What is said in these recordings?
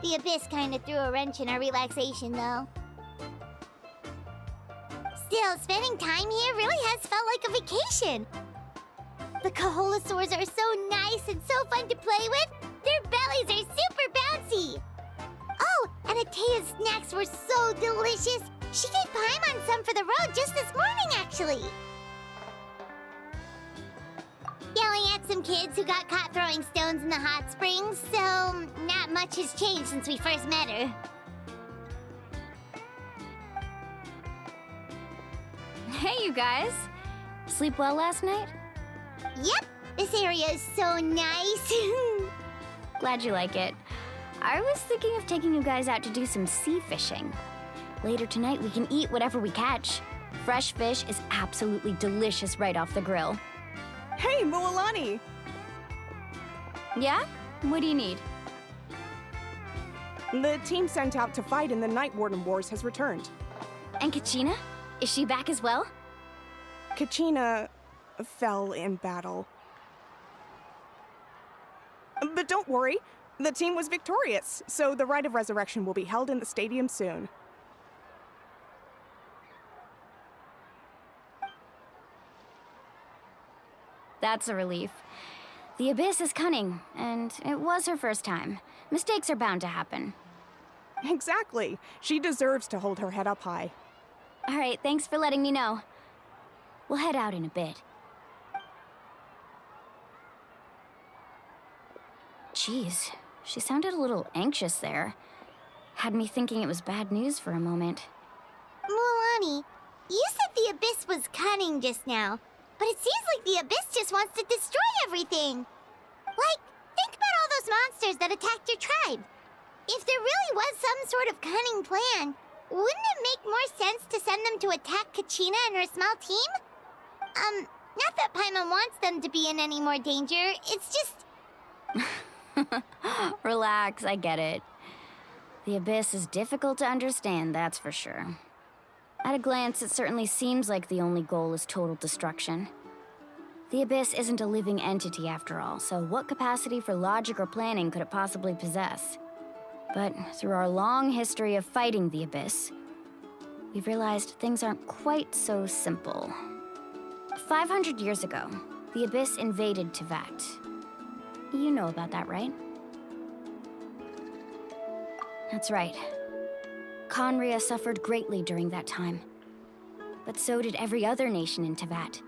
the Abyss kinda threw a wrench in our relaxation, though. Still, spending time here really has felt like a vacation. The Kaholosaurs are so nice and so fun to play with. Their bellies are super bouncy. Oh, and Atea's snacks were so delicious. She gave Paimon some for the road just this morning, actually. Yelling at some kids who got caught throwing stones in the hot springs, so not much has changed since we first met her. Hey, you guys! Sleep well last night? Yep, this area is so nice. Glad you like it. I was thinking of taking you guys out to do some sea fishing. Later tonight, we can eat whatever we catch. Fresh fish is absolutely delicious right off the grill. Hey, Mualani! Yeah? What do you need? The team sent out to fight in the Night Warden Wars has returned. And Kachina? Is she back as well? Kachina fell in battle. But don't worry, the team was victorious, so the Rite of Resurrection will be held in the stadium soon. That's a relief. The Abyss is cunning, and it was her first time. Mistakes are bound to happen. Exactly. She deserves to hold her head up high. All right, thanks for letting me know. We'll head out in a bit. Jeez, she sounded a little anxious there. Had me thinking it was bad news for a moment. Mualani, you said the Abyss was cunning just now, but it seems like the Abyss just wants to destroy everything. Like, think about all those monsters that attacked your tribe. If there really was some sort of cunning plan, wouldn't it make more sense to send them to attack Kachina and her small team? Not that Paimon wants them to be in any more danger, it's just... Relax, I get it. The Abyss is difficult to understand, that's for sure. At a glance, it certainly seems like the only goal is total destruction. The Abyss isn't a living entity after all, so what capacity for logic or planning could it possibly possess? But through our long history of fighting the Abyss, we've realized things aren't quite so simple. 500 years ago, the Abyss invaded Teyvat. You know about that, right? That's right. Conria suffered greatly during that time. But so did every other nation in Teyvat.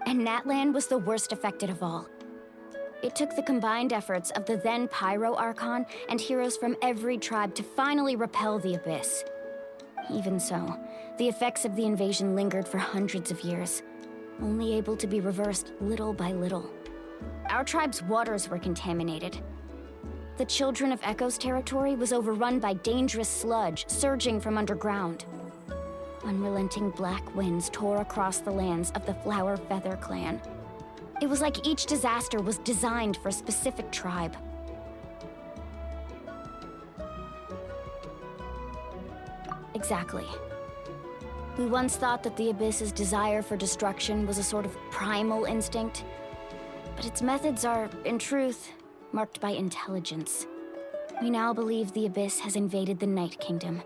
And Natlan was the worst affected of all. It took the combined efforts of the then Pyro Archon and heroes from every tribe to finally repel the Abyss. Even so, the effects of the invasion lingered for hundreds of years, only able to be reversed little by little. Our tribe's waters were contaminated. The Children of Echo's territory was overrun by dangerous sludge surging from underground. Unrelenting black winds tore across the lands of the Flower Feather clan. It was like each disaster was designed for a specific tribe. Exactly. We once thought that the Abyss's desire for destruction was a sort of primal instinct, but its methods are, in truth, marked by intelligence. We now believe the Abyss has invaded the Night Kingdom,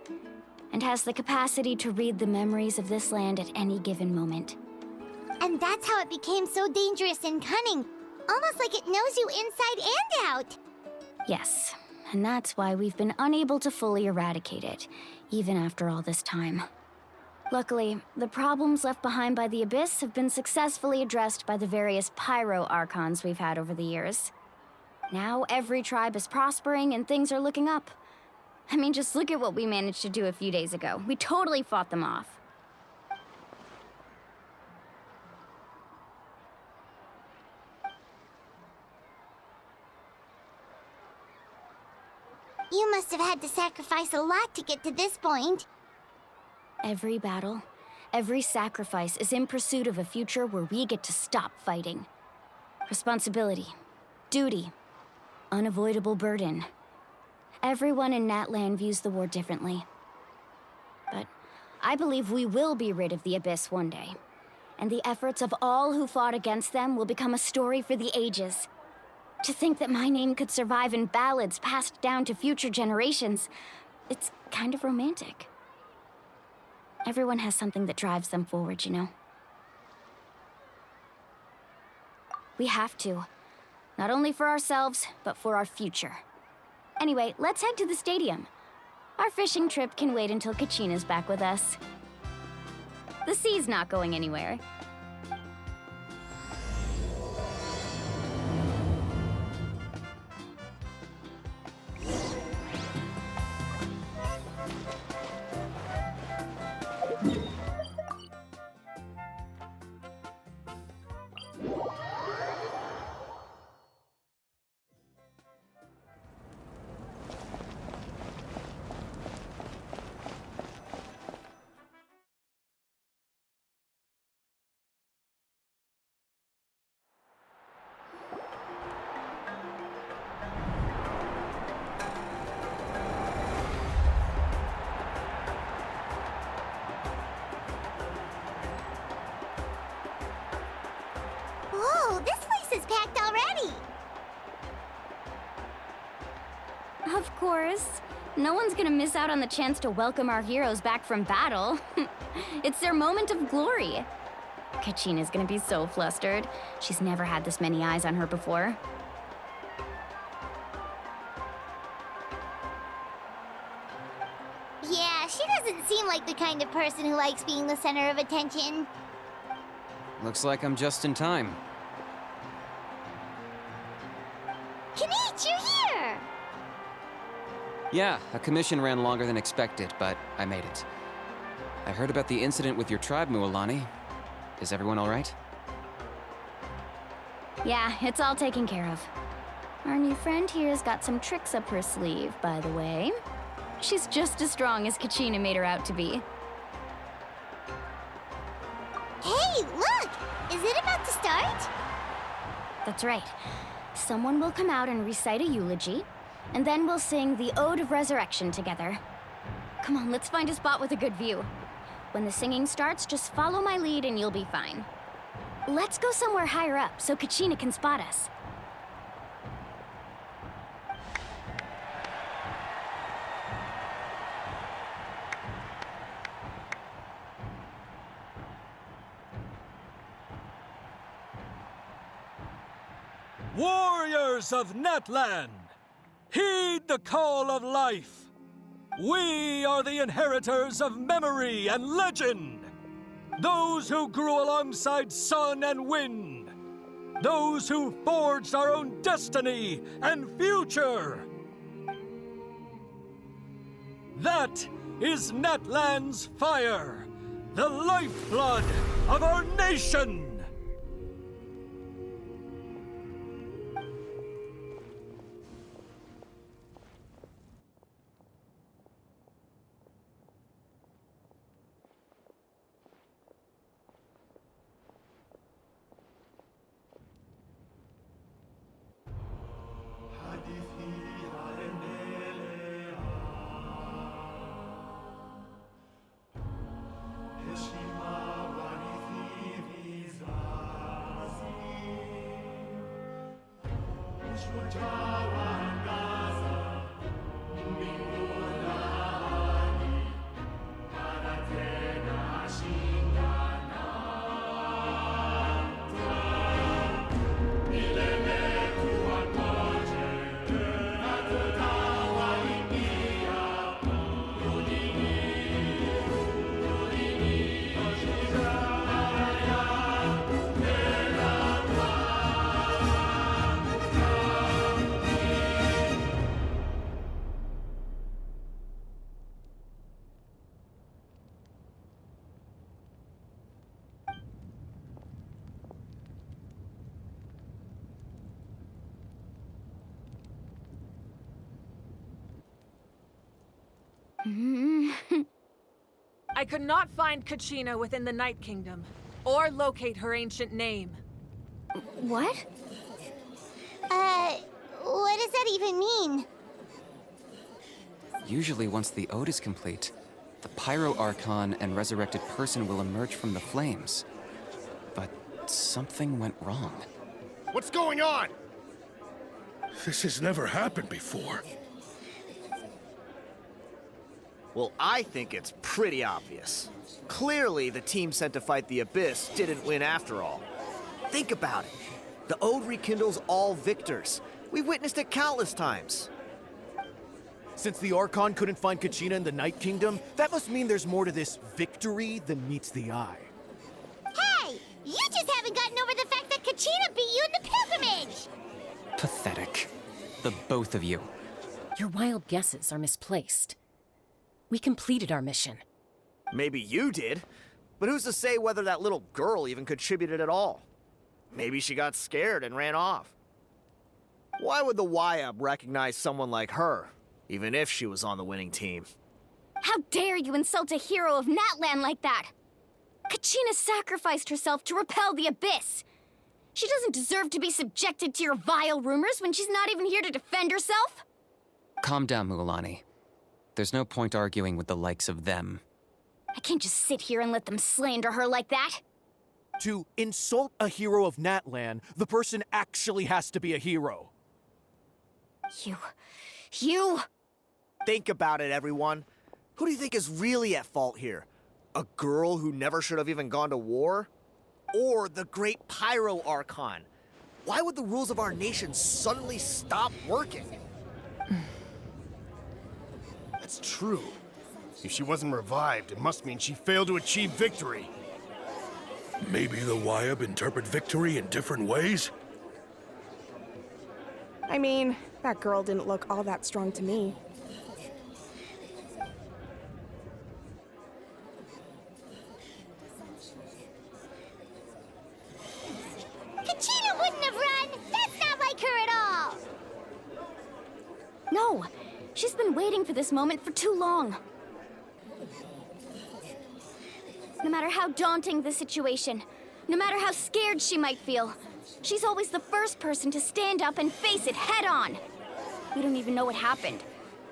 and has the capacity to read the memories of this land at any given moment. And that's how it became so dangerous and cunning. Almost like it knows you inside and out. Yes, and that's why we've been unable to fully eradicate it, even after all this time. Luckily, the problems left behind by the Abyss have been successfully addressed by the various Pyro Archons we've had over the years. Now every tribe is prospering and things are looking up. I mean, just look at what we managed to do a few days ago. We totally fought them off. You must have had to sacrifice a lot to get to this point. Every battle, every sacrifice is in pursuit of a future where we get to stop fighting. Responsibility, duty, unavoidable burden. Everyone in Natlan views the war differently. But I believe we will be rid of the Abyss one day, and the efforts of all who fought against them will become a story for the ages. To think that my name could survive in ballads passed down to future generations, it's kind of romantic. Everyone has something that drives them forward, you know? We have to. Not only for ourselves, but for our future. Anyway, let's head to the stadium. Our fishing trip can wait until Kachina's back with us. The sea's not going anywhere. Whoa, this place is packed already! Of course. No one's gonna miss out on the chance to welcome our heroes back from battle. It's their moment of glory. Kachina's gonna be so flustered. She's never had this many eyes on her before. Yeah, she doesn't seem like the kind of person who likes being the center of attention. Looks like I'm just in time. Kinich, you're here! Yeah, a commission ran longer than expected, but I made it. I heard about the incident with your tribe, Mualani. Is everyone all right? Yeah, it's all taken care of. Our new friend here's got some tricks up her sleeve, by the way. She's just as strong as Kachina made her out to be. Hey, look! Is it about to start? That's right. Someone will come out and recite a eulogy, and then we'll sing the Ode of Resurrection together. Come on, let's find a spot with a good view. When the singing starts, just follow my lead and you'll be fine. Let's go somewhere higher up so Kachina can spot us. Warriors of Natlan, heed the call of life. We are the inheritors of memory and legend. Those who grew alongside sun and wind. Those who forged our own destiny and future. That is Natlan's fire, the lifeblood of our nation. I could not find Kachina within the Night Kingdom, or locate her ancient name. What? What does that even mean? Usually once the ode is complete, the Pyro Archon and resurrected person will emerge from the flames. But something went wrong. What's going on? This has never happened before. Well, I think it's pretty obvious. Clearly, the team sent to fight the Abyss didn't win after all. Think about it. The Ode rekindles all victors. We've witnessed it countless times. Since the Archon couldn't find Kachina in the Night Kingdom, that must mean there's more to this victory than meets the eye. Hey! You just haven't gotten over the fact that Kachina beat you in the pilgrimage! Pathetic. The both of you. Your wild guesses are misplaced. We completed our mission. Maybe you did, but who's to say whether that little girl even contributed at all? Maybe she got scared and ran off. Why would the YUB recognize someone like her, even if she was on the winning team? How dare you insult a hero of Natlan like that? Kachina sacrificed herself to repel the Abyss. She doesn't deserve to be subjected to your vile rumors when she's not even here to defend herself. Calm down, Mualani. There's no point arguing with the likes of them. I can't just sit here and let them slander her like that. To insult a hero of Natlan, the person actually has to be a hero. You... Think about it, everyone. Who do you think is really at fault here? A girl who never should have even gone to war? Or the great Pyro Archon? Why would the rules of our nation suddenly stop working? That's true. If she wasn't revived, it must mean she failed to achieve victory. Maybe the YUB interpret victory in different ways? I mean, that girl didn't look all that strong to me. Kachina wouldn't have run! That's not like her at all! No, she's been waiting for this moment for too long. No matter how daunting the situation, no matter how scared she might feel, she's always the first person to stand up and face it head on. We don't even know what happened,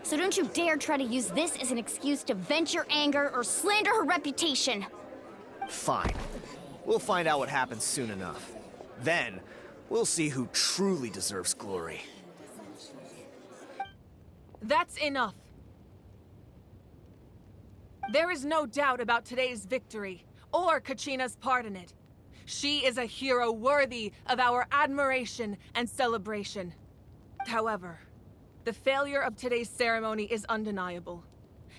so don't you dare try to use this as an excuse to vent your anger or slander her reputation. Fine. We'll find out what happens soon enough. Then, we'll see who truly deserves glory. That's enough. There is no doubt about today's victory, or Kachina's part in it. She is a hero worthy of our admiration and celebration. However, the failure of today's ceremony is undeniable.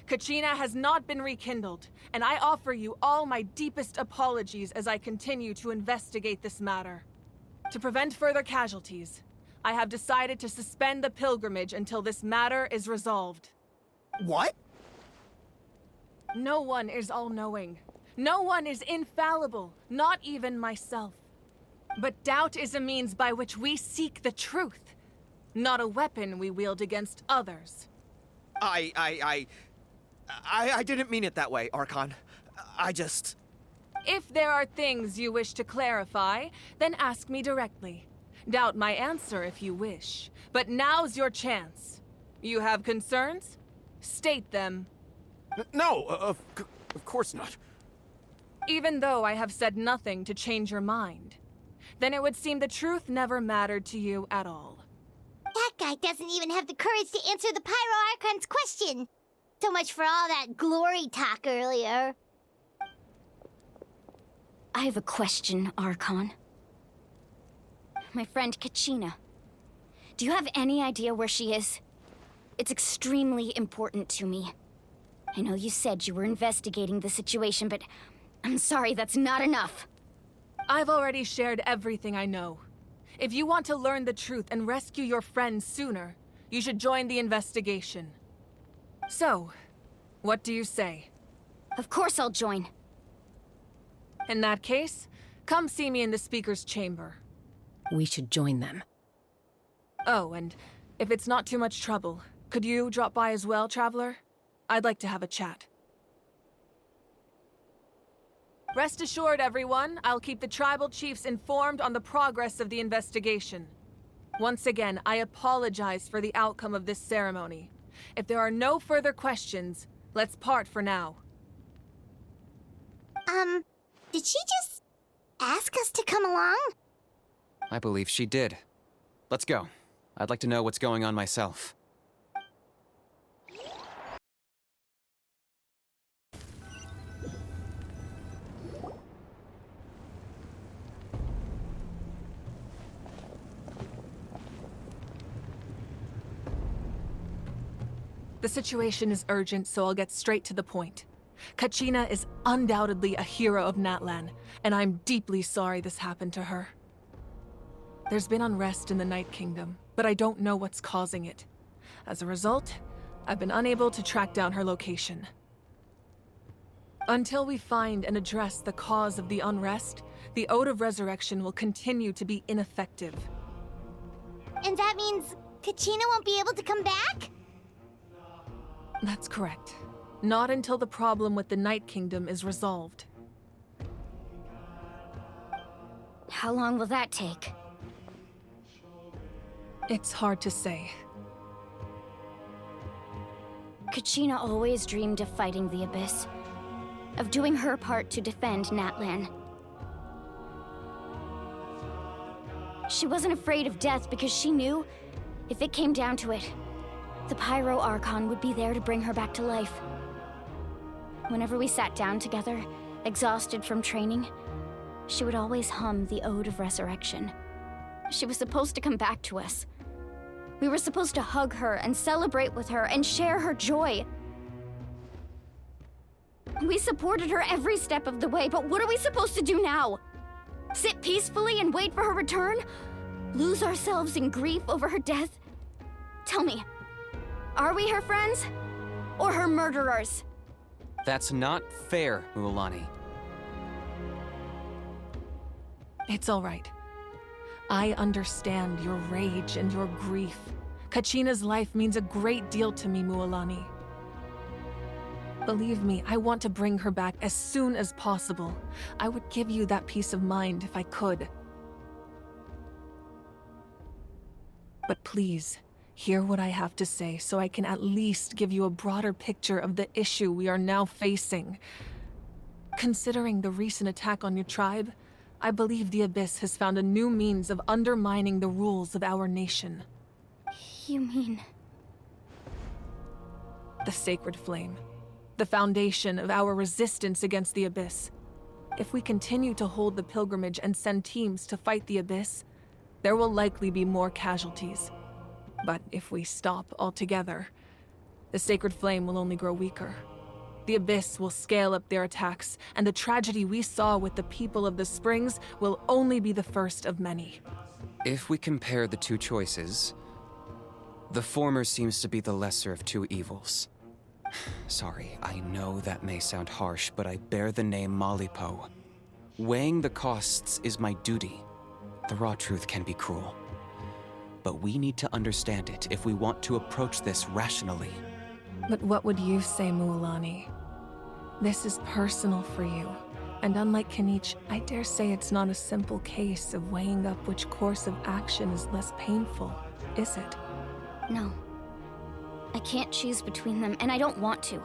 Kachina has not been rekindled, and I offer you all my deepest apologies as I continue to investigate this matter. To prevent further casualties, I have decided to suspend the pilgrimage until this matter is resolved. What? No one is all-knowing. No one is infallible, not even myself. But doubt is a means by which we seek the truth, not a weapon we wield against others. I didn't mean it that way, Archon. I just... If there are things you wish to clarify, then ask me directly. Doubt my answer if you wish, but now's your chance. You have concerns? State them. No, of course not. Even though I have said nothing to change your mind, then it would seem the truth never mattered to you at all. That guy doesn't even have the courage to answer the Pyro Archon's question. So much for all that glory talk earlier. I have a question, Archon. My friend Kachina. Do you have any idea where she is? It's extremely important to me. I know you said you were investigating the situation, but I'm sorry, that's not enough. I've already shared everything I know. If you want to learn the truth and rescue your friends sooner, you should join the investigation. So, what do you say? Of course I'll join. In that case, come see me in the speaker's chamber. We should join them. Oh, and if it's not too much trouble, could you drop by as well, Traveler? I'd like to have a chat. Rest assured, everyone, I'll keep the tribal chiefs informed on the progress of the investigation. Once again, I apologize for the outcome of this ceremony. If there are no further questions, let's part for now. Did she just ask us to come along? I believe she did. Let's go. I'd like to know what's going on myself. The situation is urgent, so I'll get straight to the point. Kachina is undoubtedly a hero of Natlan, and I'm deeply sorry this happened to her. There's been unrest in the Night Kingdom, but I don't know what's causing it. As a result, I've been unable to track down her location. Until we find and address the cause of the unrest, the Ode of Resurrection will continue to be ineffective. And that means Kachina won't be able to come back? That's correct. Not until the problem with the Night Kingdom is resolved. How long will that take? It's hard to say. Kachina always dreamed of fighting the Abyss, of doing her part to defend Natlan. She wasn't afraid of death because she knew, if it came down to it, the Pyro Archon would be there to bring her back to life. Whenever we sat down together, exhausted from training, she would always hum the Ode of Resurrection. She was supposed to come back to us. We were supposed to hug her and celebrate with her and share her joy. We supported her every step of the way, but what are we supposed to do now? Sit peacefully and wait for her return? Lose ourselves in grief over her death? Tell me, are we her friends? Or her murderers? That's not fair, Mualani. It's all right. I understand your rage and your grief. Kachina's life means a great deal to me, Mualani. Believe me, I want to bring her back as soon as possible. I would give you that peace of mind if I could. But please, hear what I have to say so I can at least give you a broader picture of the issue we are now facing. Considering the recent attack on your tribe, I believe the Abyss has found a new means of undermining the rules of our nation. You mean... The Sacred Flame. The foundation of our resistance against the Abyss. If we continue to hold the pilgrimage and send teams to fight the Abyss, there will likely be more casualties. But if we stop altogether, the Sacred Flame will only grow weaker. The Abyss will scale up their attacks, and the tragedy we saw with the people of the Springs will only be the first of many. If we compare the two choices, the former seems to be the lesser of two evils. Sorry, I know that may sound harsh, but I bear the name Malipo. Weighing the costs is my duty. The raw truth can be cruel. But we need to understand it if we want to approach this rationally. But what would you say, Mualani? This is personal for you. And unlike Kanich, I dare say it's not a simple case of weighing up which course of action is less painful, is it? No. I can't choose between them, and I don't want to.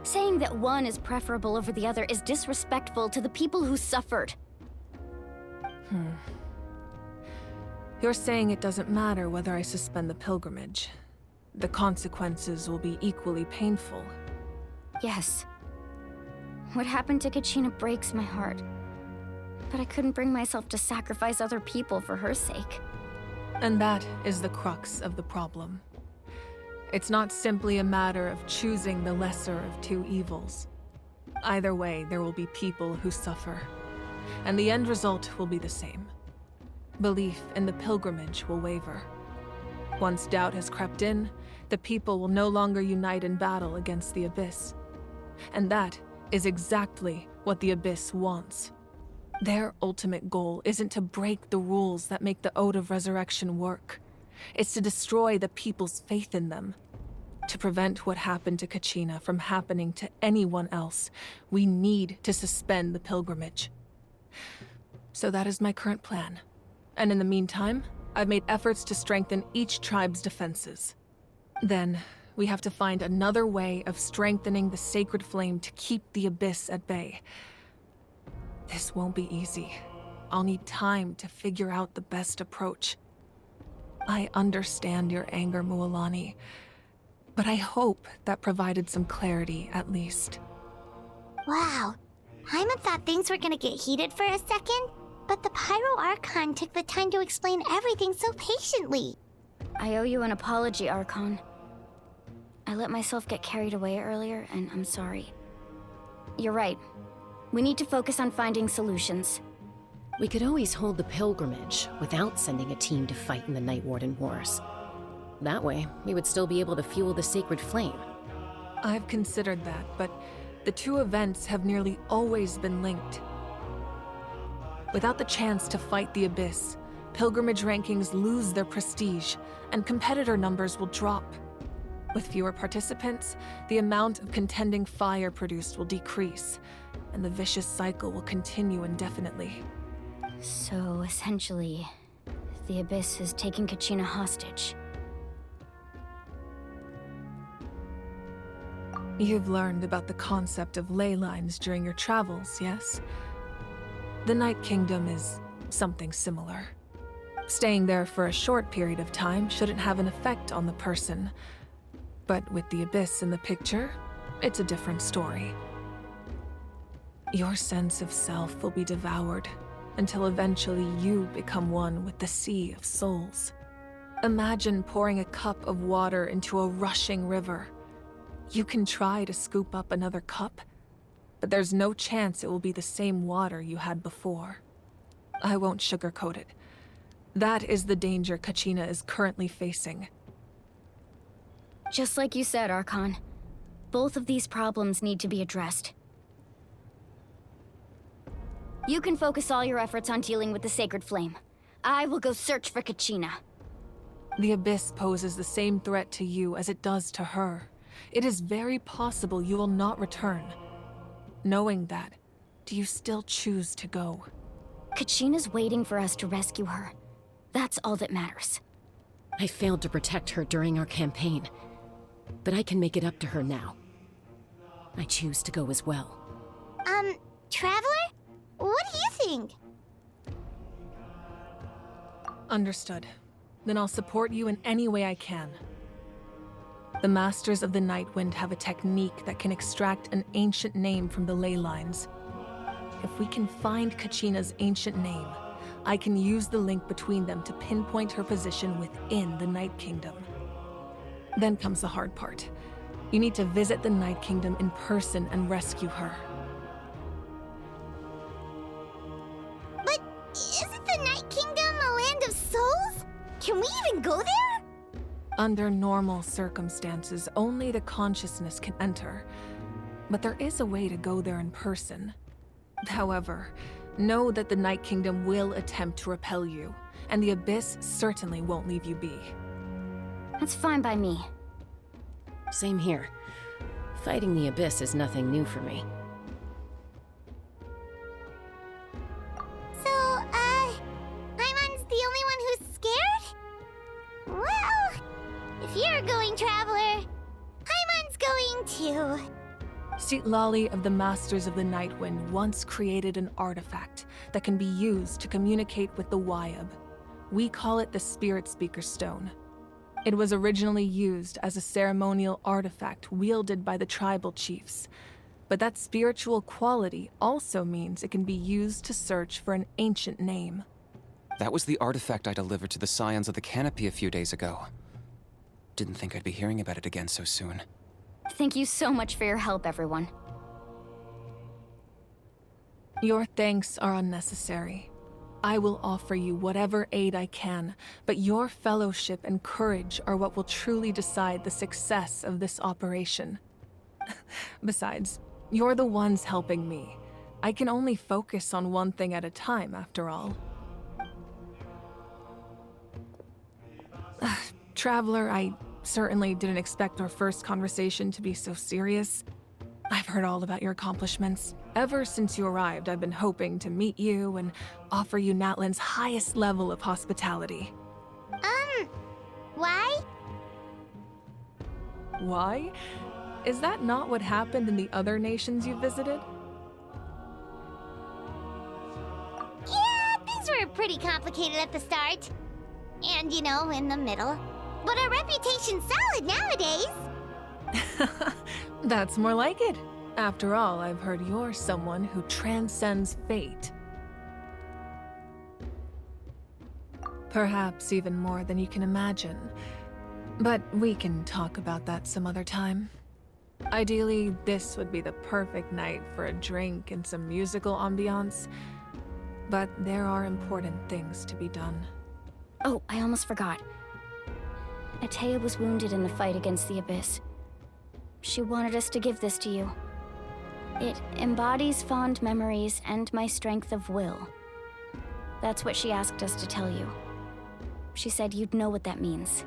Saying that one is preferable over the other is disrespectful to the people who suffered. You're saying it doesn't matter whether I suspend the pilgrimage. The consequences will be equally painful. Yes. What happened to Kachina breaks my heart. But I couldn't bring myself to sacrifice other people for her sake. And that is the crux of the problem. It's not simply a matter of choosing the lesser of two evils. Either way, there will be people who suffer. And the end result will be the same. Belief in the pilgrimage will waver. Once doubt has crept in, the people will no longer unite in battle against the Abyss. And that is exactly what the Abyss wants. Their ultimate goal isn't to break the rules that make the Ode of Resurrection work. It's to destroy the people's faith in them. To prevent what happened to Kachina from happening to anyone else, we need to suspend the pilgrimage. So that is my current plan. And in the meantime, I've made efforts to strengthen each tribe's defenses. Then, we have to find another way of strengthening the Sacred Flame to keep the Abyss at bay. This won't be easy. I'll need time to figure out the best approach. I understand your anger, Mualani, but I hope that provided some clarity, at least. Wow. Paimon thought things were gonna get heated for a second, but the Pyro Archon took the time to explain everything so patiently. I owe you an apology, Archon. I let myself get carried away earlier, and I'm sorry. You're right. We need to focus on finding solutions. We could always hold the pilgrimage without sending a team to fight in the Night Warden Wars. That way, we would still be able to fuel the sacred flame. I've considered that, but the two events have nearly always been linked. Without the chance to fight the Abyss, pilgrimage rankings lose their prestige, and competitor numbers will drop. With fewer participants, the amount of contending fire produced will decrease, and the vicious cycle will continue indefinitely. So, essentially, the Abyss is taking Kachina hostage. You've learned about the concept of ley lines during your travels, yes? The Night Kingdom is something similar. Staying there for a short period of time shouldn't have an effect on the person. But with the Abyss in the picture, it's a different story. Your sense of self will be devoured until eventually you become one with the Sea of Souls. Imagine pouring a cup of water into a rushing river. You can try to scoop up another cup, but there's no chance it will be the same water you had before. I won't sugarcoat it. That is the danger Kachina is currently facing. Just like you said, Archon. Both of these problems need to be addressed. You can focus all your efforts on dealing with the Sacred Flame. I will go search for Kachina. The Abyss poses the same threat to you as it does to her. It is very possible you will not return. Knowing that, do you still choose to go? Kachina's waiting for us to rescue her. That's all that matters. I failed to protect her during our campaign, but I can make it up to her now. I choose to go as well. Traveler? What do you think? Understood. Then I'll support you in any way I can. The Masters of the Nightwind have a technique that can extract an ancient name from the ley lines. If we can find Kachina's ancient name, I can use the link between them to pinpoint her position within the Night Kingdom. Then comes the hard part. You need to visit the Night Kingdom in person and rescue her. But isn't the Night Kingdom a land of souls? Can we even go there? Under normal circumstances, only the consciousness can enter. But there is a way to go there in person. However, know that the Night Kingdom will attempt to repel you, and the Abyss certainly won't leave you be. That's fine by me. Same here. Fighting the Abyss is nothing new for me. So, Paimon's the only one who's scared? Well, if you're going, Traveler, Paimon's going too. Citlali of the Masters of the Nightwind once created an artifact that can be used to communicate with the Wyab. We call it the Spirit Speaker Stone. It was originally used as a ceremonial artifact wielded by the tribal chiefs, but that spiritual quality also means it can be used to search for an ancient name. That was the artifact I delivered to the Scions of the Canopy a few days ago. Didn't think I'd be hearing about it again so soon. Thank you so much for your help, everyone. Your thanks are unnecessary. I will offer you whatever aid I can, but your fellowship and courage are what will truly decide the success of this operation. Besides, you're the ones helping me. I can only focus on one thing at a time, after all. Traveler, I certainly didn't expect our first conversation to be so serious. I've heard all about your accomplishments. Ever since you arrived, I've been hoping to meet you and offer you Natlan's highest level of hospitality. Why? Why? Is that not what happened in the other nations you visited? Yeah, things were pretty complicated at the start. And, you know, in the middle. But our reputation's solid nowadays. That's more like it. After all, I've heard you're someone who transcends fate. Perhaps even more than you can imagine. But we can talk about that some other time. Ideally, this would be the perfect night for a drink and some musical ambiance. But there are important things to be done. Oh, I almost forgot. Atea was wounded in the fight against the Abyss. She wanted us to give this to you. It embodies fond memories and my strength of will. That's what she asked us to tell you. She said you'd know what that means.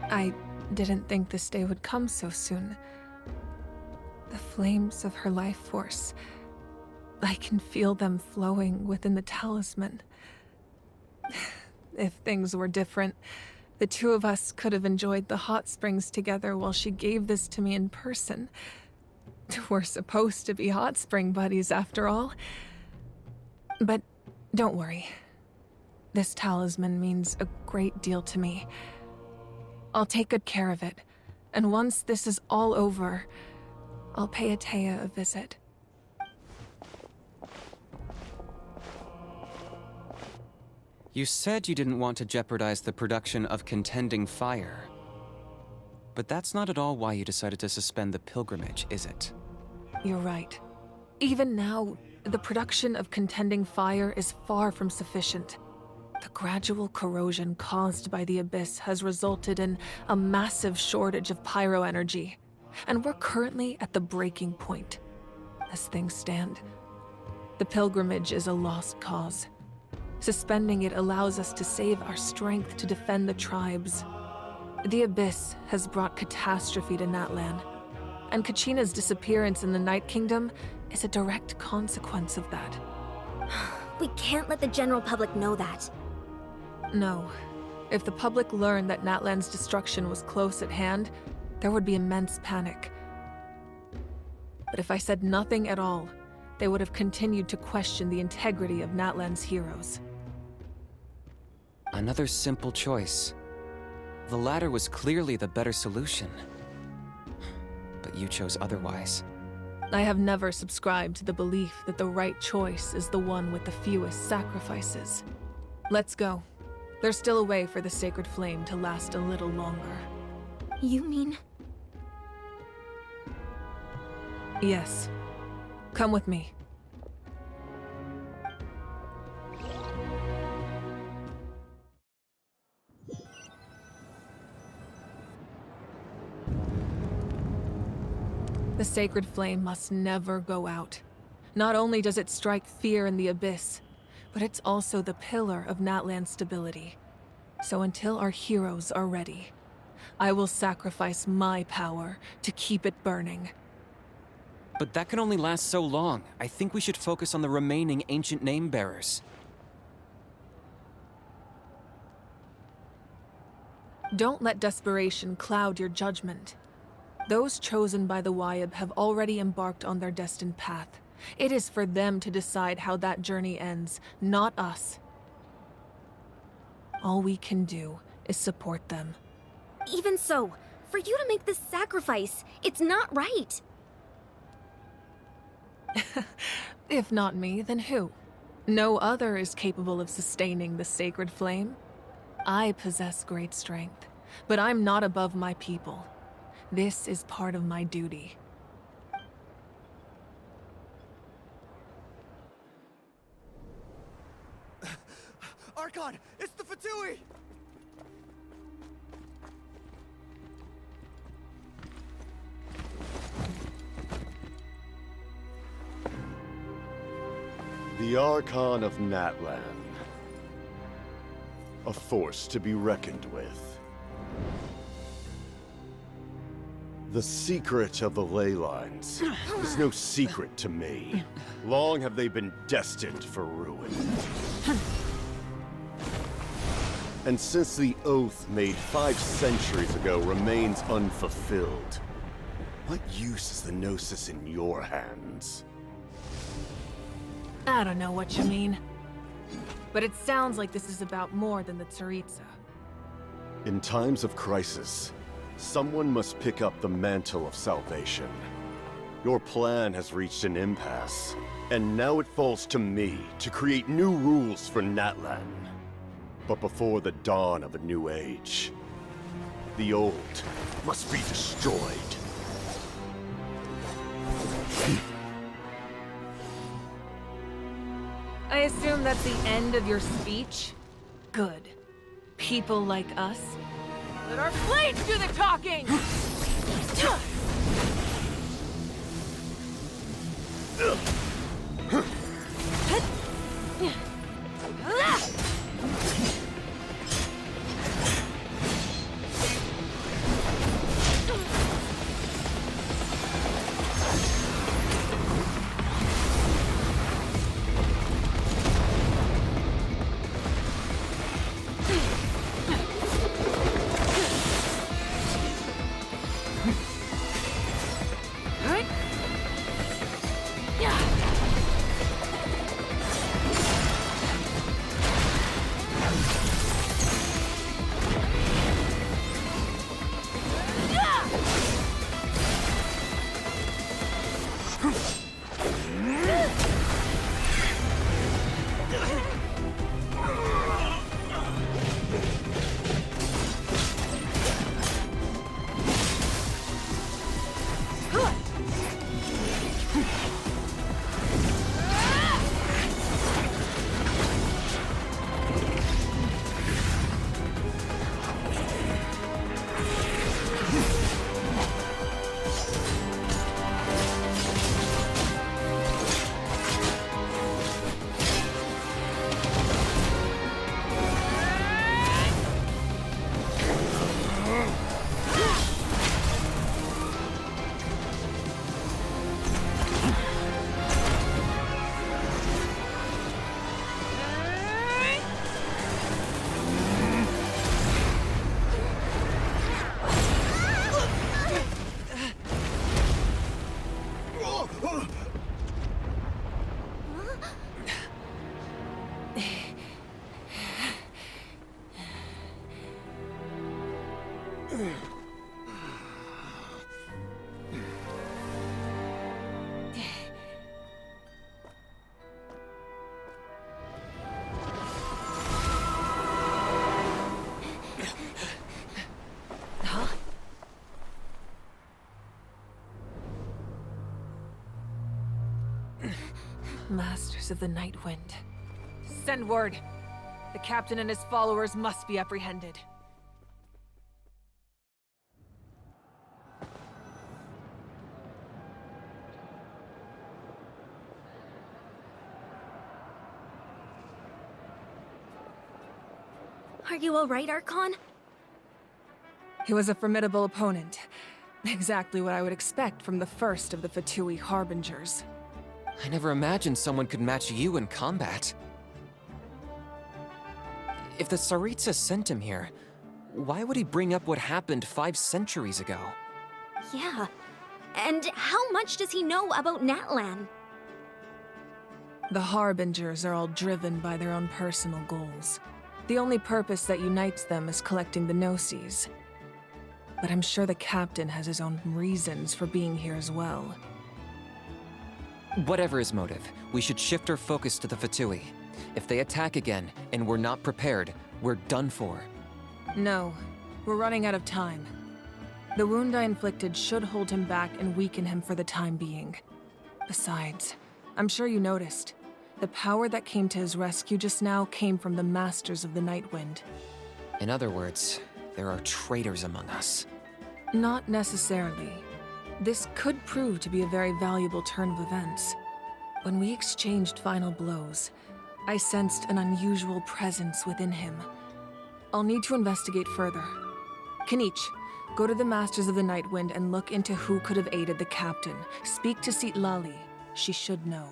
I didn't think this day would come so soon. The flames of her life force. I can feel them flowing within the talisman. If things were different, the two of us could have enjoyed the hot springs together while she gave this to me in person. We're supposed to be hot spring buddies after all. But don't worry. This talisman means a great deal to me. I'll take good care of it, and once this is all over, I'll pay Atea a visit. You said you didn't want to jeopardize the production of Contending Fire. But that's not at all why you decided to suspend the pilgrimage, is it? You're right. Even now, the production of Contending Fire is far from sufficient. The gradual corrosion caused by the Abyss has resulted in a massive shortage of pyro energy, and we're currently at the breaking point. As things stand, the pilgrimage is a lost cause. Suspending it allows us to save our strength to defend the tribes. The Abyss has brought catastrophe to Natlan, and Kachina's disappearance in the Night Kingdom is a direct consequence of that. We can't let the general public know that. No. If the public learned that Natlan's destruction was close at hand, there would be immense panic. But if I said nothing at all, they would have continued to question the integrity of Natlan's heroes. Another simple choice. The latter was clearly the better solution. But you chose otherwise. I have never subscribed to the belief that the right choice is the one with the fewest sacrifices. Let's go. There's still a way for the sacred flame to last a little longer. You mean? Yes. Come with me. The sacred flame must never go out. Not only does it strike fear in the Abyss, but it's also the pillar of Natlan's stability. So until our heroes are ready, I will sacrifice my power to keep it burning. But that can only last so long. I think we should focus on the remaining ancient name-bearers. Don't let desperation cloud your judgment. Those chosen by the Wyab have already embarked on their destined path. It is for them to decide how that journey ends, not us. All we can do is support them. Even so, for you to make this sacrifice, it's not right. If not me, then who? No other is capable of sustaining the sacred flame. I possess great strength, but I'm not above my people. This is part of my duty. Archon, it's the Fatui! The Archon of Natlan. A force to be reckoned with. The secret of the ley lines is no secret to me. Long have they been destined for ruin. And since the oath made 5 centuries ago remains unfulfilled, what use is the Gnosis in your hands? I don't know what you mean. But it sounds like this is about more than the Tsaritsa. In times of crisis, someone must pick up the mantle of salvation. Your plan has reached an impasse, and now it falls to me to create new rules for Natlan. But before the dawn of a new age, the old must be destroyed. I assume that's the end of your speech? Good. People like us. Let our blades do the talking! Masters of the Night Wind. Send word. The captain and his followers must be apprehended. Are you alright, Archon? He was a formidable opponent. Exactly what I would expect from the first of the Fatui Harbingers. I never imagined someone could match you in combat. If the Tsaritsa sent him here, why would he bring up what happened 5 centuries ago? Yeah. And how much does he know about Natlan? The Harbingers are all driven by their own personal goals. The only purpose that unites them is collecting the Gnosis. But I'm sure the captain has his own reasons for being here as well. Whatever his motive, we should shift our focus to the Fatui. If they attack again, and we're not prepared, we're done for. No, we're running out of time. The wound I inflicted should hold him back and weaken him for the time being. Besides, I'm sure you noticed, the power that came to his rescue just now came from the Masters of the Night Wind. In other words, there are traitors among us. Not necessarily. This could prove to be a very valuable turn of events. When we exchanged final blows, I sensed an unusual presence within him. I'll need to investigate further. Kanich, go to the Masters of the Night Wind and look into who could have aided the captain. Speak to Sitlali. She should know.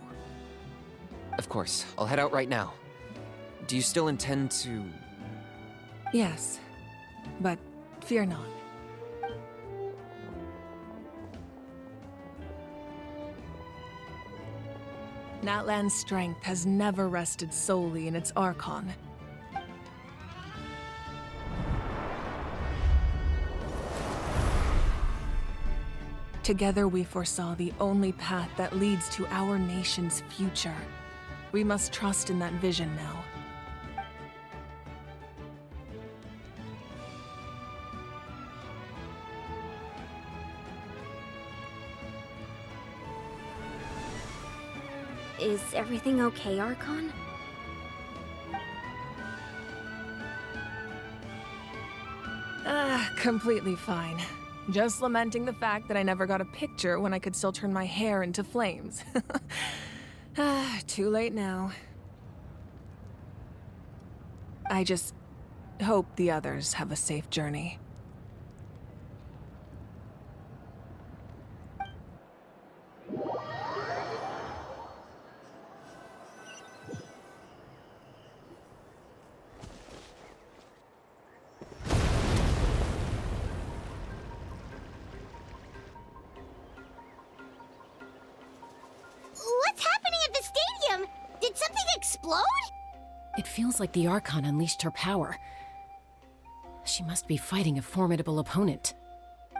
Of course, I'll head out right now. Do you still intend to... Yes, but fear not. Natlan's strength has never rested solely in its Archon. Together we foresaw the only path that leads to our nation's future. We must trust in that vision now. Is everything okay, Archon? Completely fine. Just lamenting the fact that I never got a picture when I could still turn my hair into flames. Too late now. I just hope the others have a safe journey. What's happening at the stadium? Did something explode? It feels like the Archon unleashed her power. She must be fighting a formidable opponent.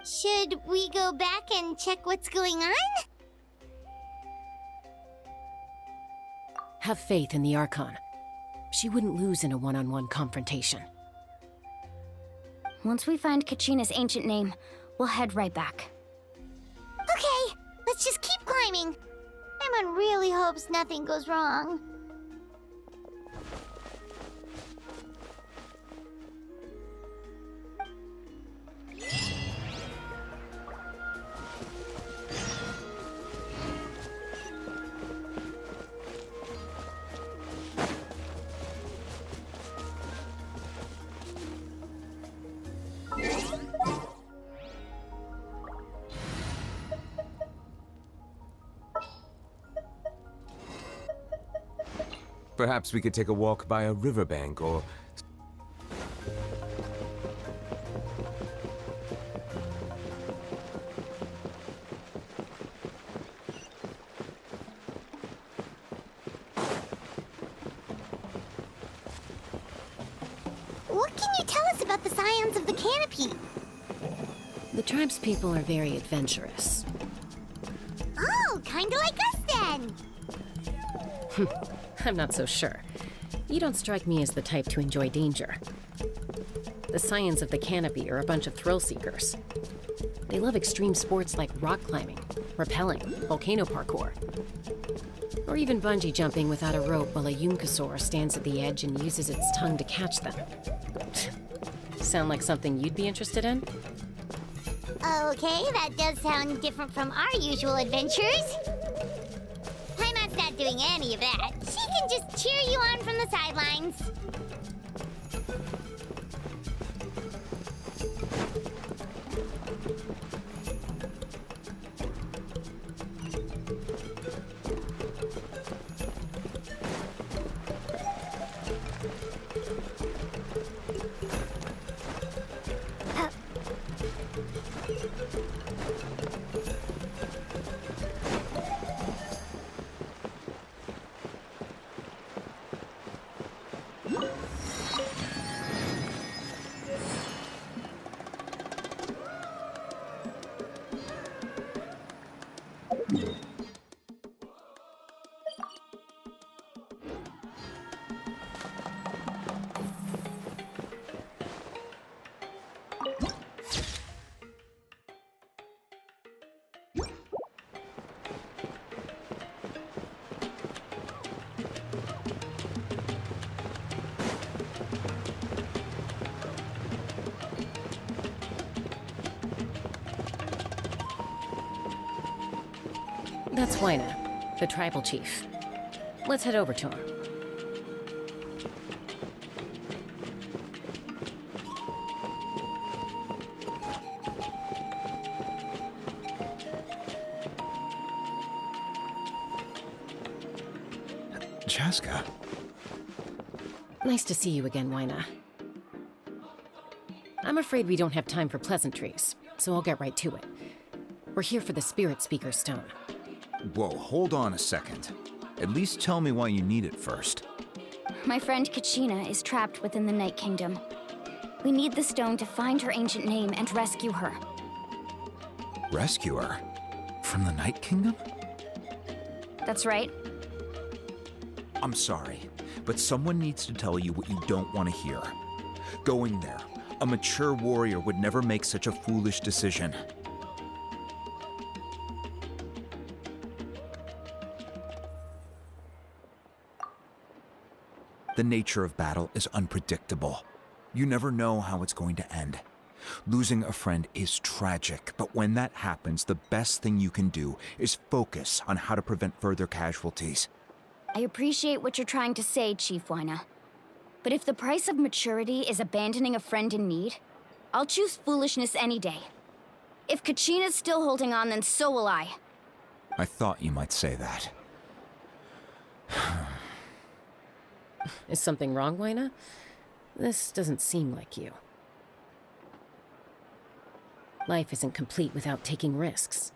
Should we go back and check what's going on? Have faith in the Archon. She wouldn't lose in a one-on-one confrontation. Once we find Kachina's ancient name, we'll head right back. Okay, let's just keep climbing. Paimon really hopes nothing goes wrong. Perhaps we could take a walk by a riverbank or... What can you tell us about the scions of the canopy? The tribespeople are very adventurous. Oh, kinda like us then! I'm not so sure. You don't strike me as the type to enjoy danger. The Scions of the Canopy are a bunch of thrill seekers. They love extreme sports like rock climbing, rappelling, volcano parkour, or even bungee jumping without a rope while a Yunkasaur stands at the edge and uses its tongue to catch them. Sound like something you'd be interested in? Okay, that does sound different from our usual adventures. Paimon's not doing any of that. She can just cheer you on from the sidelines. That's Wyna, the tribal chief. Let's head over to him. Chaska? Nice to see you again, Wyna. I'm afraid we don't have time for pleasantries, so I'll get right to it. We're here for the Spirit Speaker Stone. Whoa, hold on a second. At least tell me why you need it first. My friend Kachina is trapped within the Night Kingdom. We need the stone to find her ancient name and rescue her. Rescue her? From the Night Kingdom? That's right. I'm sorry, but someone needs to tell you what you don't want to hear. Going there, a mature warrior would never make such a foolish decision. The nature of battle is unpredictable. You never know how it's going to end. Losing a friend is tragic, but when that happens, the best thing you can do is focus on how to prevent further casualties. I appreciate what you're trying to say, Chief Wyna. But if the price of maturity is abandoning a friend in need, I'll choose foolishness any day. If Kachina's still holding on, then so will I. I thought you might say that. Is something wrong, Wyna? This doesn't seem like you. Life isn't complete without taking risks.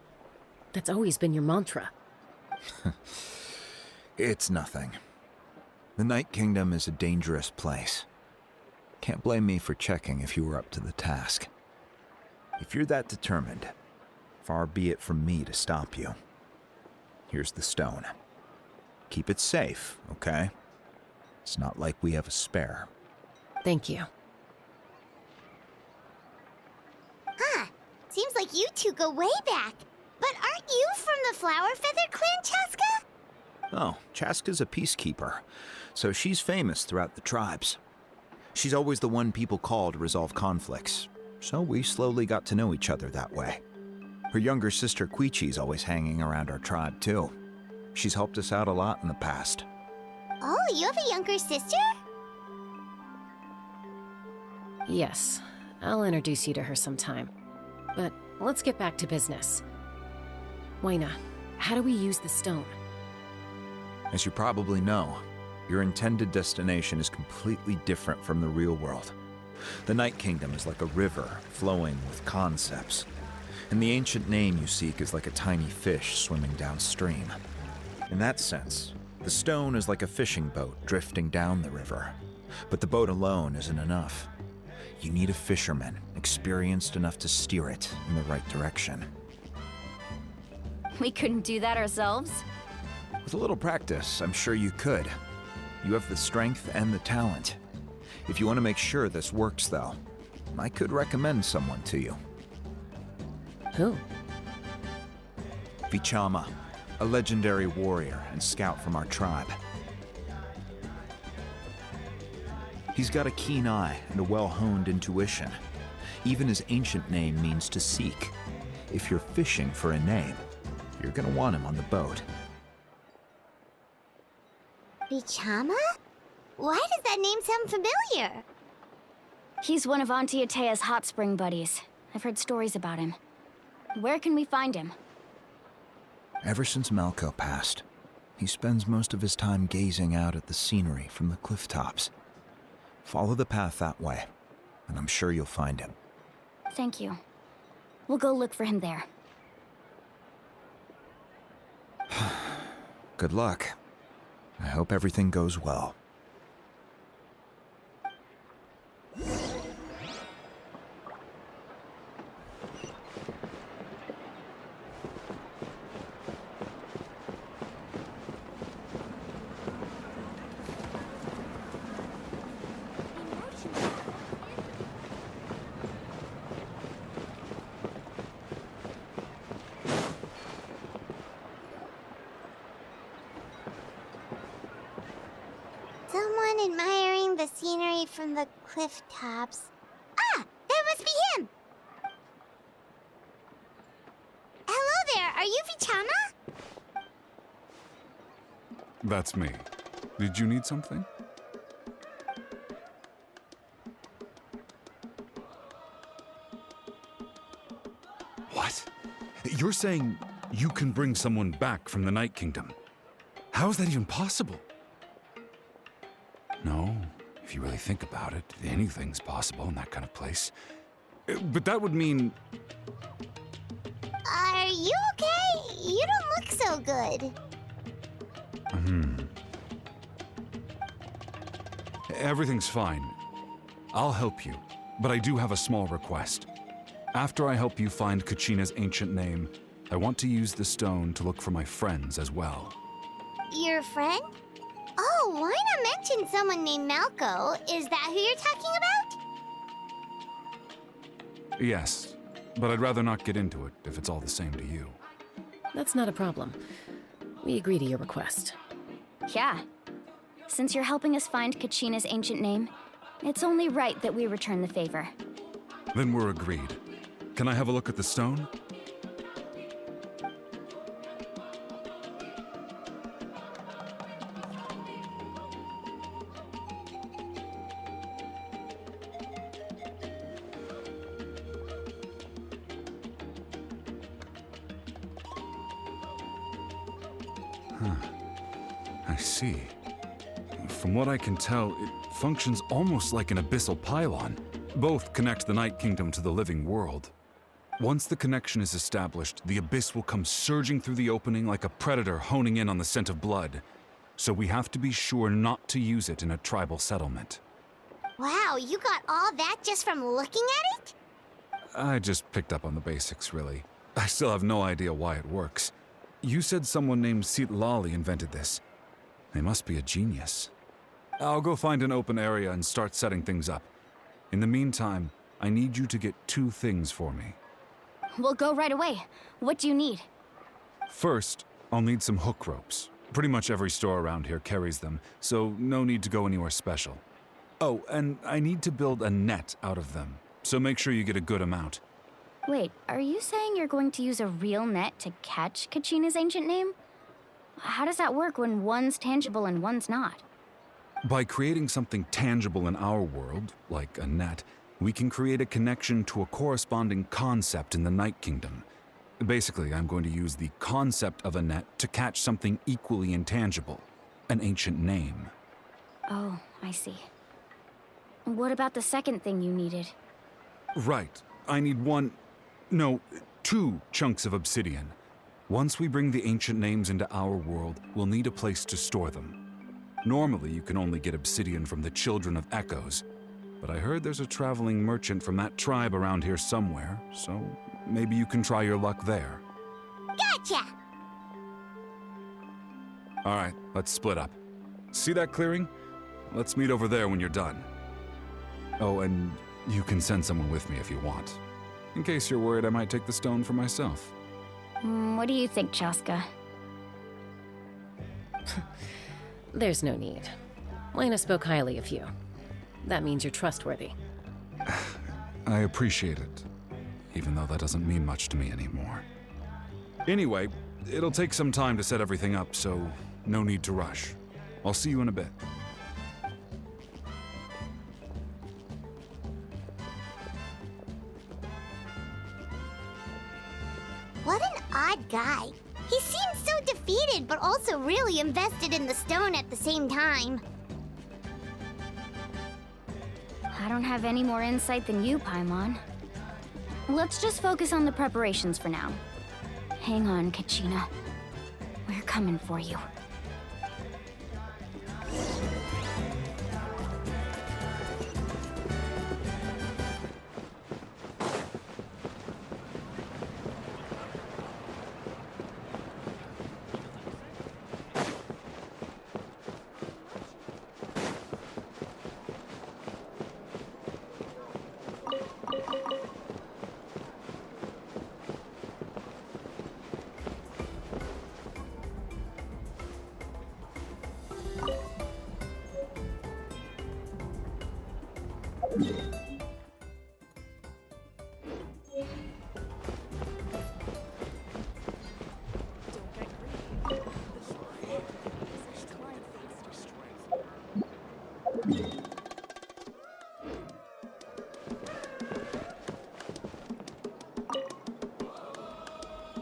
That's always been your mantra. It's nothing. The Night Kingdom is a dangerous place. Can't blame me for checking if you were up to the task. If you're that determined, far be it from me to stop you. Here's the stone. Keep it safe, okay? It's not like we have a spare. Thank you. Huh. Seems like you two go way back. But aren't you from the Flower Feather Clan, Chaska? Oh, Chaska's a peacekeeper, so she's famous throughout the tribes. She's always the one people call to resolve conflicts, so we slowly got to know each other that way. Her younger sister Quichi's always hanging around our tribe, too. She's helped us out a lot in the past. Oh, you have a younger sister? Yes, I'll introduce you to her sometime. But let's get back to business. Wyna, how do we use the stone? As you probably know, your intended destination is completely different from the real world. The Night Kingdom is like a river flowing with concepts, and the ancient name you seek is like a tiny fish swimming downstream. In that sense, the stone is like a fishing boat drifting down the river, but the boat alone isn't enough. You need a fisherman experienced enough to steer it in the right direction. We couldn't do that ourselves? With a little practice, I'm sure you could. You have the strength and the talent. If you want to make sure this works, though, I could recommend someone to you. Who? Vichama, a legendary warrior and scout from our tribe. He's got a keen eye and a well-honed intuition. Even his ancient name means to seek. If you're fishing for a name, you're gonna want him on the boat. Vichama? Why does that name sound familiar? He's one of Auntie Atea's hot spring buddies. I've heard stories about him. Where can we find him? Ever since Malco passed, he spends most of his time gazing out at the scenery from the cliff tops. Follow the path that way, and I'm sure you'll find him. Thank you. We'll go look for him there. Good luck. I hope everything goes well. Someone admiring the scenery from the cliff tops. Ah! That must be him! Hello there, are you Vichama? That's me. Did you need something? What? You're saying you can bring someone back from the Night Kingdom? How is that even possible? No, if you really think about it, anything's possible in that kind of place. But that would mean... Are you okay? You don't look so good. Everything's fine. I'll help you, but I do have a small request. After I help you find Kachina's ancient name, I want to use the stone to look for my friends as well. Your friend? Oh, why not mention someone named Malco? Is that who you're talking about? Yes, but I'd rather not get into it if it's all the same to you. That's not a problem. We agree to your request. Yeah. Since you're helping us find Kachina's ancient name, it's only right that we return the favor. Then we're agreed. Can I have a look at the stone? I see. From what I can tell, it functions almost like an abyssal pylon. Both connect the Night Kingdom to the living world. Once the connection is established, the abyss will come surging through the opening like a predator honing in on the scent of blood. So we have to be sure not to use it in a tribal settlement. Wow, you got all that just from looking at it? I just picked up on the basics, really. I still have no idea why it works. You said someone named Lali invented this. They must be a genius. I'll go find an open area and start setting things up. In the meantime, I need you to get 2 things for me. We'll go right away. What do you need? First, I'll need some hook ropes. Pretty much every store around here carries them, so no need to go anywhere special. Oh, and I need to build a net out of them, so make sure you get a good amount. Wait, are you saying you're going to use a real net to catch Kachina's ancient name? How does that work when one's tangible and one's not? By creating something tangible in our world, like a net, we can create a connection to a corresponding concept in the Night Kingdom. Basically, I'm going to use the concept of a net to catch something equally intangible, an ancient name. Oh, I see. What about the second thing you needed? Right. I need 2 chunks of obsidian. Once we bring the ancient names into our world, we'll need a place to store them. Normally, you can only get obsidian from the Children of Echoes, but I heard there's a traveling merchant from that tribe around here somewhere, so maybe you can try your luck there. Gotcha! Alright, let's split up. See that clearing? Let's meet over there when you're done. Oh, and you can send someone with me if you want. In case you're worried I might take the stone for myself. What do you think, Chaska? There's no need. Lena spoke highly of you. That means you're trustworthy. I appreciate it, even though that doesn't mean much to me anymore. Anyway, it'll take some time to set everything up, so no need to rush. I'll see you in a bit. What an odd guy. He seems so defeated, but also really invested in the stone at the same time. I don't have any more insight than you, Paimon. Let's just focus on the preparations for now. Hang on, Kachina. We're coming for you.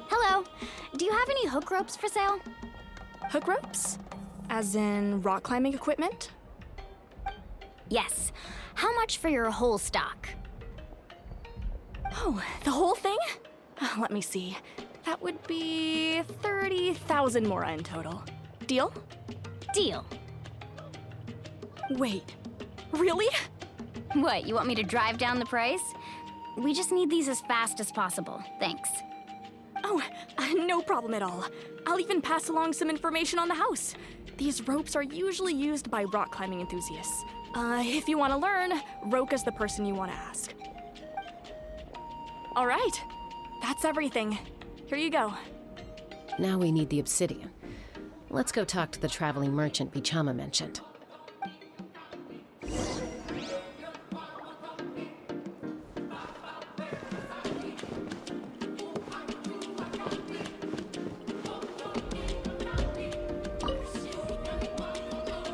Hello. Do you have any hook ropes for sale? Hook ropes? As in rock climbing equipment? Yes. How much for your whole stock? Oh, the whole thing? Let me see. That would be 30,000 mora in total. Deal? Deal. Wait, really? What, you want me to drive down the price? We just need these as fast as possible. Thanks. Oh, no problem at all. I'll even pass along some information on the house. These ropes are usually used by rock climbing enthusiasts. If you want to learn, Roka's the person you want to ask. All right, that's everything. Here you go. Now we need the obsidian. Let's go talk to the traveling merchant Bichama mentioned.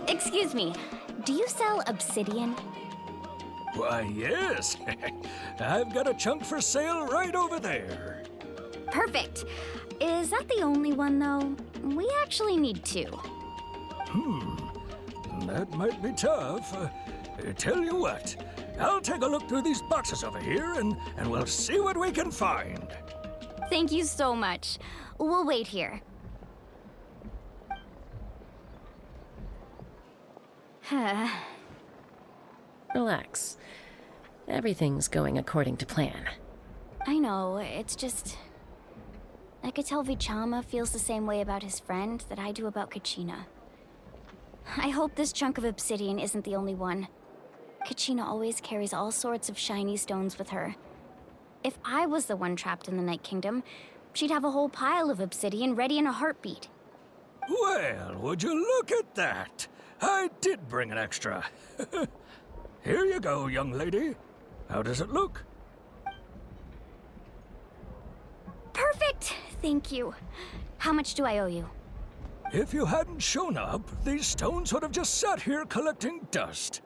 Excuse me, do you sell obsidian? Why, yes. I've got a chunk for sale right over there. Perfect. Is that the only one, though? We actually need two. That might be tough. Tell you what, I'll take a look through these boxes over here and we'll see what we can find. Thank you so much. We'll wait here. Relax. Everything's going according to plan. I know, it's just... I could tell Vichama feels the same way about his friend that I do about Kachina. I hope this chunk of obsidian isn't the only one. Kachina always carries all sorts of shiny stones with her. If I was the one trapped in the Night Kingdom, she'd have a whole pile of obsidian ready in a heartbeat. Well, would you look at that? I did bring an extra. Here you go, young lady. How does it look? Perfect! Thank you. How much do I owe you? If you hadn't shown up, these stones would have just sat here collecting dust.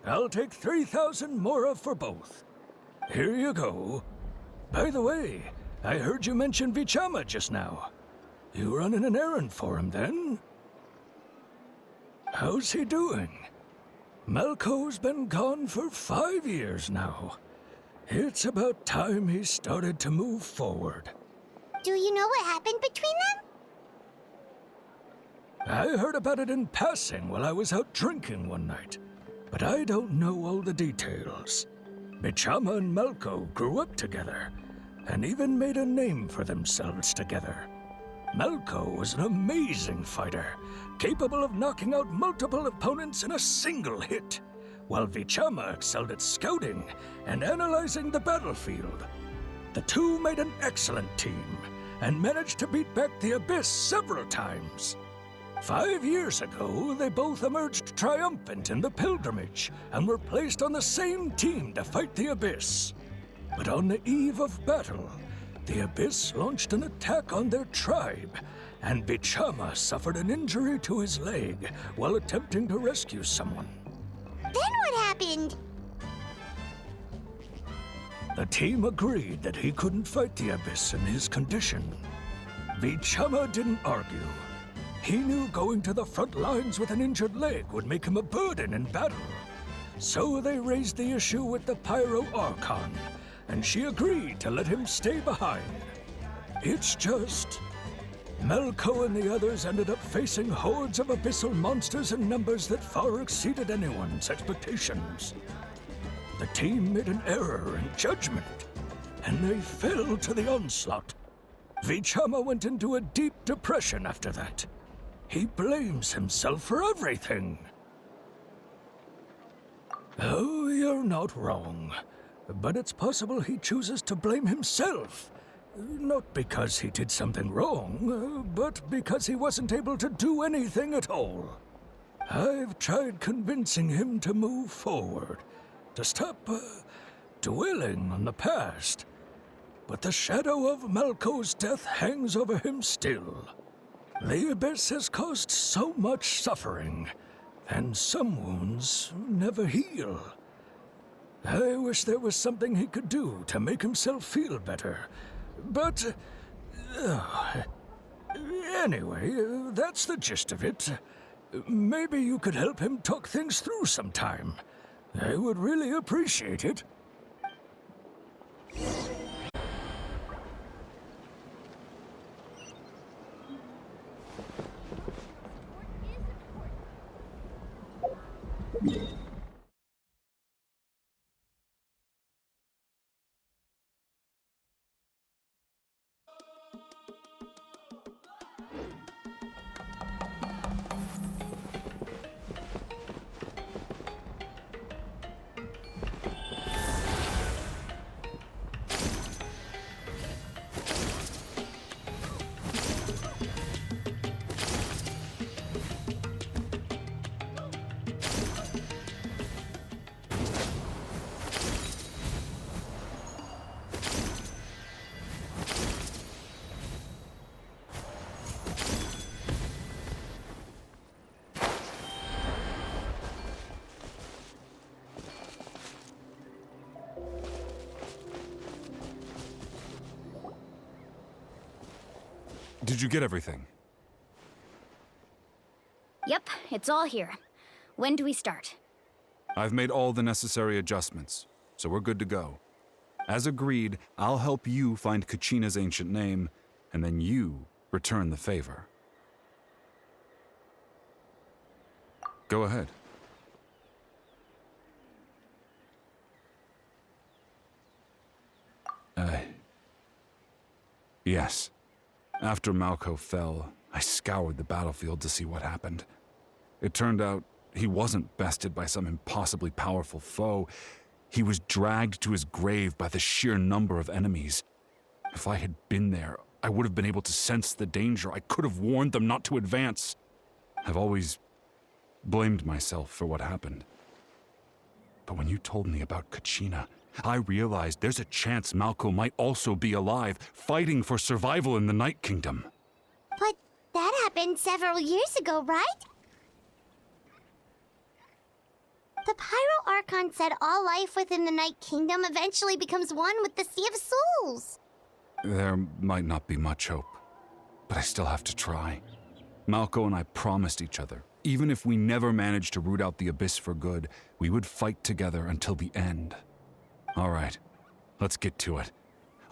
I'll take 3,000 mora for both. Here you go. By the way, I heard you mention Vichama just now. You running an errand for him, then? How's he doing? Malco's been gone for 5 years now. It's about time he started to move forward. Do you know what happened between them? I heard about it in passing while I was out drinking one night, but I don't know all the details. Bichama and Malco grew up together, and even made a name for themselves together. Malco was an amazing fighter, capable of knocking out multiple opponents in a single hit, while Vichama excelled at scouting and analyzing the battlefield. The two made an excellent team, and managed to beat back the Abyss several times. 5 years ago, they both emerged triumphant in the pilgrimage, and were placed on the same team to fight the Abyss. But on the eve of battle, the Abyss launched an attack on their tribe, and Bichama suffered an injury to his leg while attempting to rescue someone. Then what happened? The team agreed that he couldn't fight the Abyss in his condition. Vichama didn't argue. He knew going to the front lines with an injured leg would make him a burden in battle. So they raised the issue with the Pyro Archon, and she agreed to let him stay behind. It's just... Malco and the others ended up facing hordes of abyssal monsters in numbers that far exceeded anyone's expectations. The team made an error in judgment, and they fell to the onslaught. Vichama went into a deep depression after that. He blames himself for everything. Oh, you're not wrong. But it's possible he chooses to blame himself. Not because he did something wrong, but because he wasn't able to do anything at all. I've tried convincing him to move forward, to stop dwelling on the past. But the shadow of Malco's death hangs over him still. The Abyss has caused so much suffering, and some wounds never heal. I wish there was something he could do to make himself feel better. But... anyway, that's the gist of it. Maybe you could help him talk things through sometime. I would really appreciate it. Did you get everything? Yep, it's all here. When do we start? I've made all the necessary adjustments, so we're good to go. As agreed, I'll help you find Kachina's ancient name, and then you return the favor. Go ahead. Yes. After Malko fell, I scoured the battlefield to see what happened. It turned out he wasn't bested by some impossibly powerful foe. He was dragged to his grave by the sheer number of enemies. If I had been there, I would have been able to sense the danger. I could have warned them not to advance. I've always blamed myself for what happened. But when you told me about Kachina, I realized there's a chance Malko might also be alive, fighting for survival in the Night Kingdom. But that happened several years ago, right? The Pyro Archon said all life within the Night Kingdom eventually becomes one with the Sea of Souls. There might not be much hope, but I still have to try. Malko and I promised each other, even if we never managed to root out the Abyss for good, we would fight together until the end. All right, let's get to it.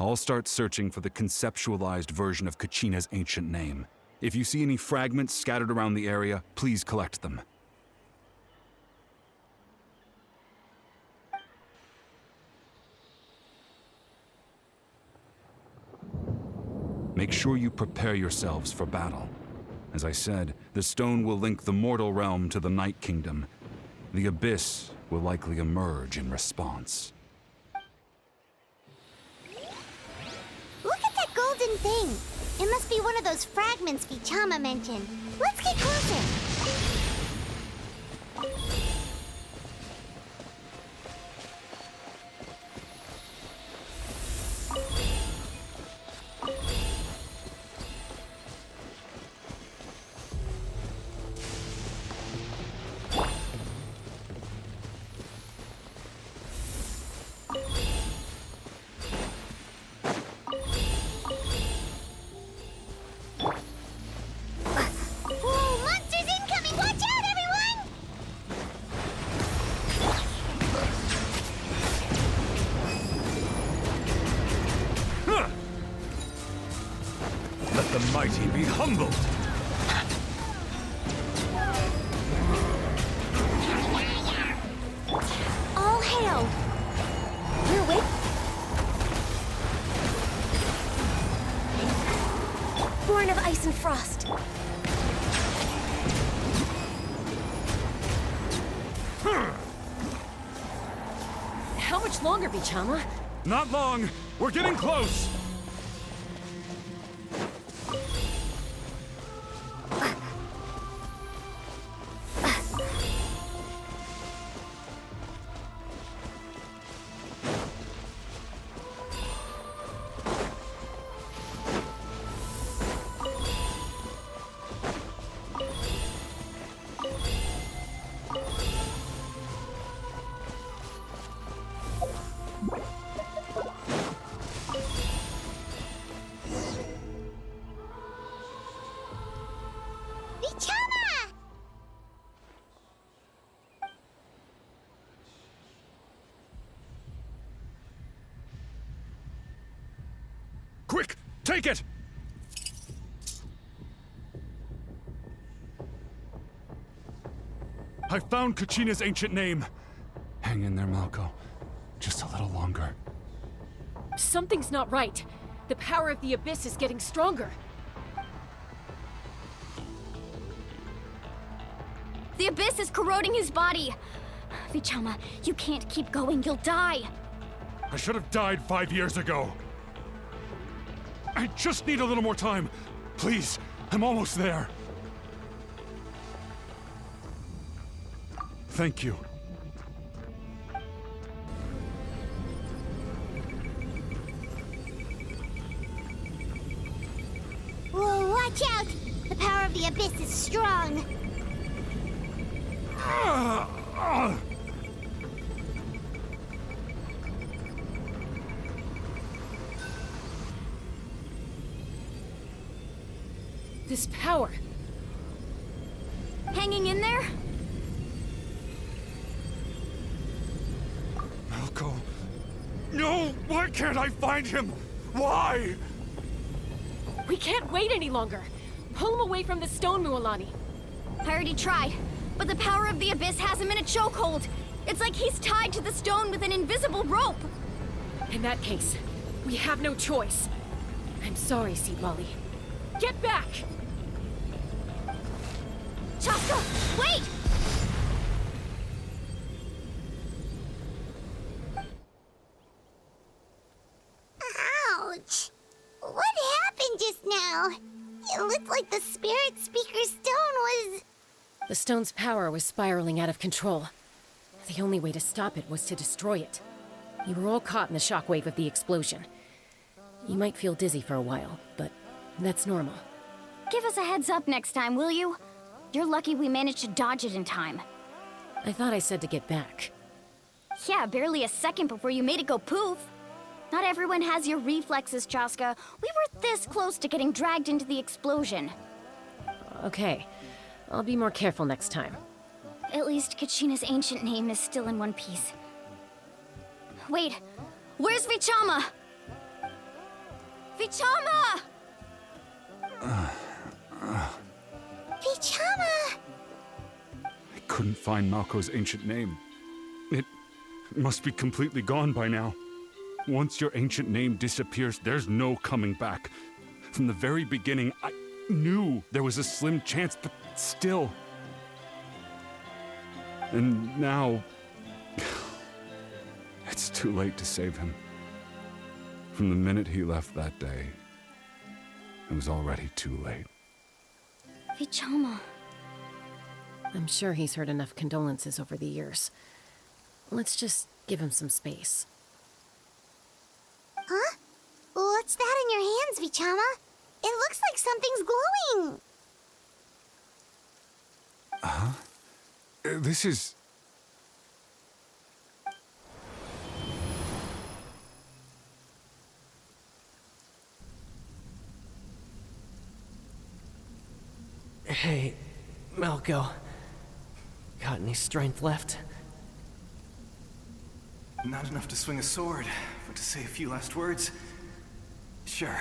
I'll start searching for the conceptualized version of Kachina's ancient name. If you see any fragments scattered around the area, please collect them. Make sure you prepare yourselves for battle. As I said, the stone will link the mortal realm to the Night Kingdom. The Abyss will likely emerge in response. Look at that golden thing. It must be one of those fragments Vichama mentioned. Let's get closer. The mighty be humbled! All hail! We're with... Born of ice and frost. How much longer, Vichama? Not long! We're getting close! Quick! Take it! I found Kachina's ancient name. Hang in there, Malko. Just a little longer. Something's not right. The power of the Abyss is getting stronger. The Abyss is corroding his body. Vichama, you can't keep going. You'll die. I should have died 5 years ago. I just need a little more time. Please, I'm almost there. Thank you. Whoa, watch out! The power of the Abyss is strong. This power. Hanging in there? Malko. No! Why can't I find him? Why? We can't wait any longer. Pull him away from the stone, Mualani. I already tried, but the power of the Abyss has him in a chokehold. It's like he's tied to the stone with an invisible rope. In that case, we have no choice. I'm sorry, Seed Molly. Get back! Chaska, wait! Ouch! What happened just now? It looked like the Spirit Speaker's stone was... The stone's power was spiraling out of control. The only way to stop it was to destroy it. You were all caught in the shockwave of the explosion. You might feel dizzy for a while, but that's normal. Give us a heads up next time, will you? You're lucky we managed to dodge it in time. I thought I said to get back. Yeah, barely a second before you made it go poof. Not everyone has your reflexes, Chaska. We were this close to getting dragged into the explosion. Okay, I'll be more careful next time. At least Kachina's ancient name is still in one piece. Wait, where's Vichama? Vichama! Vichama! I couldn't find Malko's ancient name. It must be completely gone by now. Once your ancient name disappears, there's no coming back. From the very beginning, I knew there was a slim chance, but still. And now... it's too late to save him. From the minute he left that day, it was already too late. Vichama. I'm sure he's heard enough condolences over the years. Let's just give him some space. Huh? What's that in your hands, Vichama? It looks like something's glowing. Huh? This is... Hey, Malko. Got any strength left? Not enough to swing a sword, but to say a few last words? Sure.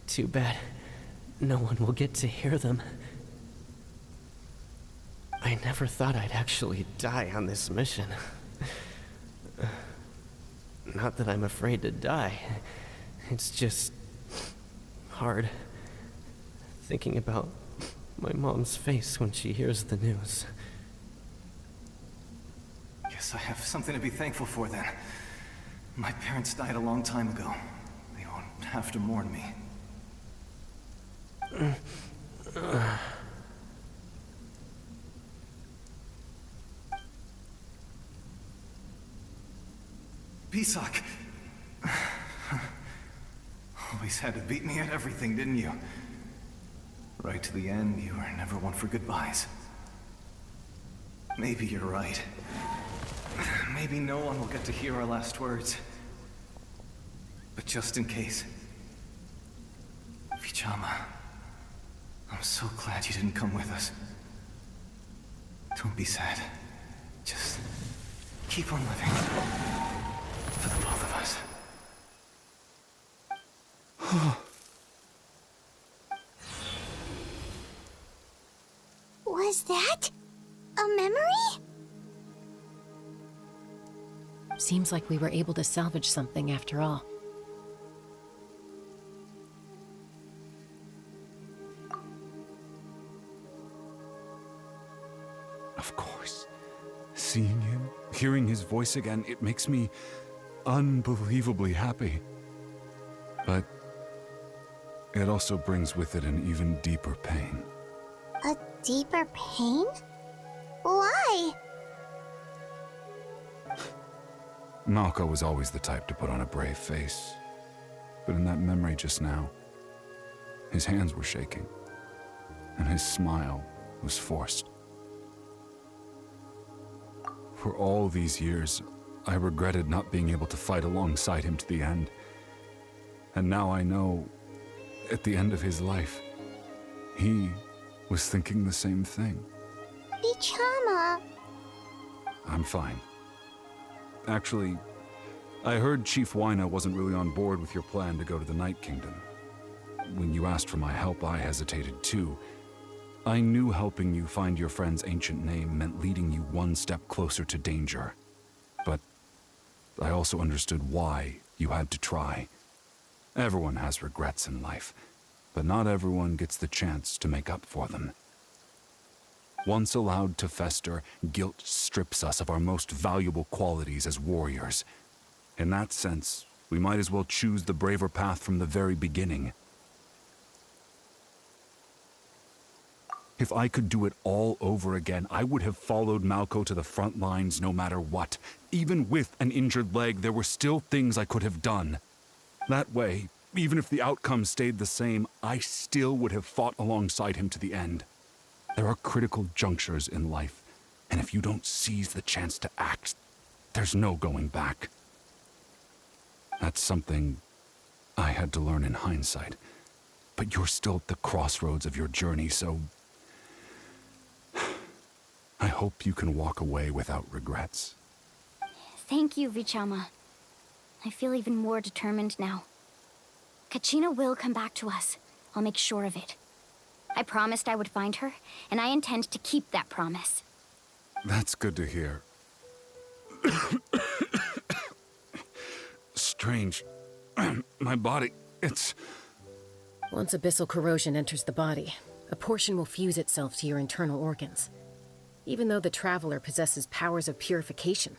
Too bad. No one will get to hear them. I never thought I'd actually die on this mission. Not that I'm afraid to die. It's just... hard. Thinking about my mom's face when she hears the news. Guess I have something to be thankful for then. My parents died a long time ago. They won't have to mourn me. Pisak! Always had to beat me at everything, didn't you? Right to the end, you were never one for goodbyes. Maybe you're right. Maybe no one will get to hear our last words. But just in case... Vichama, I'm so glad you didn't come with us. Don't be sad. Just keep on living. For the both of us. Was that a memory? Seems like we were able to salvage something after all. Of course. Seeing him, hearing his voice again, it makes me unbelievably happy. But it also brings with it an even deeper pain. A deeper pain? Why? Malko was always the type to put on a brave face. But in that memory just now, his hands were shaking, and his smile was forced. For all these years, I regretted not being able to fight alongside him to the end. And now I know, at the end of his life, he was thinking the same thing. Vichama. I'm fine. Actually, I heard Chief Wyna wasn't really on board with your plan to go to the Night Kingdom. When you asked for my help, I hesitated too. I knew helping you find your friend's ancient name meant leading you one step closer to danger. But I also understood why you had to try. Everyone has regrets in life, but not everyone gets the chance to make up for them. Once allowed to fester, guilt strips us of our most valuable qualities as warriors. In that sense, we might as well choose the braver path from the very beginning. If I could do it all over again, I would have followed Malko to the front lines no matter what. Even with an injured leg, there were still things I could have done. That way, even if the outcome stayed the same, I still would have fought alongside him to the end. There are critical junctures in life, and if you don't seize the chance to act, there's no going back. That's something I had to learn in hindsight. But you're still at the crossroads of your journey, so I hope you can walk away without regrets. Thank you, Vichama. I feel even more determined now. Kachina will come back to us. I'll make sure of it. I promised I would find her, and I intend to keep that promise. That's good to hear. Strange. My body, it's... Once abyssal corrosion enters the body, a portion will fuse itself to your internal organs. Even though the Traveler possesses powers of purification,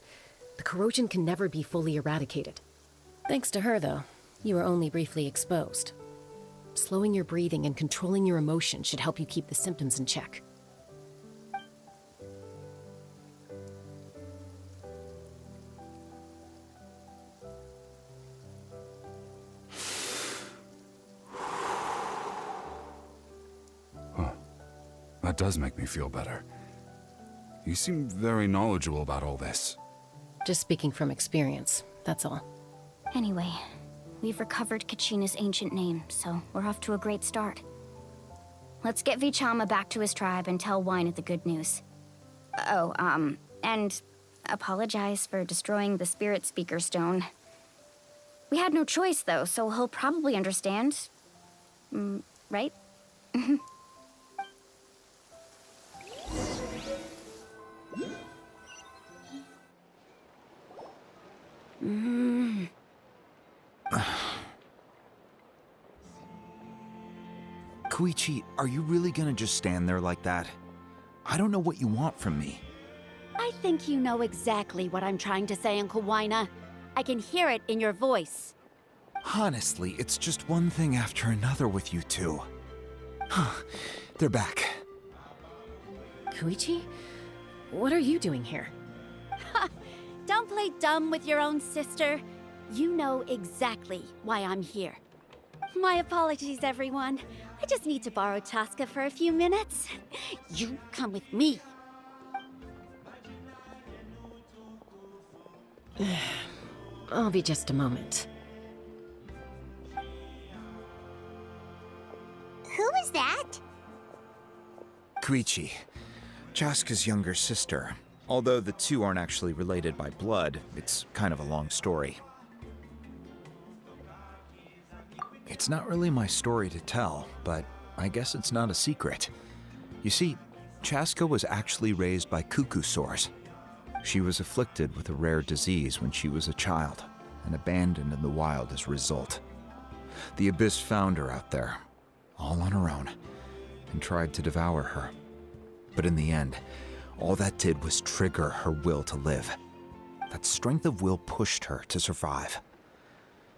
the corrosion can never be fully eradicated. Thanks to her, though, you are only briefly exposed. Slowing your breathing and controlling your emotions should help you keep the symptoms in check. Huh. That does make me feel better. You seem very knowledgeable about all this. Just speaking from experience, that's all. Anyway, we've recovered Kachina's ancient name, so we're off to a great start. Let's get Vichama back to his tribe and tell Wyna the good news. Oh, and apologize for destroying the Spirit Speaker Stone. We had no choice, though, so he'll probably understand. Right? Koichi, are you really gonna just stand there like that? I don't know what you want from me. I think you know exactly what I'm trying to say, Uncle Wyna. I can hear it in your voice. Honestly, it's just one thing after another with you two. They're back. Koichi? What are you doing here? Don't play dumb with your own sister. You know exactly why I'm here. My apologies, everyone. I just need to borrow Tosca for a few minutes. You come with me. I'll be just a moment. Who was that? Koichi, Chaska's younger sister. Although the two aren't actually related by blood, it's kind of a long story. It's not really my story to tell, but I guess it's not a secret. You see, Chaska was actually raised by cuckoo sores. She was afflicted with a rare disease when she was a child and abandoned in the wild as a result. The Abyss found her out there, all on her own, and tried to devour her. But in the end, all that did was trigger her will to live. That strength of will pushed her to survive.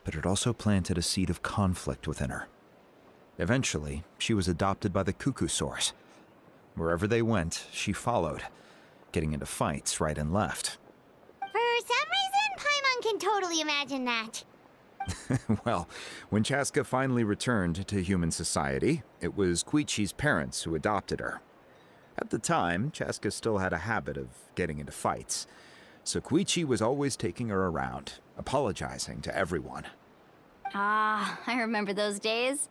But it also planted a seed of conflict within her. Eventually, she was adopted by the cuckoo sores. Wherever they went, she followed, getting into fights right and left. For some reason, Paimon can totally imagine that. Well, when Chaska finally returned to human society, it was Koichi's parents who adopted her. At the time, Chaska still had a habit of getting into fights, so Koichi was always taking her around, apologizing to everyone. Ah, I remember those days.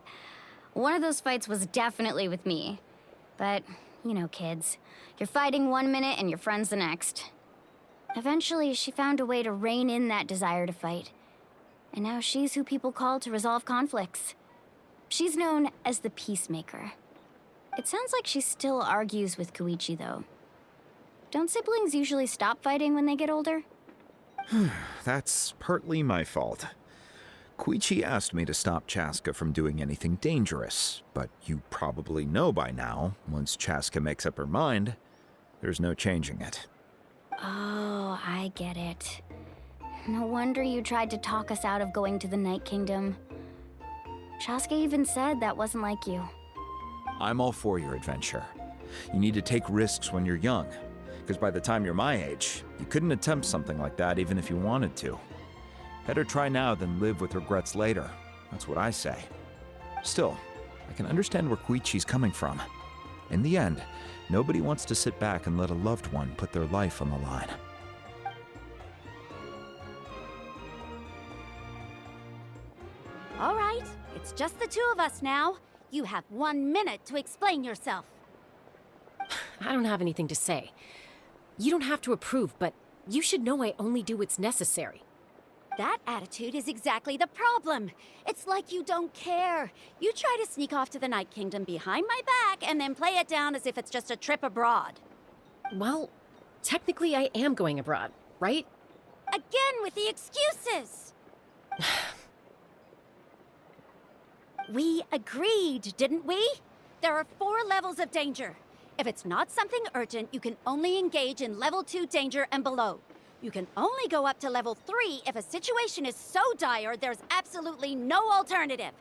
One of those fights was definitely with me. But, you know, kids. You're fighting one minute and your friend's the next. Eventually, she found a way to rein in that desire to fight. And now she's who people call to resolve conflicts. She's known as the Peacemaker. It sounds like she still argues with Koichi, though. Don't siblings usually stop fighting when they get older? That's partly my fault. Koichi asked me to stop Chaska from doing anything dangerous, but you probably know by now, once Chaska makes up her mind, there's no changing it. Oh, I get it. No wonder you tried to talk us out of going to the Night Kingdom. Chaska even said that wasn't like you. I'm all for your adventure. You need to take risks when you're young, because by the time you're my age, you couldn't attempt something like that even if you wanted to. Better try now than live with regrets later. That's what I say. Still, I can understand where Koichi's coming from. In the end, nobody wants to sit back and let a loved one put their life on the line. All right, it's just the two of us now. You have 1 minute to explain yourself. I don't have anything to say. You don't have to approve, but you should know I only do what's necessary. That attitude is exactly the problem. It's like you don't care. You try to sneak off to the Night Kingdom behind my back and then play it down as if it's just a trip abroad. Well, technically I am going abroad, right? Again with the excuses! We agreed, didn't we? There are 4 levels of danger. If it's not something urgent, you can only engage in level 2 danger and below. You can only go up to level 3 if a situation is so dire there's absolutely no alternative.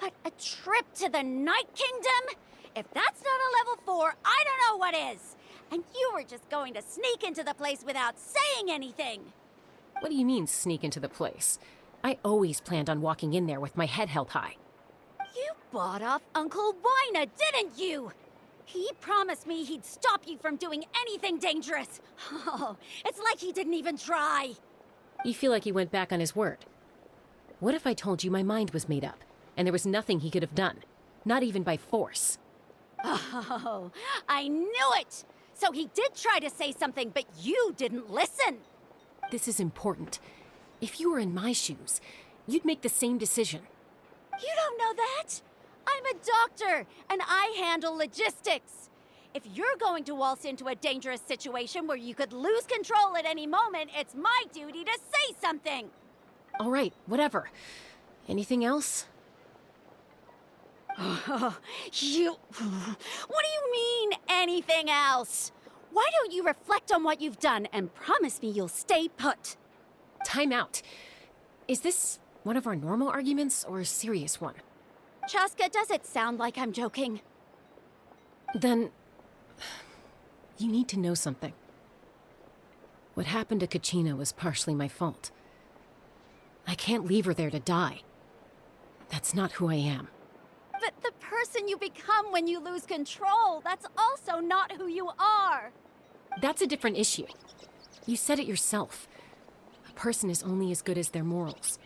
But a trip to the Night Kingdom? If that's not a level 4, I don't know what is. And you were just going to sneak into the place without saying anything. What do you mean, sneak into the place? I always planned on walking in there with my head held high. You bought off Uncle Wina, didn't you? He promised me he'd stop you from doing anything dangerous. Oh, it's like he didn't even try. You feel like he went back on his word. What if I told you my mind was made up, and there was nothing he could have done? Not even by force. Oh, I knew it! So he did try to say something, but you didn't listen. This is important. If you were in my shoes, you'd make the same decision. You don't know that? I'm a doctor, and I handle logistics. If you're going to waltz into a dangerous situation where you could lose control at any moment, it's my duty to say something. All right, whatever. Anything else? What do you mean, anything else? Why don't you reflect on what you've done and promise me you'll stay put? Time out. Is this one of our normal arguments or a serious one? Chaska, does it sound like I'm joking? Then, you need to know something. What happened to Kachina was partially my fault. I can't leave her there to die. That's not who I am. But the person you become when you lose control, that's also not who you are. That's a different issue. You said it yourself. A person is only as good as their morals.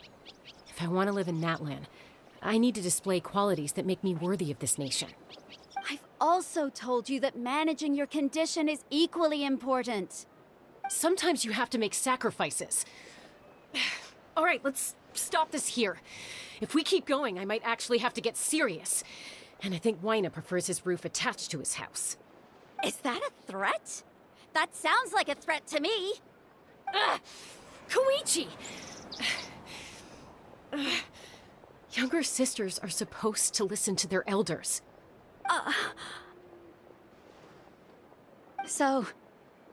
If I want to live in Natlan, I need to display qualities that make me worthy of this nation. I've also told you that managing your condition is equally important. Sometimes you have to make sacrifices. All right, let's stop this here. If we keep going, I might actually have to get serious. And I think Wina prefers his roof attached to his house. Is that a threat? That sounds like a threat to me. Koichi! Younger sisters are supposed to listen to their elders. So,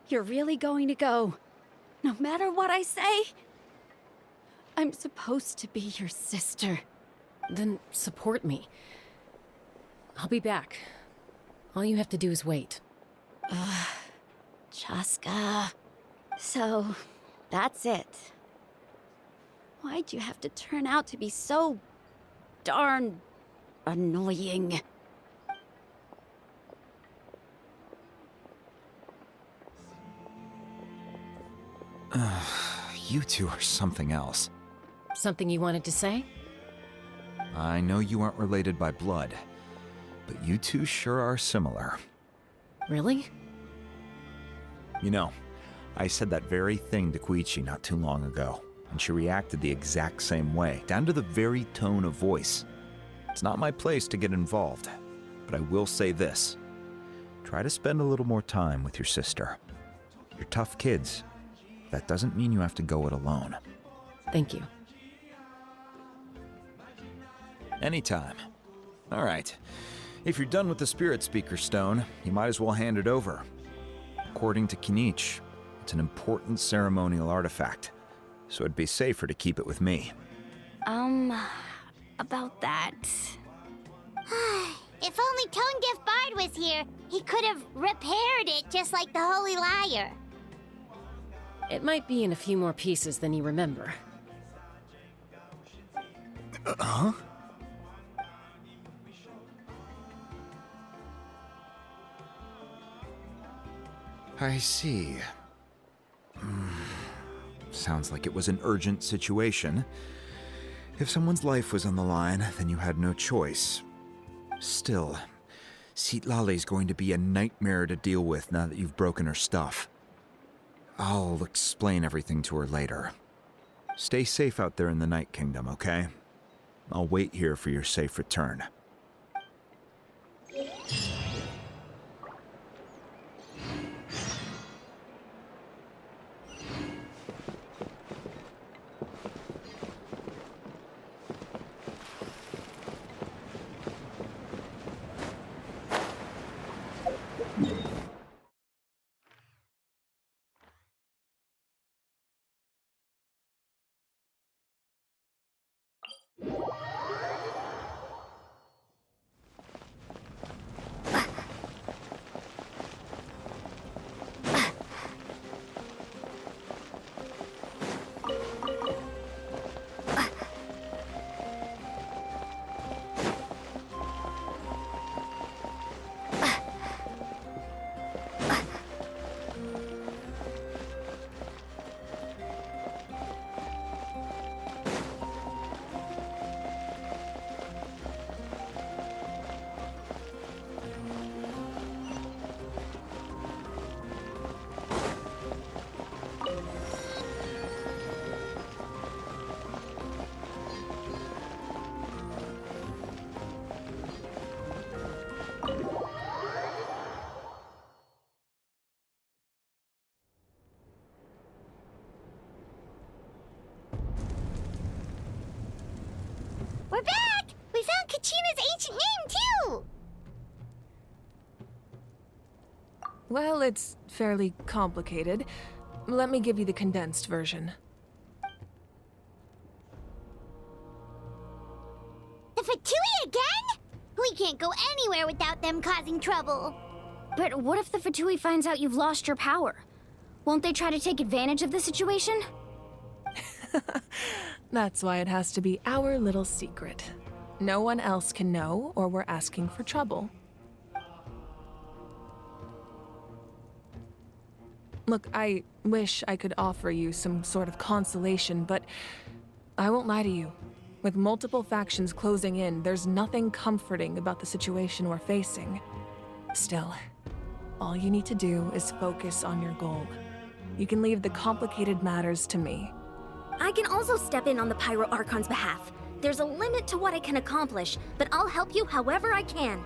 you're really going to go, no matter what I say? I'm supposed to be your sister. Then support me. I'll be back. All you have to do is wait. Chaska. So, that's it. Why'd you have to turn out to be so darn annoying? You two are something else. Something you wanted to say? I know you aren't related by blood, but you two sure are similar. Really? You know, I said that very thing to Koichi not too long ago, and she reacted the exact same way, down to the very tone of voice. It's not my place to get involved, but I will say this. Try to spend a little more time with your sister. You're tough kids. That doesn't mean you have to go it alone. Thank you. Anytime. All right. If you're done with the Spirit Speaker Stone, you might as well hand it over. According to Kinich, it's an important ceremonial artifact, so it'd be safer to keep it with me. About that. If only Tone-Deaf Bard was here, he could have repaired it just like the Holy Liar. It might be in a few more pieces than you remember. Huh? I see. Sounds like it was an urgent situation. If someone's life was on the line, then you had no choice. Still, Citlali's going to be a nightmare to deal with now that you've broken her stuff. I'll explain everything to her later. Stay safe out there in the Night Kingdom, okay? I'll wait here for your safe return. We're back! We found Kachina's ancient name, too! Well, it's fairly complicated. Let me give you the condensed version. The Fatui again? We can't go anywhere without them causing trouble. But what if the Fatui finds out you've lost your power? Won't they try to take advantage of the situation? That's why it has to be our little secret. No one else can know, or we're asking for trouble. Look, I wish I could offer you some sort of consolation, but I won't lie to you. With multiple factions closing in, there's nothing comforting about the situation we're facing. Still, all you need to do is focus on your goal. You can leave the complicated matters to me. I can also step in on the Pyro Archon's behalf. There's a limit to what I can accomplish, but I'll help you however I can.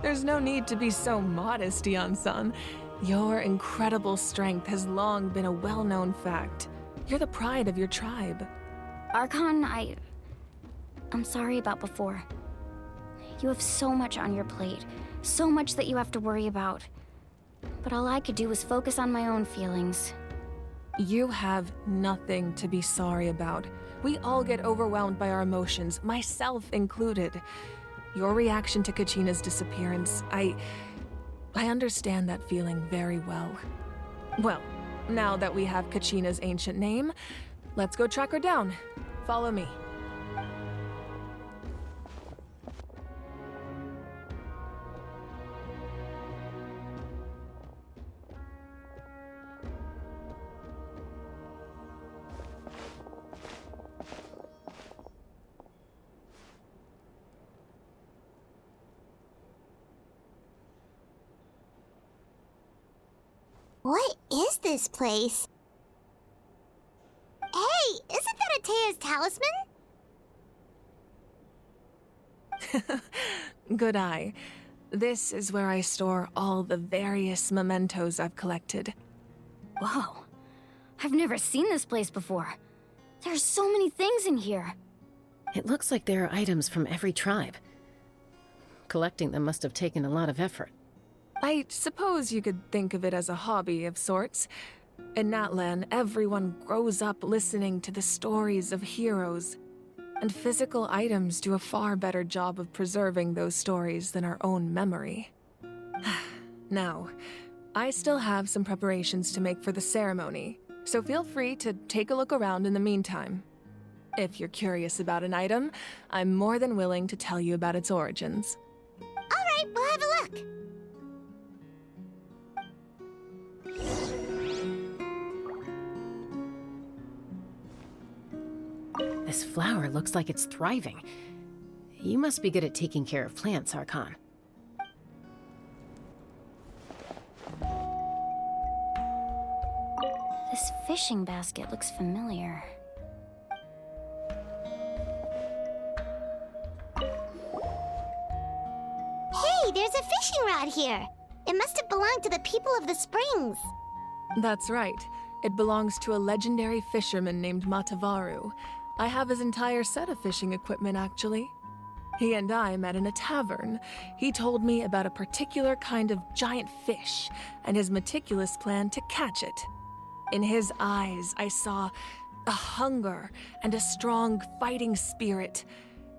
There's no need to be so modest, Yan-san. Your incredible strength has long been a well-known fact. You're the pride of your tribe. Archon, I'm sorry about before. You have so much on your plate, so much that you have to worry about. But all I could do was focus on my own feelings. You have nothing to be sorry about. We all get overwhelmed by our emotions, myself included. Your reaction to Kachina's disappearance, I understand that feeling very well. Well, now that we have Kachina's ancient name, let's go track her down. Follow me. What is this place? Hey, isn't that Atea's talisman? Good eye. This is where I store all the various mementos I've collected. Whoa. I've never seen this place before. There's so many things in here. It looks like there are items from every tribe. Collecting them must have taken a lot of effort. I suppose you could think of it as a hobby of sorts. In Natlan, everyone grows up listening to the stories of heroes, and physical items do a far better job of preserving those stories than our own memory. Now, I still have some preparations to make for the ceremony, so feel free to take a look around in the meantime. If you're curious about an item, I'm more than willing to tell you about its origins. All right, we'll have a look. This flower looks like it's thriving. You must be good at taking care of plants, Archon. This fishing basket looks familiar. Hey, there's a fishing rod here. It must have belonged to the people of the springs. That's right. It belongs to a legendary fisherman named Matavaru. I have his entire set of fishing equipment, actually. He and I met in a tavern. He told me about a particular kind of giant fish and his meticulous plan to catch it. In his eyes, I saw a hunger and a strong fighting spirit.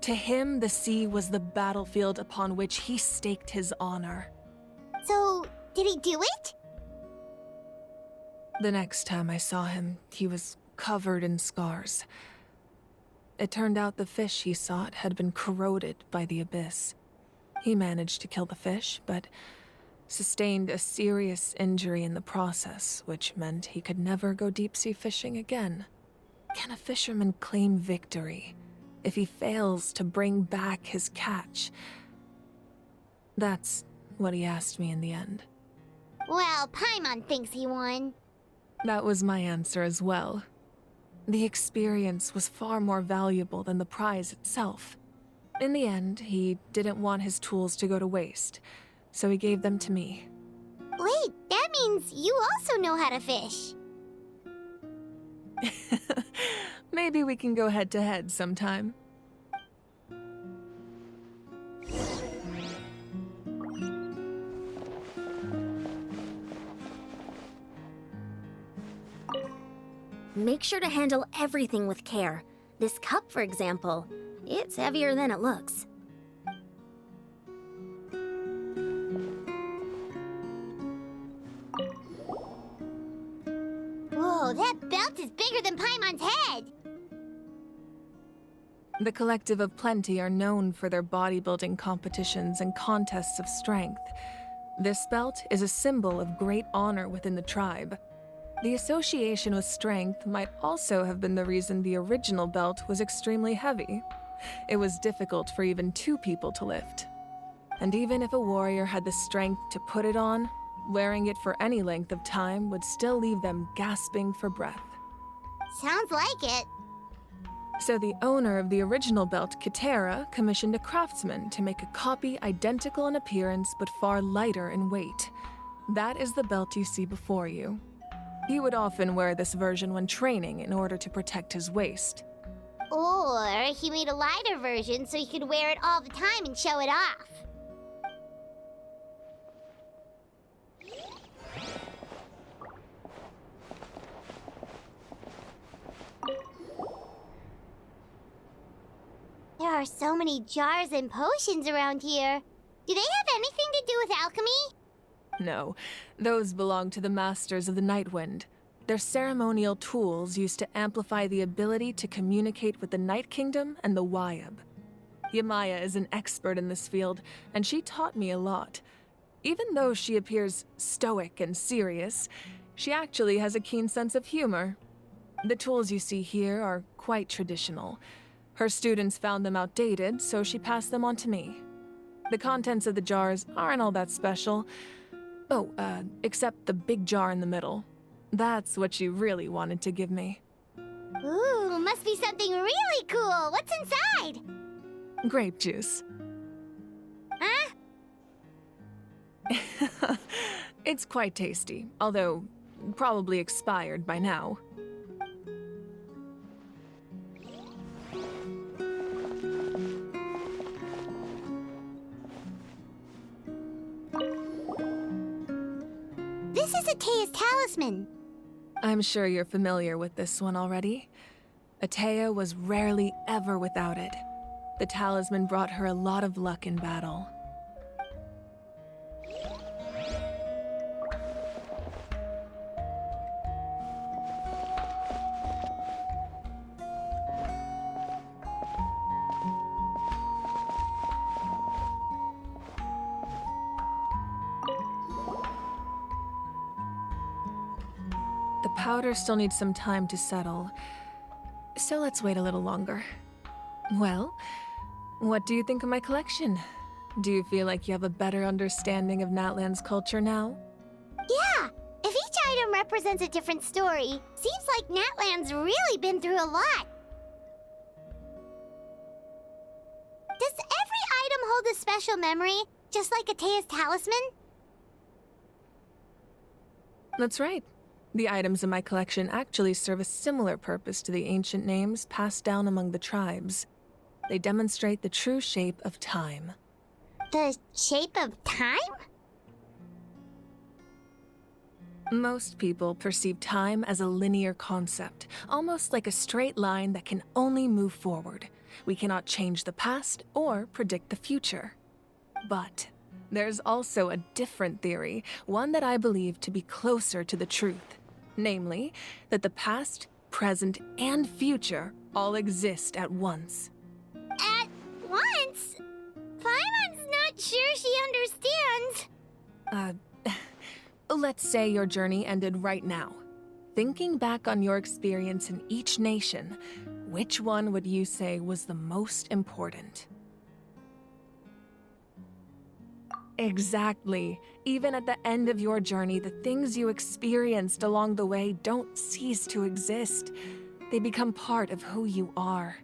To him, the sea was the battlefield upon which he staked his honor. So, did he do it? The next time I saw him, he was covered in scars. It turned out the fish he sought had been corroded by the abyss. He managed to kill the fish, but sustained a serious injury in the process, which meant he could never go deep-sea fishing again. Can a fisherman claim victory if he fails to bring back his catch? That's what he asked me in the end. Well, Paimon thinks he won. That was my answer as well. The experience was far more valuable than the prize itself. In the end, he didn't want his tools to go to waste, so he gave them to me. Wait, that means you also know how to fish. Maybe we can go head-to-head sometime. Make sure to handle everything with care. This cup, for example, it's heavier than it looks. Whoa, that belt is bigger than Paimon's head! The Collective of Plenty are known for their bodybuilding competitions and contests of strength. This belt is a symbol of great honor within the tribe. The association with strength might also have been the reason the original belt was extremely heavy. It was difficult for even two people to lift. And even if a warrior had the strength to put it on, wearing it for any length of time would still leave them gasping for breath. Sounds like it. So the owner of the original belt, Kitera, commissioned a craftsman to make a copy identical in appearance but far lighter in weight. That is the belt you see before you. He would often wear this version when training in order to protect his waist. Or he made a lighter version so he could wear it all the time and show it off. There are so many jars and potions around here. Do they have anything to do with alchemy? No, those belong to the Masters of the Nightwind. They're ceremonial tools used to amplify the ability to communicate with the Night Kingdom and the Wyab. Yamaya is an expert in this field, and she taught me a lot. Even though she appears stoic and serious, she actually has a keen sense of humor. The tools you see here are quite traditional. Her students found them outdated, so she passed them on to me. The contents of the jars aren't all that special. Oh, except the big jar in the middle. That's what she really wanted to give me. Ooh, must be something really cool. What's inside? Grape juice. Huh? It's quite tasty, although probably expired by now. This is Atea's talisman. I'm sure you're familiar with this one already. Atea was rarely ever without it. The talisman brought her a lot of luck in battle. The powder still needs some time to settle, so let's wait a little longer. Well, what do you think of my collection? Do you feel like you have a better understanding of Natlan's culture now? Yeah, if each item represents a different story, seems like Natlan's really been through a lot. Does every item hold a special memory, just like Atea's talisman? That's right. The items in my collection actually serve a similar purpose to the ancient names passed down among the tribes. They demonstrate the true shape of time. The shape of time? Most people perceive time as a linear concept, almost like a straight line that can only move forward. We cannot change the past or predict the future. But there's also a different theory, one that I believe to be closer to the truth. Namely, that the past, present, and future all exist at once. At once? Paimon's not sure she understands. Let's say your journey ended right now. Thinking back on your experience in each nation, which one would you say was the most important? Exactly. Even at the end of your journey, the things you experienced along the way don't cease to exist. They become part of who you are.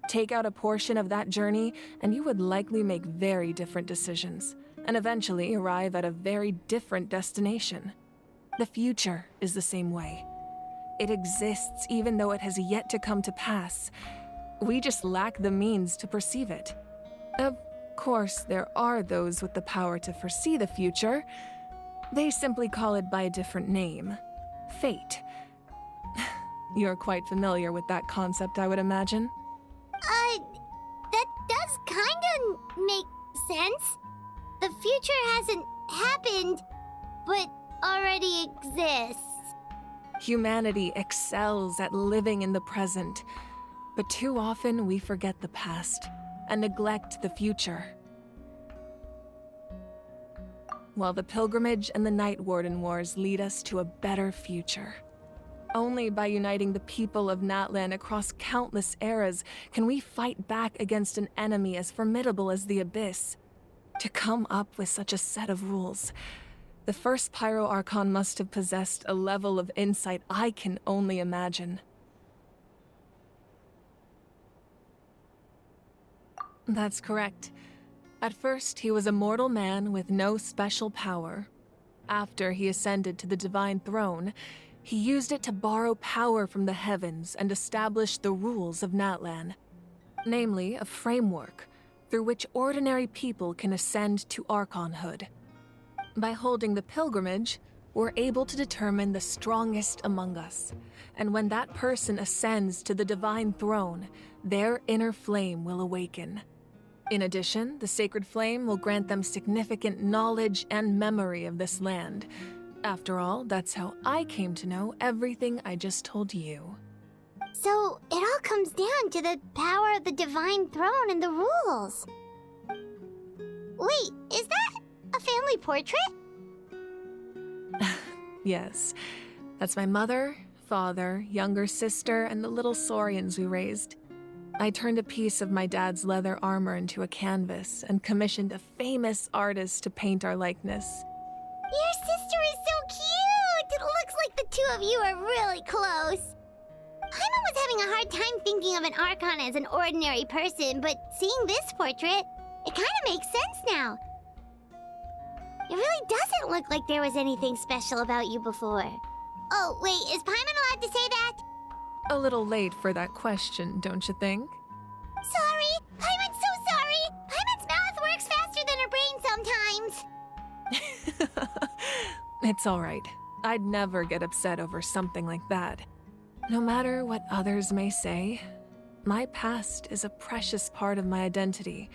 Take out a portion of that journey, and you would likely make very different decisions, and eventually arrive at a very different destination. The future is the same way. It exists even though it has yet to come to pass. We just lack the means to perceive it. Of course, there are those with the power to foresee the future. They simply call it by a different name. Fate. You're quite familiar with that concept, I would imagine. That does kinda make sense. The future hasn't happened, but already exists. Humanity excels at living in the present, but too often we forget the past and neglect the future. While the pilgrimage and the Night Warden Wars lead us to a better future. Only by uniting the people of Natlan across countless eras can we fight back against an enemy as formidable as the Abyss. To come up with such a set of rules, the first Pyro Archon must have possessed a level of insight I can only imagine. That's correct. At first, he was a mortal man with no special power. After he ascended to the divine throne, he used it to borrow power from the heavens and establish the rules of Natlan. Namely, a framework through which ordinary people can ascend to Archonhood. By holding the pilgrimage, we're able to determine the strongest among us, and when that person ascends to the divine throne, their inner flame will awaken. In addition, the sacred flame will grant them significant knowledge and memory of this land. After all, that's how I came to know everything I just told you. So, it all comes down to the power of the divine throne and the rules. Wait, is that a family portrait? Yes, that's my mother, father, younger sister, and the little saurians we raised. I turned a piece of my dad's leather armor into a canvas and commissioned a famous artist to paint our likeness. Your sister is so cute! It looks like the two of you are really close. Paimon was having a hard time thinking of an Archon as an ordinary person, but seeing this portrait, it kind of makes sense now. It really doesn't look like there was anything special about you before. Oh, wait, is Paimon allowed to say that? A little late for that question, don't you think? Sorry! Paimon's so sorry! Paimon's mouth works faster than her brain sometimes! It's all right. I'd never get upset over something like that. No matter what others may say, my past is a precious part of my identity.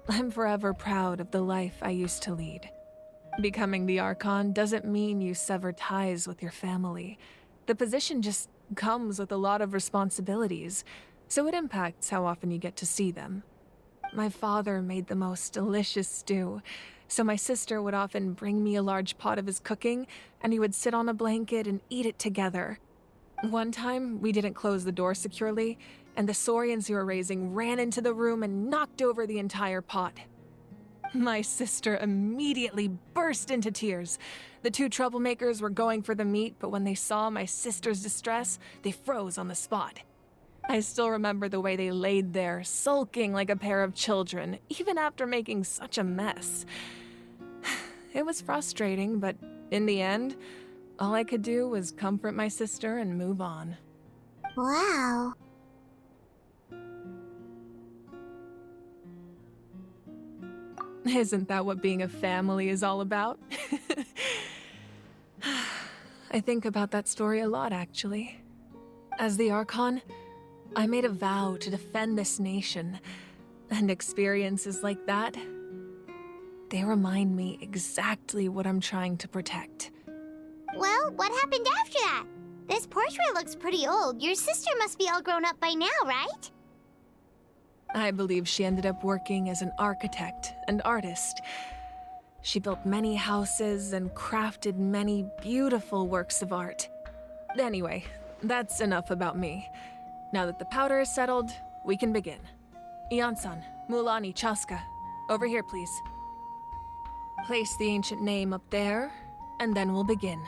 I'm forever proud of the life I used to lead. Becoming the Archon doesn't mean you sever ties with your family. The position just comes with a lot of responsibilities, so it impacts how often you get to see them. My father made the most delicious stew, so my sister would often bring me a large pot of his cooking, and he would sit on a blanket and eat it together. One time, we didn't close the door securely, and the saurians we were raising ran into the room and knocked over the entire pot. My sister immediately burst into tears. The two troublemakers were going for the meat, but when they saw my sister's distress, they froze on the spot. I still remember the way they laid there, sulking like a pair of children, even after making such a mess. It was frustrating, but in the end, all I could do was comfort my sister and move on. Wow. Isn't that what being a family is all about? I think about that story a lot, actually. As the Archon, I made a vow to defend this nation, and experiences like that, they remind me exactly what I'm trying to protect. Well, what happened after that? This portrait looks pretty old. Your sister must be all grown up by now, right? I believe she ended up working as an architect and artist. She built many houses and crafted many beautiful works of art. Anyway, that's enough about me. Now that the powder is settled, we can begin. Ian-san, Mulani, Chaska, over here, please. Place the ancient name up there, and then we'll begin.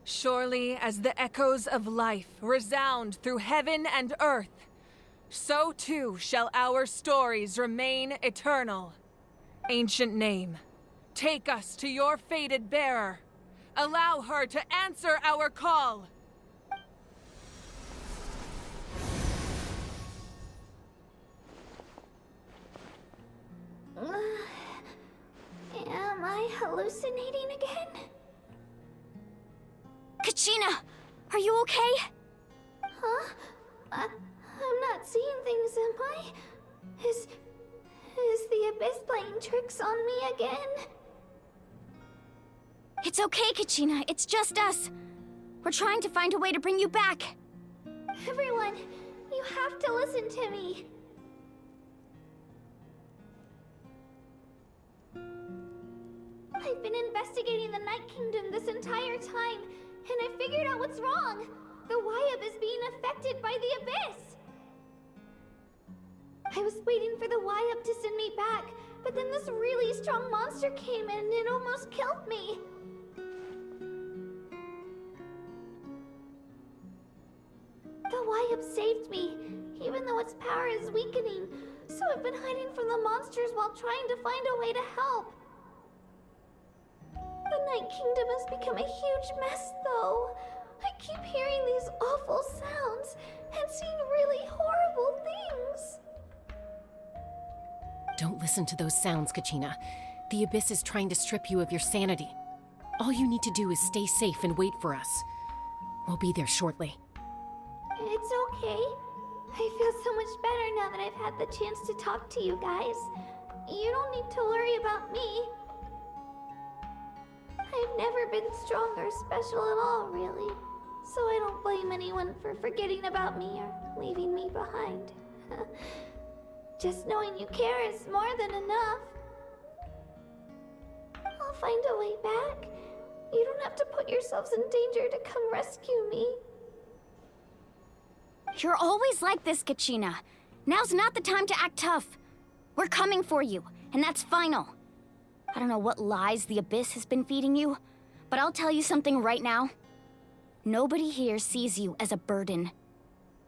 Surely as the echoes of life resound through heaven and earth, so too shall our stories remain eternal. Ancient name, take us to your fated bearer. Allow her to answer our call. Am I hallucinating again? Kachina! Are you okay? Huh? I'm not seeing things, am I? Is the Abyss playing tricks on me again? It's okay, Kachina. It's just us. We're trying to find a way to bring you back. Everyone, you have to listen to me. I I've been investigating the Night Kingdom this entire time, and I figured out what's wrong. The Wyab is being affected by the Abyss. I was waiting for the Wyab to send me back, but then this really strong monster came in and it almost killed me. The Wyab saved me, even though its power is weakening, so I've been hiding from the monsters while trying to find a way to help. The Night Kingdom has become a huge mess, though. I keep hearing these awful sounds and seeing really horrible things. Don't listen to those sounds, Kachina. The Abyss is trying to strip you of your sanity. All you need to do is stay safe and wait for us. We'll be there shortly. It's okay. I feel so much better now that I've had the chance to talk to you guys. You don't need to worry about me. I've never been strong or special at all, really. So I don't blame anyone for forgetting about me or leaving me behind. Just knowing you care is more than enough. I'll find a way back. You don't have to put yourselves in danger to come rescue me. You're always like this, Kachina. Now's not the time to act tough. We're coming for you, and that's final. I don't know what lies the Abyss has been feeding you, but I'll tell you something right now. Nobody here sees you as a burden.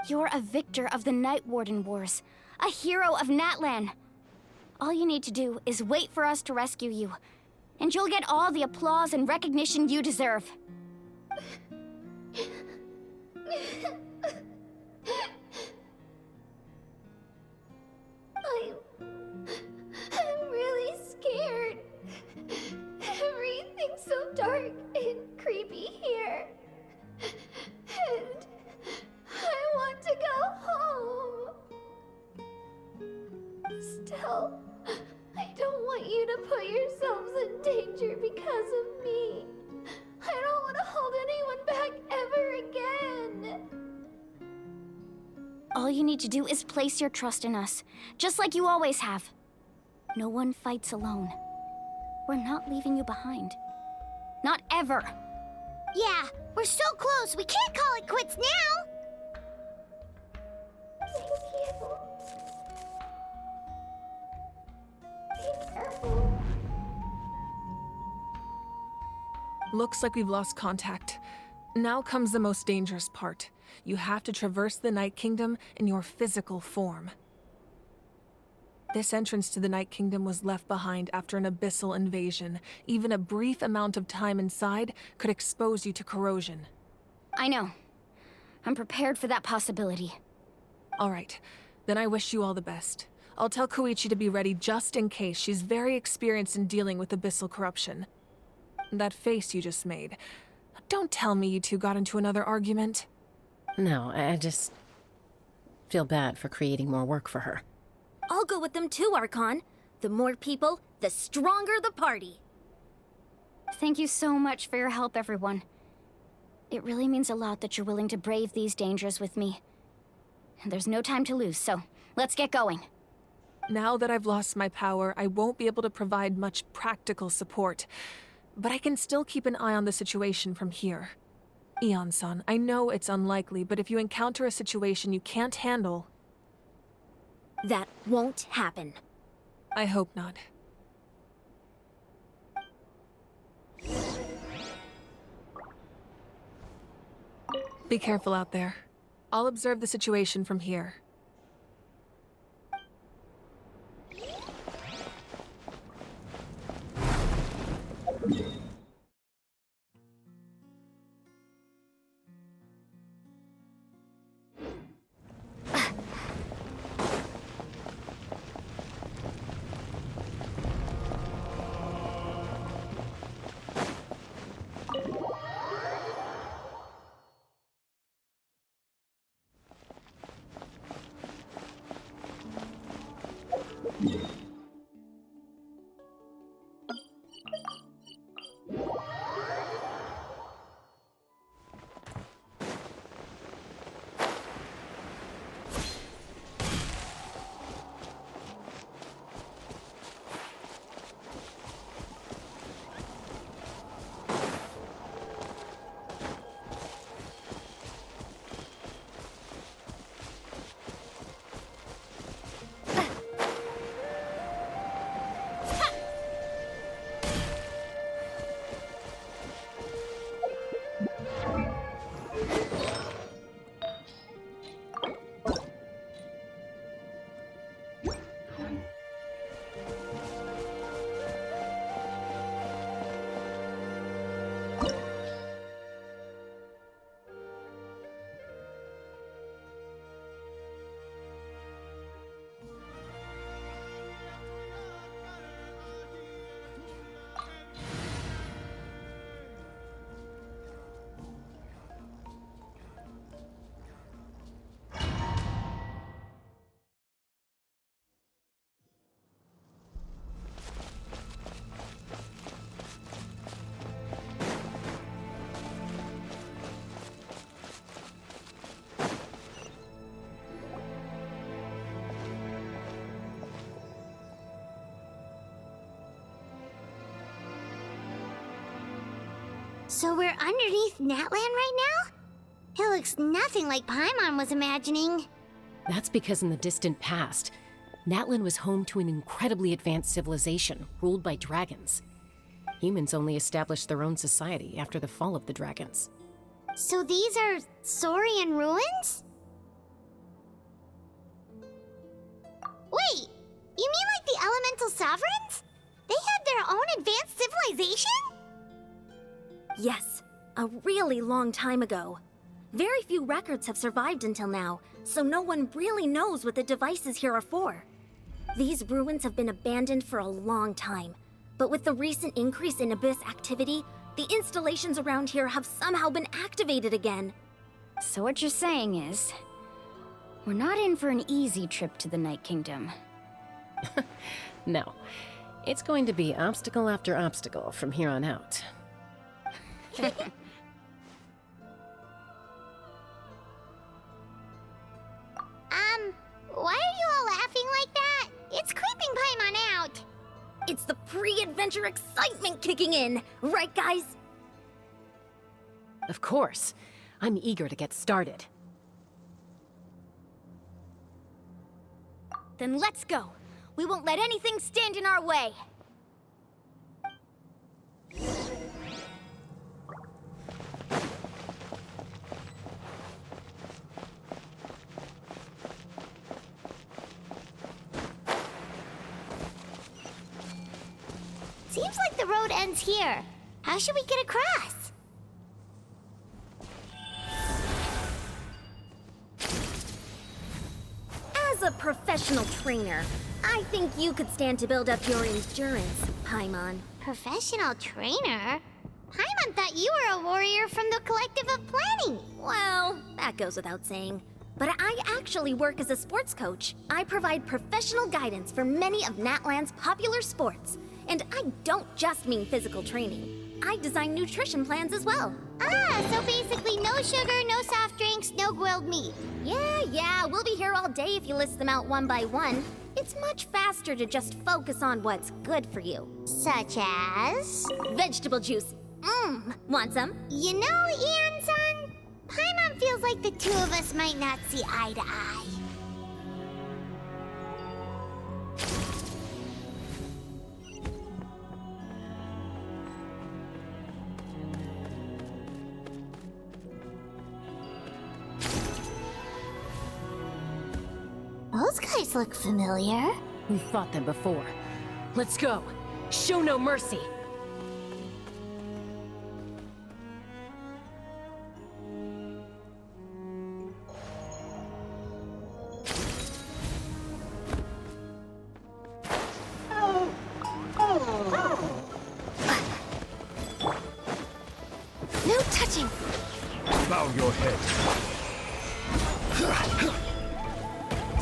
You're a victor of the Night Warden Wars, a hero of Natlan. All you need to do is wait for us to rescue you, and you'll get all the applause and recognition you deserve. I'm really scared. Everything's so dark and creepy here. And I want to go home. Still, I don't want you to put yourselves in danger because of me. I don't want to hold anyone back ever again. All you need to do is place your trust in us, just like you always have. No one fights alone. We're not leaving you behind. Not ever. Yeah, we're so close. We can't call it quits now. Thank you. Be careful. Looks like we've lost contact. Now comes the most dangerous part. You have to traverse the Night Kingdom in your physical form. This entrance to the Night Kingdom was left behind after an abyssal invasion. Even a brief amount of time inside could expose you to corrosion. I know. I'm prepared for that possibility. All right, then I wish you all the best. I'll tell Koichi to be ready just in case. She's very experienced in dealing with abyssal corruption. That face you just made. Don't tell me you two got into another argument. No, I just feel bad for creating more work for her. I'll go with them too, Archon. The more people, the stronger the party. Thank you so much for your help, everyone. It really means a lot that you're willing to brave these dangers with me. There's no time to lose, so let's get going. Now that I've lost my power, I won't be able to provide much practical support. But I can still keep an eye on the situation from here. Eon-san, I know it's unlikely, but if you encounter a situation you can't handle... That won't happen. I hope not. Be careful out there. I'll observe the situation from here. So we're underneath Natlan right now? It looks nothing like Paimon was imagining. That's because in the distant past, Natlan was home to an incredibly advanced civilization ruled by dragons. Humans only established their own society after the fall of the dragons. So these are Saurian ruins? Wait, you mean like the elemental sovereigns? They had their own advanced civilization? Yes, a really long time ago. Very few records have survived until now, so no one really knows what the devices here are for. These ruins have been abandoned for a long time, but with the recent increase in Abyss activity, the installations around here have somehow been activated again. So what you're saying is, we're not in for an easy trip to the Night Kingdom. No, it's going to be obstacle after obstacle from here on out. Why are you all laughing like that? It's creeping Paimon out. It's the pre-adventure excitement kicking in, right guys? Of course. I'm eager to get started. Then let's go. We won't let anything stand in our way. Seems like the road ends here. How should we get across? As a professional trainer, I think you could stand to build up your endurance, Paimon. Professional trainer? Paimon thought you were a warrior from the Collective of Planning. Well, that goes without saying. But I actually work as a sports coach. I provide professional guidance for many of Natlan's popular sports. And I don't just mean physical training. I design nutrition plans as well. Ah, so basically no sugar, no soft drinks, no grilled meat. Yeah, we'll be here all day if you list them out one by one. It's much faster to just focus on what's good for you. Such as? Vegetable juice. Want some? You know, Ian-san, Paimon feels like the two of us might not see eye to eye. Those guys look familiar. We've fought them before. Let's go. Show no mercy. No touching. Bow your head.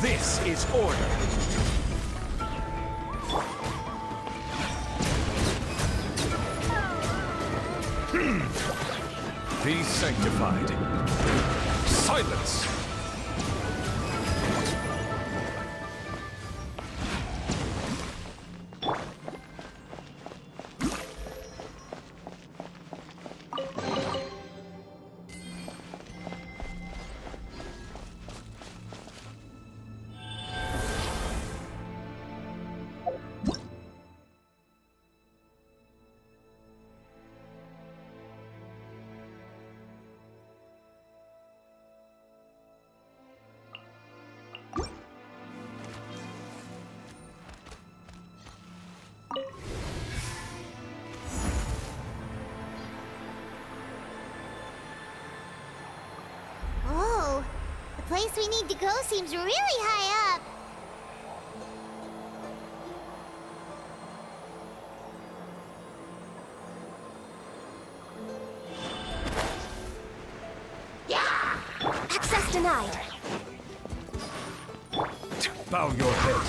This is order. Be sanctified. Silence! Oh, the place we need to go seems really high up. Access denied. Bow your head.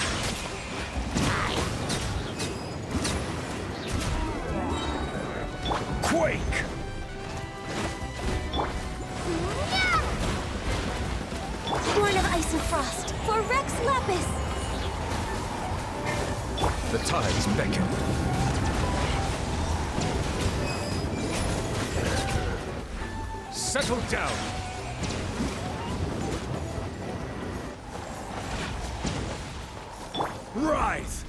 Quake! Born of ice and frost, for Rex Lapis. The tides beckon. Settle down. Rise!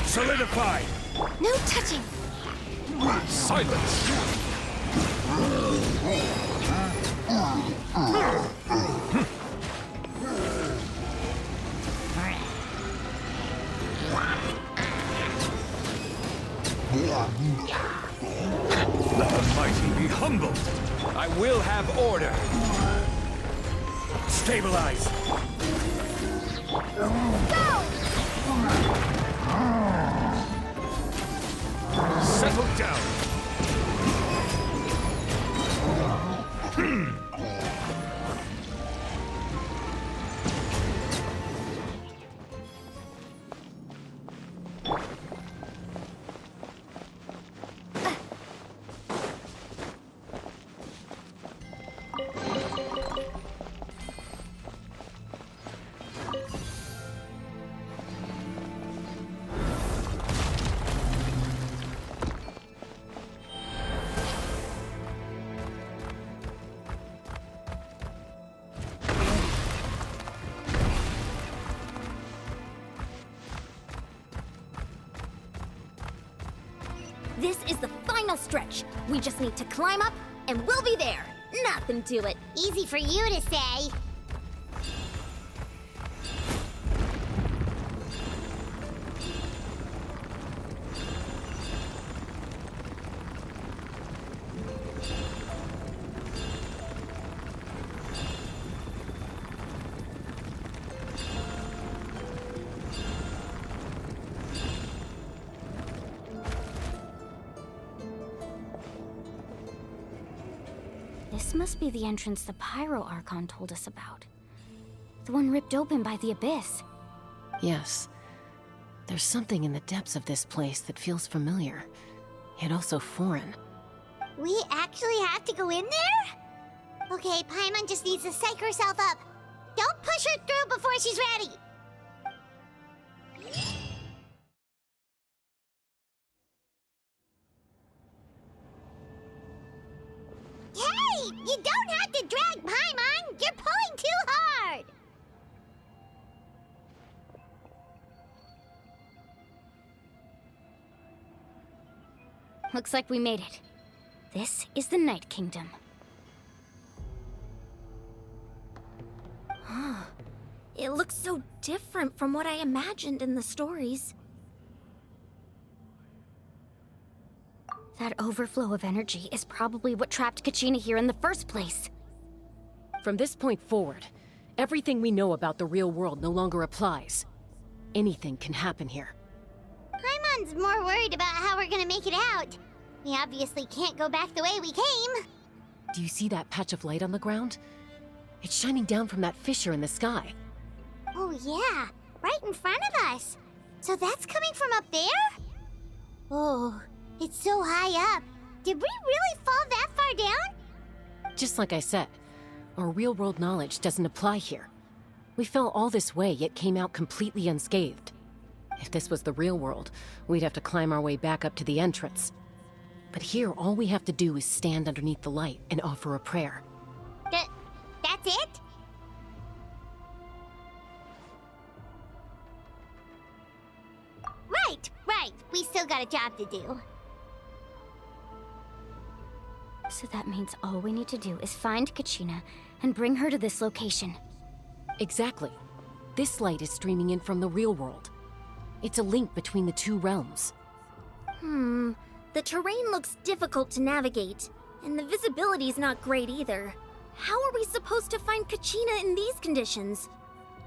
Solidify! No touching! Silence! Let the mighty be humbled! I will have order! Stabilize! Go! Settle down! This is the final stretch. We just need to climb up, and we'll be there. Nothing to it. Easy for you to say. This must be the entrance the Pyro Archon told us about. The one ripped open by the Abyss. Yes. There's something in the depths of this place that feels familiar, yet also foreign. We actually have to go in there? Okay, Paimon just needs to psych herself up. Don't push her through before she's ready. Hey! You don't have to drag Paimon! You're pulling too hard! Looks like we made it. This is the Night Kingdom. It looks so different from what I imagined in the stories. That overflow of energy is probably what trapped Kachina here in the first place. From this point forward, everything we know about the real world no longer applies. Anything can happen here. Paimon's more worried about how we're gonna make it out. We obviously can't go back the way we came. Do you see that patch of light on the ground? It's shining down from that fissure in the sky. Oh yeah, right in front of us. So that's coming from up there? Oh, it's so high up. Did we really fall that far down? Just like I said, our real-world knowledge doesn't apply here. We fell all this way, yet came out completely unscathed. If this was the real world, we'd have to climb our way back up to the entrance. But here, all we have to do is stand underneath the light and offer a prayer. That's it? Right. We still got a job to do. So that means all we need to do is find Kachina and bring her to this location. Exactly. This light is streaming in from the real world. It's a link between the two realms. The terrain looks difficult to navigate, and the visibility's not great either. How are we supposed to find Kachina in these conditions?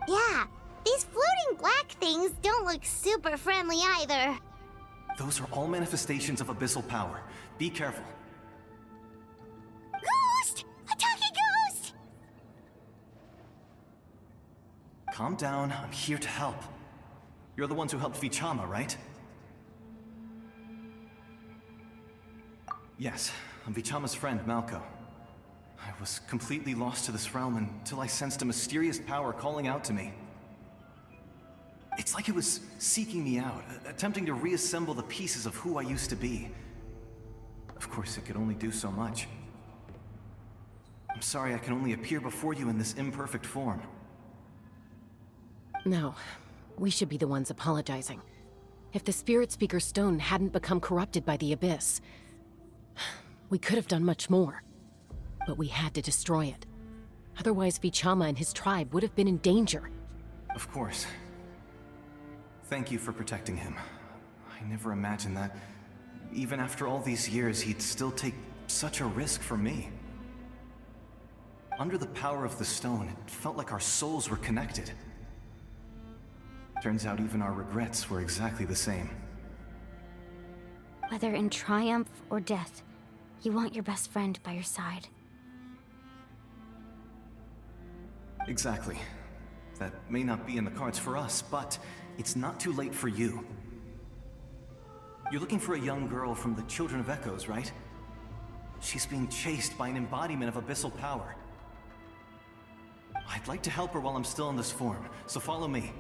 Yeah, these floating black things don't look super friendly either. Those are all manifestations of abyssal power. Be careful. Ghost! Attacking ghost! Calm down, I'm here to help. You're the ones who helped Vichama, right? Yes, I'm Vichama's friend, Malko. I was completely lost to this realm until I sensed a mysterious power calling out to me. It's like it was seeking me out, attempting to reassemble the pieces of who I used to be. Of course, it could only do so much. I'm sorry I can only appear before you in this imperfect form. No, we should be the ones apologizing. If the Spirit Speaker's stone hadn't become corrupted by the Abyss, we could have done much more. But we had to destroy it. Otherwise, Vichama and his tribe would have been in danger. Of course. Thank you for protecting him. I never imagined that, even after all these years, he'd still take such a risk for me. Under the power of the stone, it felt like our souls were connected. Turns out even our regrets were exactly the same. Whether in triumph or death, you want your best friend by your side. Exactly. That may not be in the cards for us, but it's not too late for you. You're looking for a young girl from the Children of Echoes, right? She's being chased by an embodiment of abyssal power. I'd like to help her while I'm still in this form, so follow me.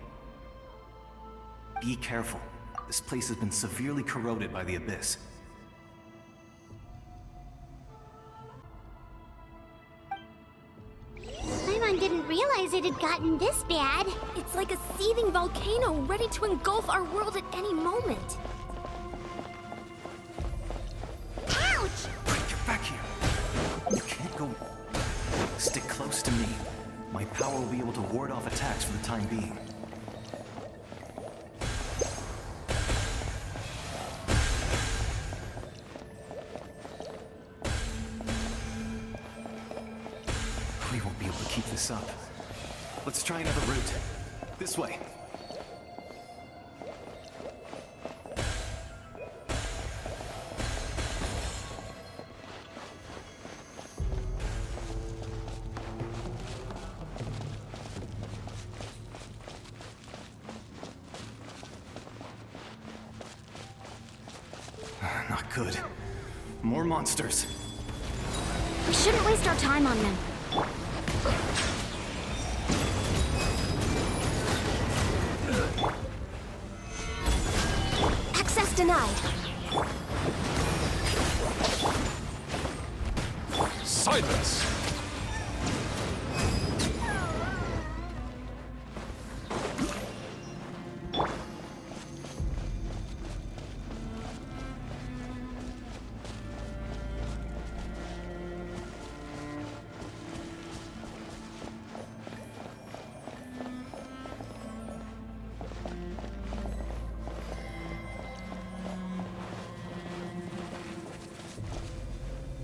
Be careful. This place has been severely corroded by the Abyss. Paimon didn't realize it had gotten this bad. It's like a seething volcano ready to engulf our world at any moment. Ouch! Get back here! You can't go... Stick close to me. My power will be able to ward off attacks for the time being. We won't be able to keep this up. Let's try another route. This way. Not good. More monsters. We shouldn't waste our time on them. Access denied. Silence!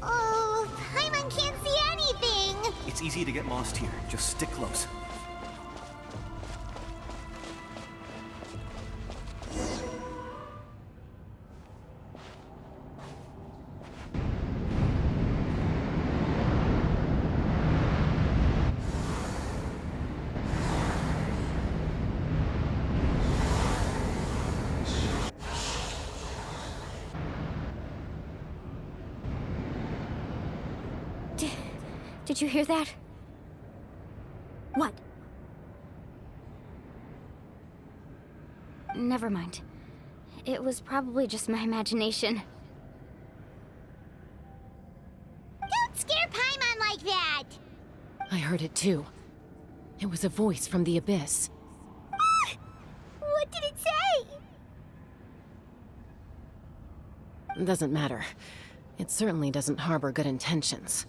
Oh, Paimon can't see anything! It's easy to get lost here. Just stick close. Did you hear that? What? Never mind. It was probably just my imagination. Don't scare Paimon like that! I heard it too. It was a voice from the Abyss. What did it say? Doesn't matter. It certainly doesn't harbor good intentions.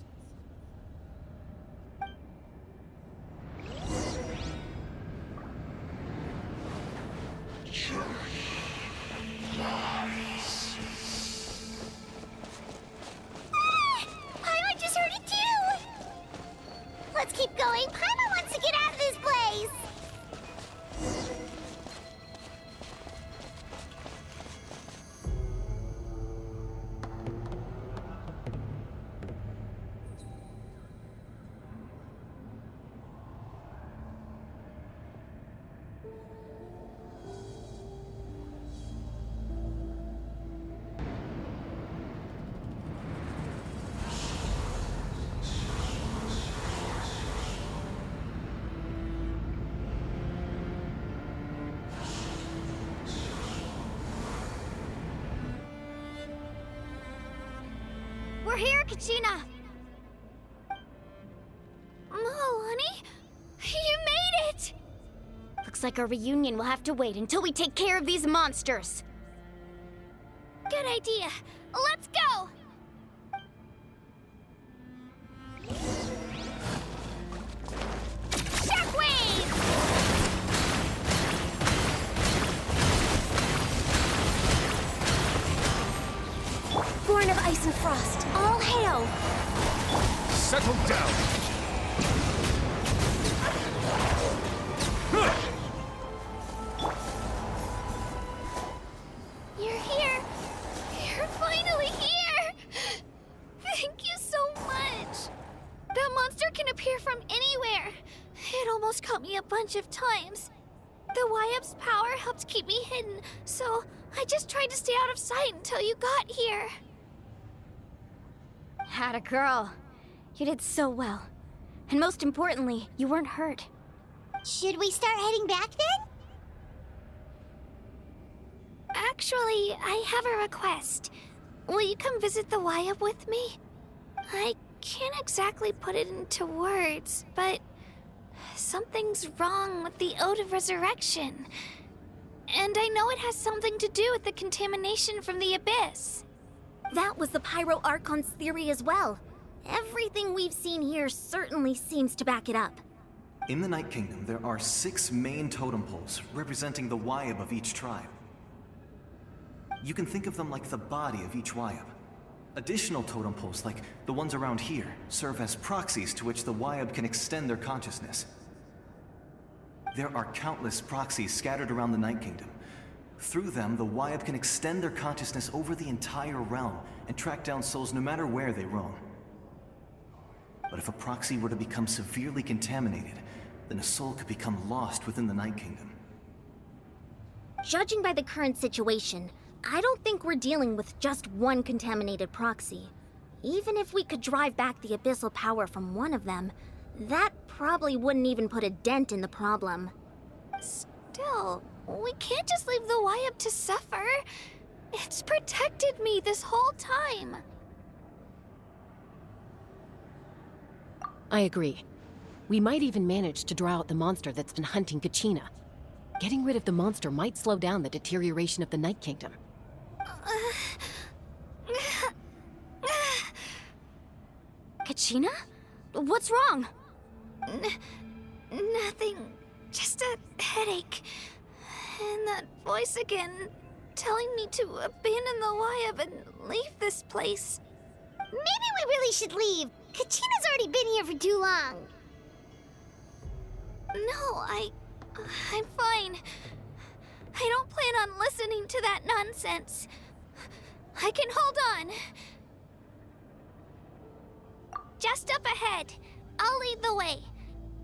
here, Kachina! Malani? You made it! Looks like our reunion will have to wait until we take care of these monsters. Good idea. Let's go! Shockwave! Born of ice and frost, all hail! Settle down! You're here! You're finally here! Thank you so much! That monster can appear from anywhere. It almost caught me a bunch of times. The Wyap's power helped keep me hidden, so I just tried to stay out of sight until you got here. Atta girl. You did so well. And most importantly, you weren't hurt. Should we start heading back then? Actually, I have a request. Will you come visit the Wyap with me? I can't exactly put it into words, but something's wrong with the Ode of Resurrection. And I know it has something to do with the contamination from the Abyss. That was the Pyro Archon's theory as well. Everything we've seen here certainly seems to back it up. In the Night Kingdom, there are 6 main totem poles representing the Wyap of each tribe. You can think of them like the body of each Wyap. Additional totem poles, like the ones around here, serve as proxies to which the Wyap can extend their consciousness. There are countless proxies scattered around the Night Kingdom. Through them, the Wyap can extend their consciousness over the entire realm and track down souls no matter where they roam. But if a proxy were to become severely contaminated, then a soul could become lost within the Night Kingdom. Judging by the current situation, I don't think we're dealing with just one contaminated proxy. Even if we could drive back the abyssal power from one of them, that probably wouldn't even put a dent in the problem. Still, we can't just leave the Wyap to suffer. It's protected me this whole time. I agree. We might even manage to draw out the monster that's been hunting Kachina. Getting rid of the monster might slow down the deterioration of the Night Kingdom. Kachina? What's wrong? Nothing. Just a headache. And that voice again, telling me to abandon the Wyap and leave this place. Maybe we really should leave. Kachina's already been here for too long. No, I'm fine. I don't plan on listening to that nonsense. I can hold on. Just up ahead. I'll lead the way.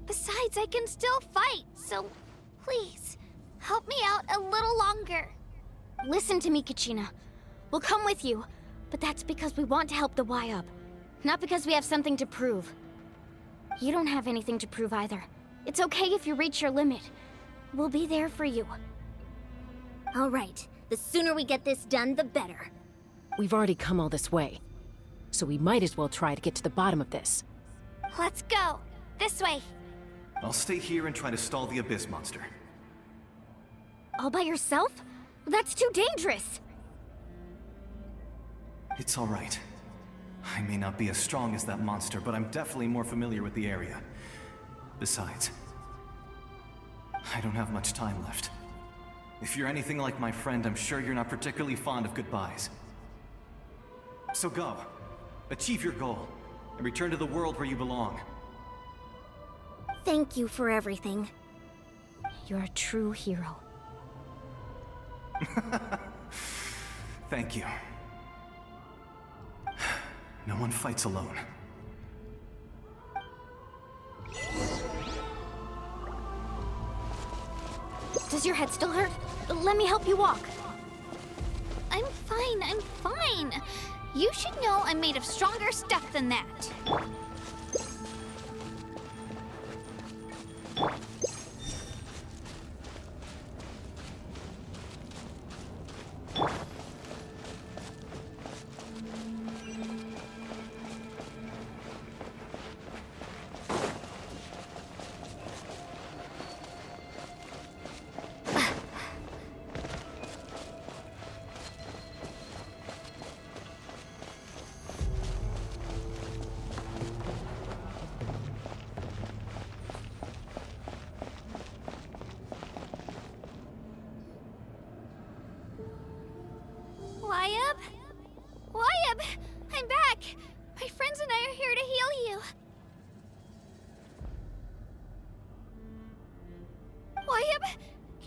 Besides, I can still fight, so please, help me out a little longer. Listen to me, Kachina. We'll come with you, but that's because we want to help the Wyap, not because we have something to prove. You don't have anything to prove either. It's okay if you reach your limit. We'll be there for you. All right. The sooner we get this done, the better. We've already come all this way, so we might as well try to get to the bottom of this. Let's go. This way. I'll stay here and try to stall the Abyss monster. All by yourself? That's too dangerous. It's all right. I may not be as strong as that monster, but I'm definitely more familiar with the area. Besides, I don't have much time left. If you're anything like my friend, I'm sure you're not particularly fond of goodbyes. So go. Achieve your goal, and return to the world where you belong. Thank you for everything. You're a true hero. Thank you. No one fights alone. Does your head still hurt? Let me help you walk. I'm fine. You should know I'm made of stronger stuff than that.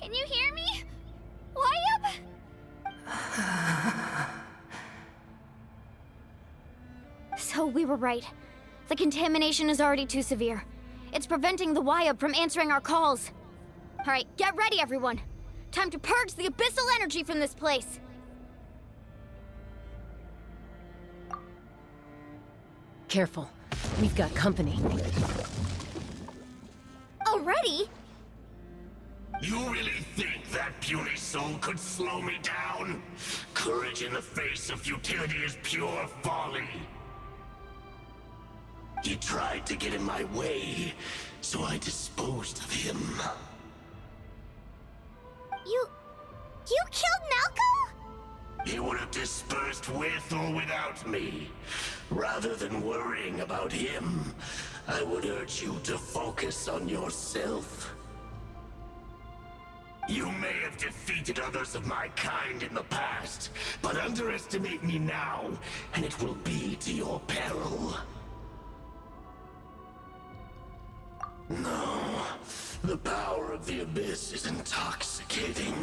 Can you hear me? Wyatt? So we were right. The contamination is already too severe. It's preventing the Wyatt from answering our calls. Alright, get ready, everyone. Time to purge the abyssal energy from this place. Careful. We've got company. Already? You really think that puny soul could slow me down? Courage in the face of futility is pure folly. He tried to get in my way, so I disposed of him. You killed Malco? He would have dispersed with or without me. Rather than worrying about him, I would urge you to focus on yourself. You may have defeated others of my kind in the past, but underestimate me now, and it will be to your peril. No, the power of the Abyss is intoxicating.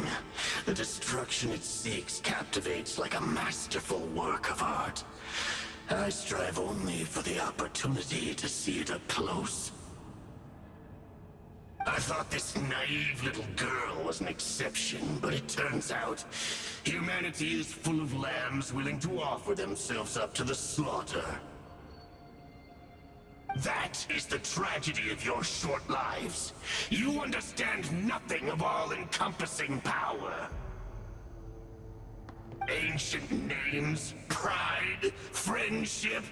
The destruction it seeks captivates like a masterful work of art. I strive only for the opportunity to see it up close. I thought this naive little girl was an exception, but it turns out humanity is full of lambs willing to offer themselves up to the slaughter. That is the tragedy of your short lives. You understand nothing of all-encompassing power. Ancient names, pride, friendship,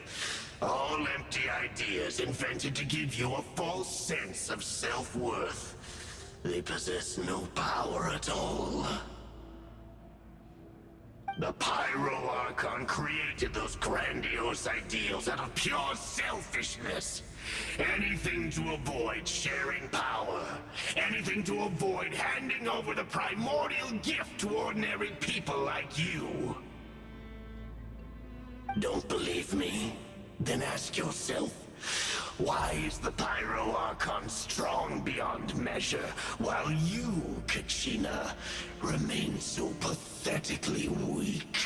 all empty ideas invented to give you a false sense of self-worth. They possess no power at all. The Pyro Archon created those grandiose ideals out of pure selfishness. Anything to avoid sharing power. Anything to avoid handing over the primordial gift to ordinary people like you. Don't believe me? Then ask yourself, why is the Pyro Archon strong beyond measure, while you, Kachina, remain so pathetically weak?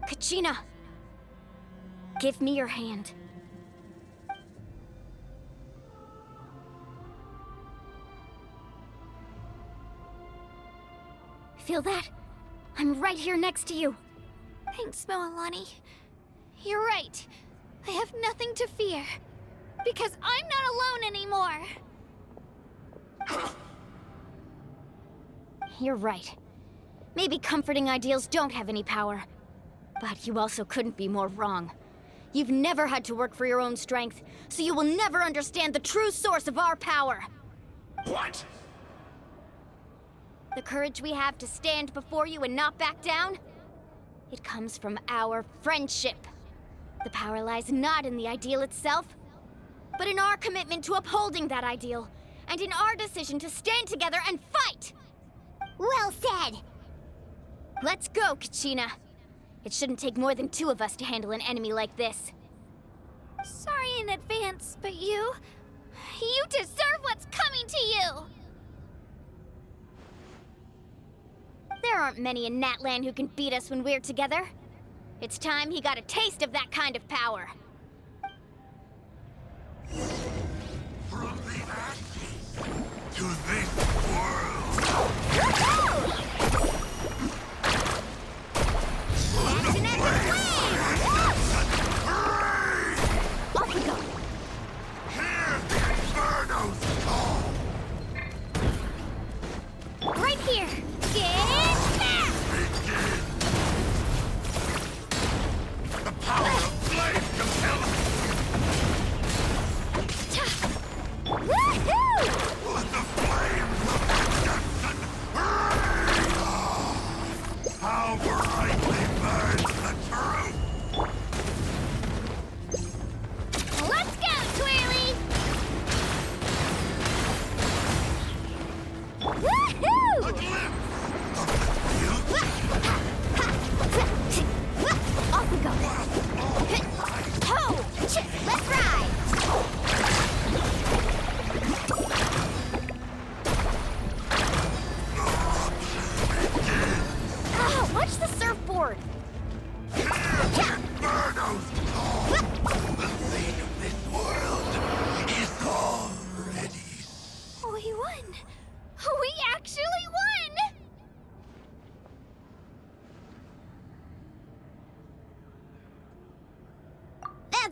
Kachina! Give me your hand. Feel that? I'm right here next to you. Thanks, Moalani. You're right. I have nothing to fear. Because I'm not alone anymore. You're right. Maybe comforting ideals don't have any power. But you also couldn't be more wrong. You've never had to work for your own strength, so you will never understand the true source of our power. What? The courage we have to stand before you and not back down? It comes from our friendship. The power lies not in the ideal itself, but in our commitment to upholding that ideal, and in our decision to stand together and fight! Well said! Let's go, Kachina. It shouldn't take more than 2 of us to handle an enemy like this. Sorry in advance, but you deserve what's coming to you! There aren't many in Natlan who can beat us when we're together. It's time he got a taste of that kind of power. From the ashes to this world! Action at the Off we go! Hear the Inferno's call! Right here! Get back! The power of flame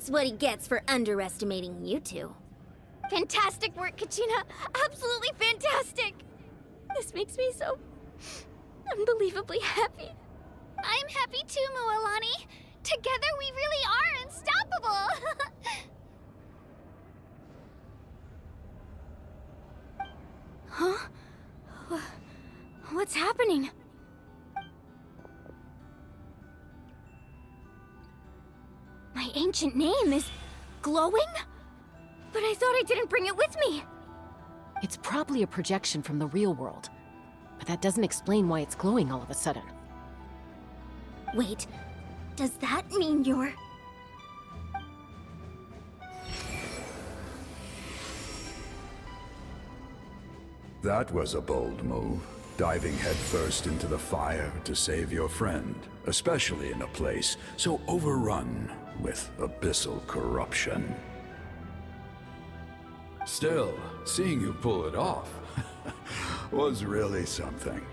That's what he gets for underestimating you two. Fantastic work, Kachina! Absolutely fantastic! This makes me so unbelievably happy. I'm happy too, Mualani. Together we really are unstoppable. Huh? What's happening? My ancient name is glowing? But I thought I didn't bring it with me. It's probably a projection from the real world, but that doesn't explain why it's glowing all of a sudden. Wait, does that mean you're... That was a bold move, diving headfirst into the fire to save your friend, especially in a place so overrun with abyssal corruption. Still, seeing you pull it off was really something.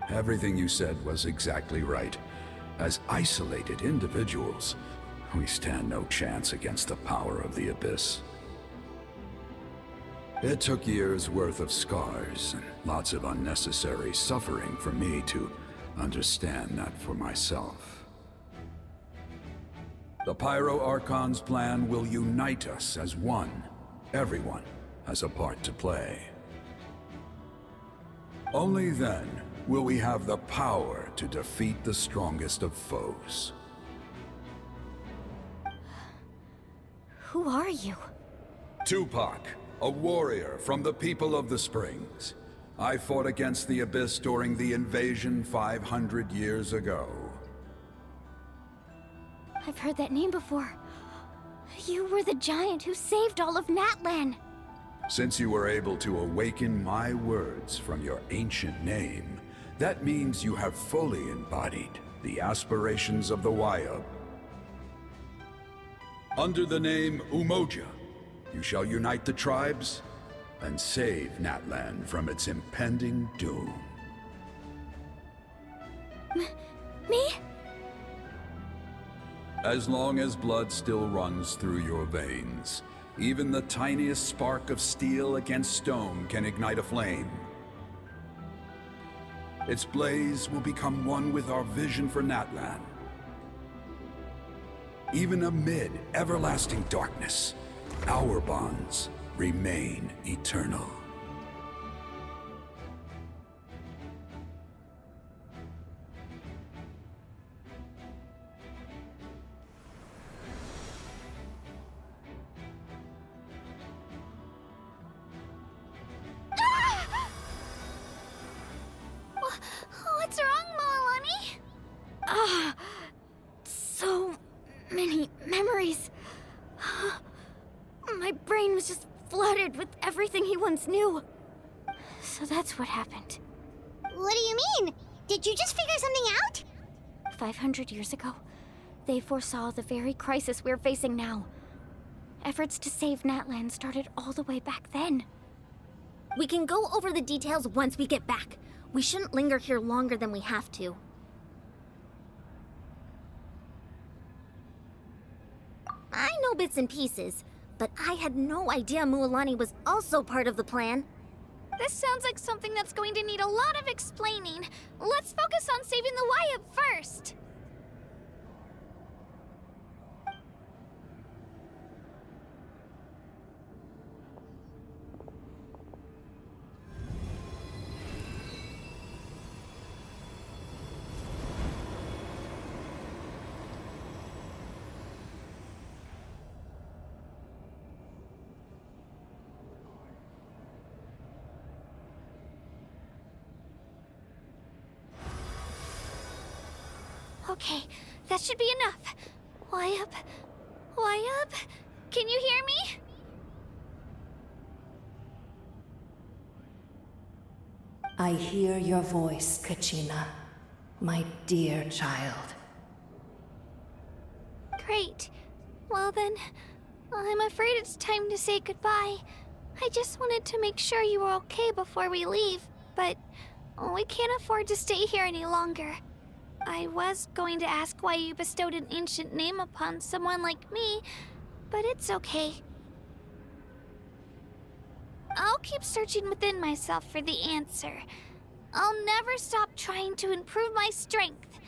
Everything you said was exactly right. As isolated individuals, we stand no chance against the power of the Abyss. It took years' worth of scars and lots of unnecessary suffering for me to understand that for myself. The Pyro Archon's plan will unite us as one. Everyone has a part to play. Only then will we have the power to defeat the strongest of foes. Who are you? Tupac, a warrior from the people of the Springs. I fought against the Abyss during the invasion 500 years ago. I've heard that name before. You were the giant who saved all of Natlan. Since you were able to awaken my words from your ancient name, that means you have fully embodied the aspirations of the Wayub. Under the name Umoja, you shall unite the tribes and save Natlan from its impending doom. Me? As long as blood still runs through your veins, even the tiniest spark of steel against stone can ignite a flame. Its blaze will become one with our vision for Natlan. Even amid everlasting darkness, our bonds remain eternal. What's wrong, Mualani? So many memories. My brain was just flooded with everything he once knew. So that's what happened. What do you mean? Did you just figure something out? 500 years ago, they foresaw the very crisis we're facing now. Efforts to save Natlan started all the way back then. We can go over the details once we get back. We shouldn't linger here longer than we have to. I know bits and pieces, but I had no idea Mualani was also part of the plan. This sounds like something that's going to need a lot of explaining. Let's focus on saving the Wayub first. Okay, that should be enough. Wayub? Wayub? Can you hear me? I hear your voice, Kachina, my dear child. Great. Well then, I'm afraid it's time to say goodbye. I just wanted to make sure you were okay before we leave, but we can't afford to stay here any longer. I was going to ask why you bestowed an ancient name upon someone like me, but it's okay. I'll keep searching within myself for the answer. I'll never stop trying to improve my strength.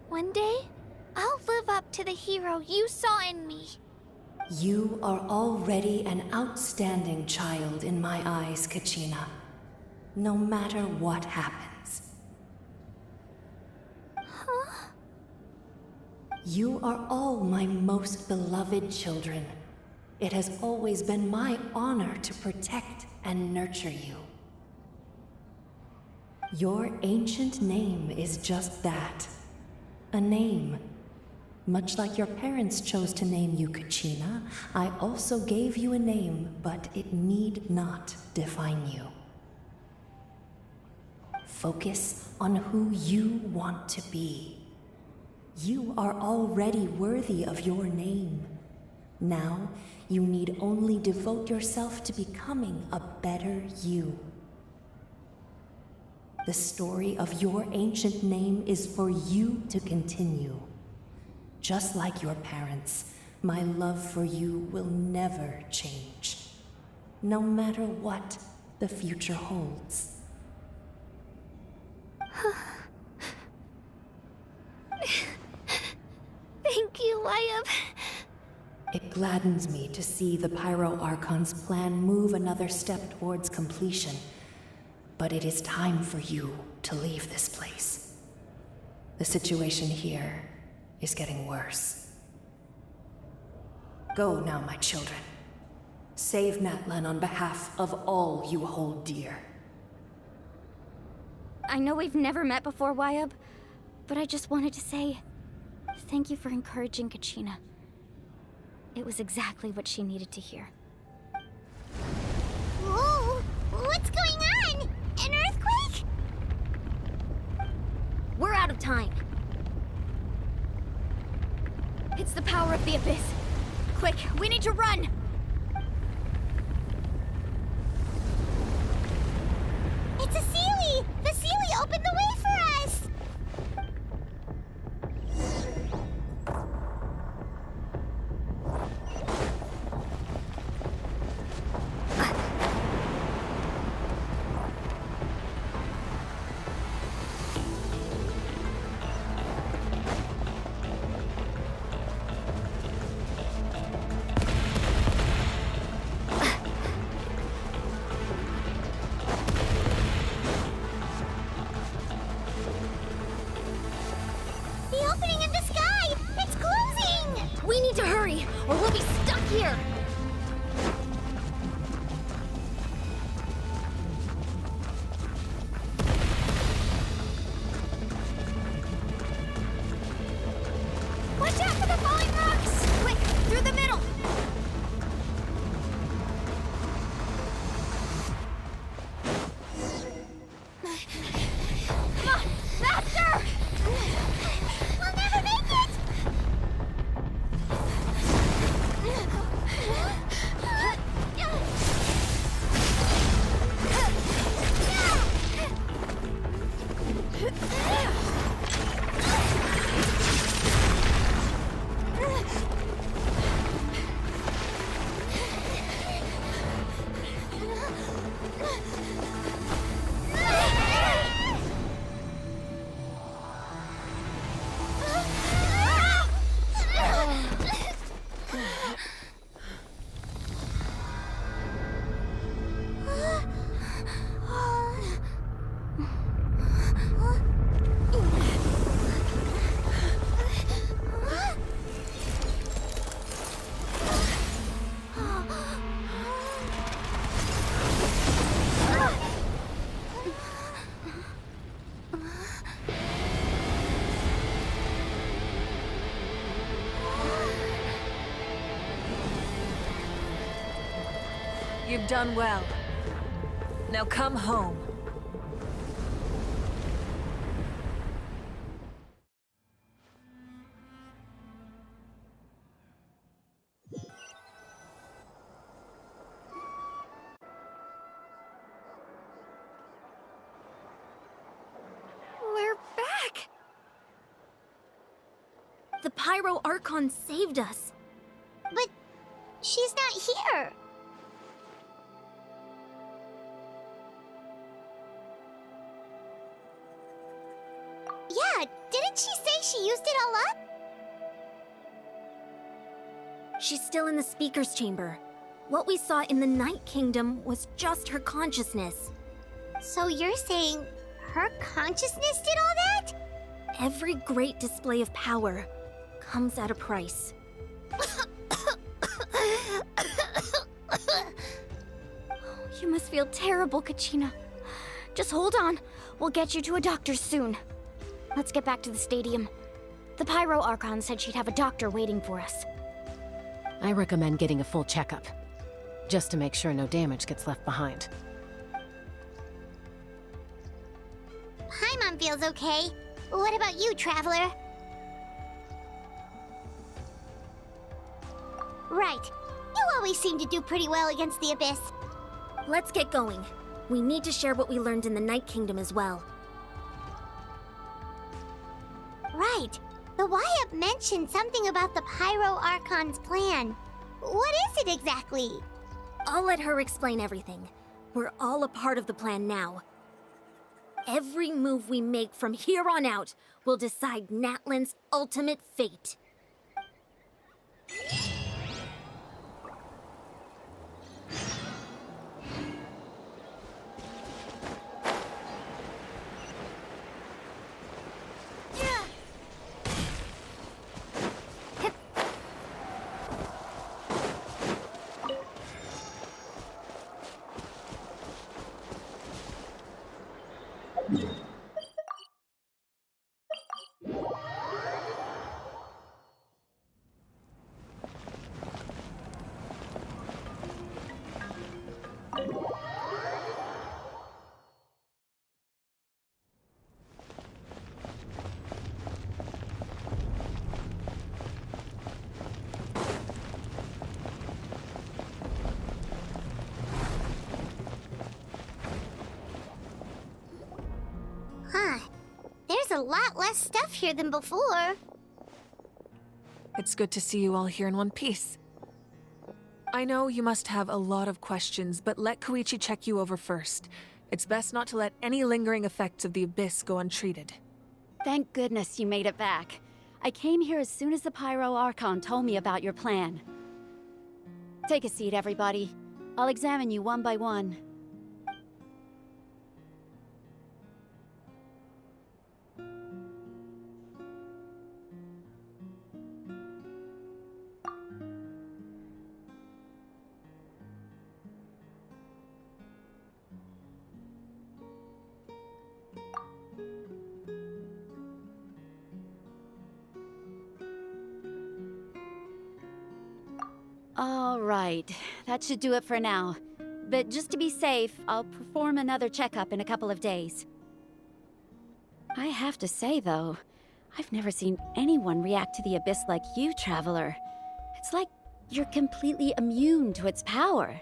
One day, I'll live up to the hero you saw in me. You are already an outstanding child in my eyes, Kachina. No matter what happens. Huh? You are all my most beloved children. It has always been my honor to protect and nurture you. Your ancient name is just that. A name. Much like your parents chose to name you Kachina, I also gave you a name, but it need not define you. Focus on who you want to be. You are already worthy of your name. Now, you need only devote yourself to becoming a better you. The story of your ancient name is for you to continue. Just like your parents, my love for you will never change. No matter what the future holds. Thank you, Wyatt. It gladdens me to see the Pyro Archon's plan move another step towards completion. But it is time for you to leave this place. The situation here is getting worse. Go now, my children. Save Natlan on behalf of all you hold dear. I know we've never met before, Wyatt, but I just wanted to say thank you for encouraging Kachina. It was exactly what she needed to hear. Whoa! What's going on? An earthquake? We're out of time. It's the power of the Abyss. Quick, we need to run! It's a Sealy! The Sealy opened the way for us! The opening in the sky! It's closing! We need to hurry, or we'll be stuck here! Watch out for the falling rocks! Quick, through the middle! Come on, faster! We'll never make it! You've done well. Now come home. We're back! Pyro Archon saved us. But she's not here. Yeah, didn't she say she used it all up? She's still in the speaker's chamber. What we saw in the Night Kingdom was just her consciousness. So you're saying her consciousness did all that? Every great display of power comes at a price. You must feel terrible, Kachina. Just hold on. We'll get you to a doctor soon. Let's get back to the stadium. The Pyro Archon said she'd have a doctor waiting for us. I recommend getting a full checkup, just to make sure no damage gets left behind. Paimon feels okay. What about you, Traveler? Right. You always seem to do pretty well against the Abyss. Let's get going. We need to share what we learned in the Night Kingdom as well. Right. The Wyatt mentioned something about the Pyro Archon's plan. What is it exactly? I'll let her explain everything. We're all a part of the plan now. Every move we make from here on out will decide Natlan's ultimate fate. Huh. There's a lot less stuff here than before. It's good to see you all here in one piece. I know you must have a lot of questions, but let Koichi check you over first. It's best not to let any lingering effects of the Abyss go untreated. Thank goodness you made it back. I came here as soon as the Pyro Archon told me about your plan. Take a seat, everybody. I'll examine you one by one. All right, that should do it for now. But just to be safe, I'll perform another checkup in a couple of days. I have to say, though, I've never seen anyone react to the Abyss like you, Traveler. It's like you're completely immune to its power.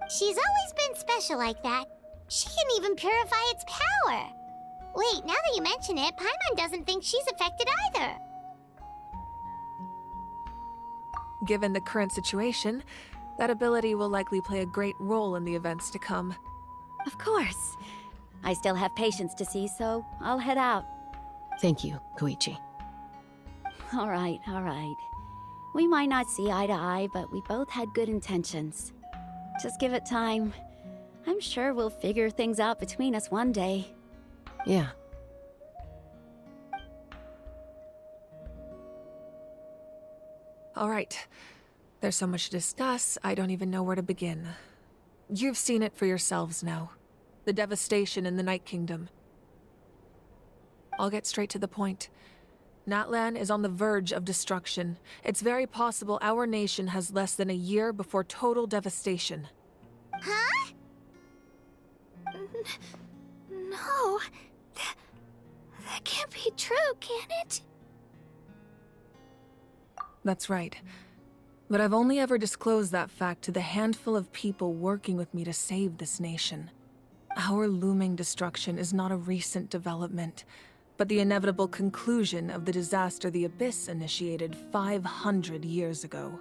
She's always been special like that. She can even purify its power. Wait, now that you mention it, Paimon doesn't think she's affected either. Given the current situation, that ability will likely play a great role in the events to come. Of course. I still have patients to see, so I'll head out. Thank you, Koichi. All right, all right. We might not see eye to eye, but we both had good intentions. Just give it time. I'm sure we'll figure things out between us one day. Yeah. All right. There's so much to discuss, I don't even know where to begin. You've seen it for yourselves now. The devastation in the Night Kingdom. I'll get straight to the point. Natlan is on the verge of destruction. It's very possible our nation has less than a year before total devastation. Huh? No. That can't be true, can it? That's right. But I've only ever disclosed that fact to the handful of people working with me to save this nation. Our looming destruction is not a recent development. but the inevitable conclusion of the disaster the Abyss initiated 500 years ago.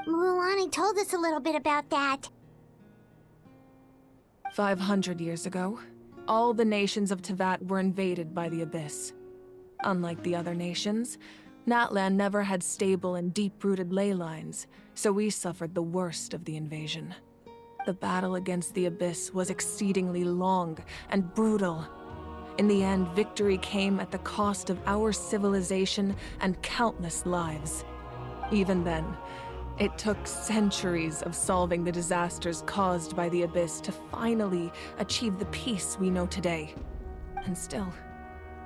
Mualani told us a little bit about that. 500 years ago, all the nations of Teyvat were invaded by the Abyss. Unlike the other nations, Natlan never had stable and deep-rooted ley lines, so we suffered the worst of the invasion. The battle against the Abyss was exceedingly long and brutal. In the end, victory came at the cost of our civilization and countless lives. Even then, it took centuries of solving the disasters caused by the Abyss to finally achieve the peace we know today. And still,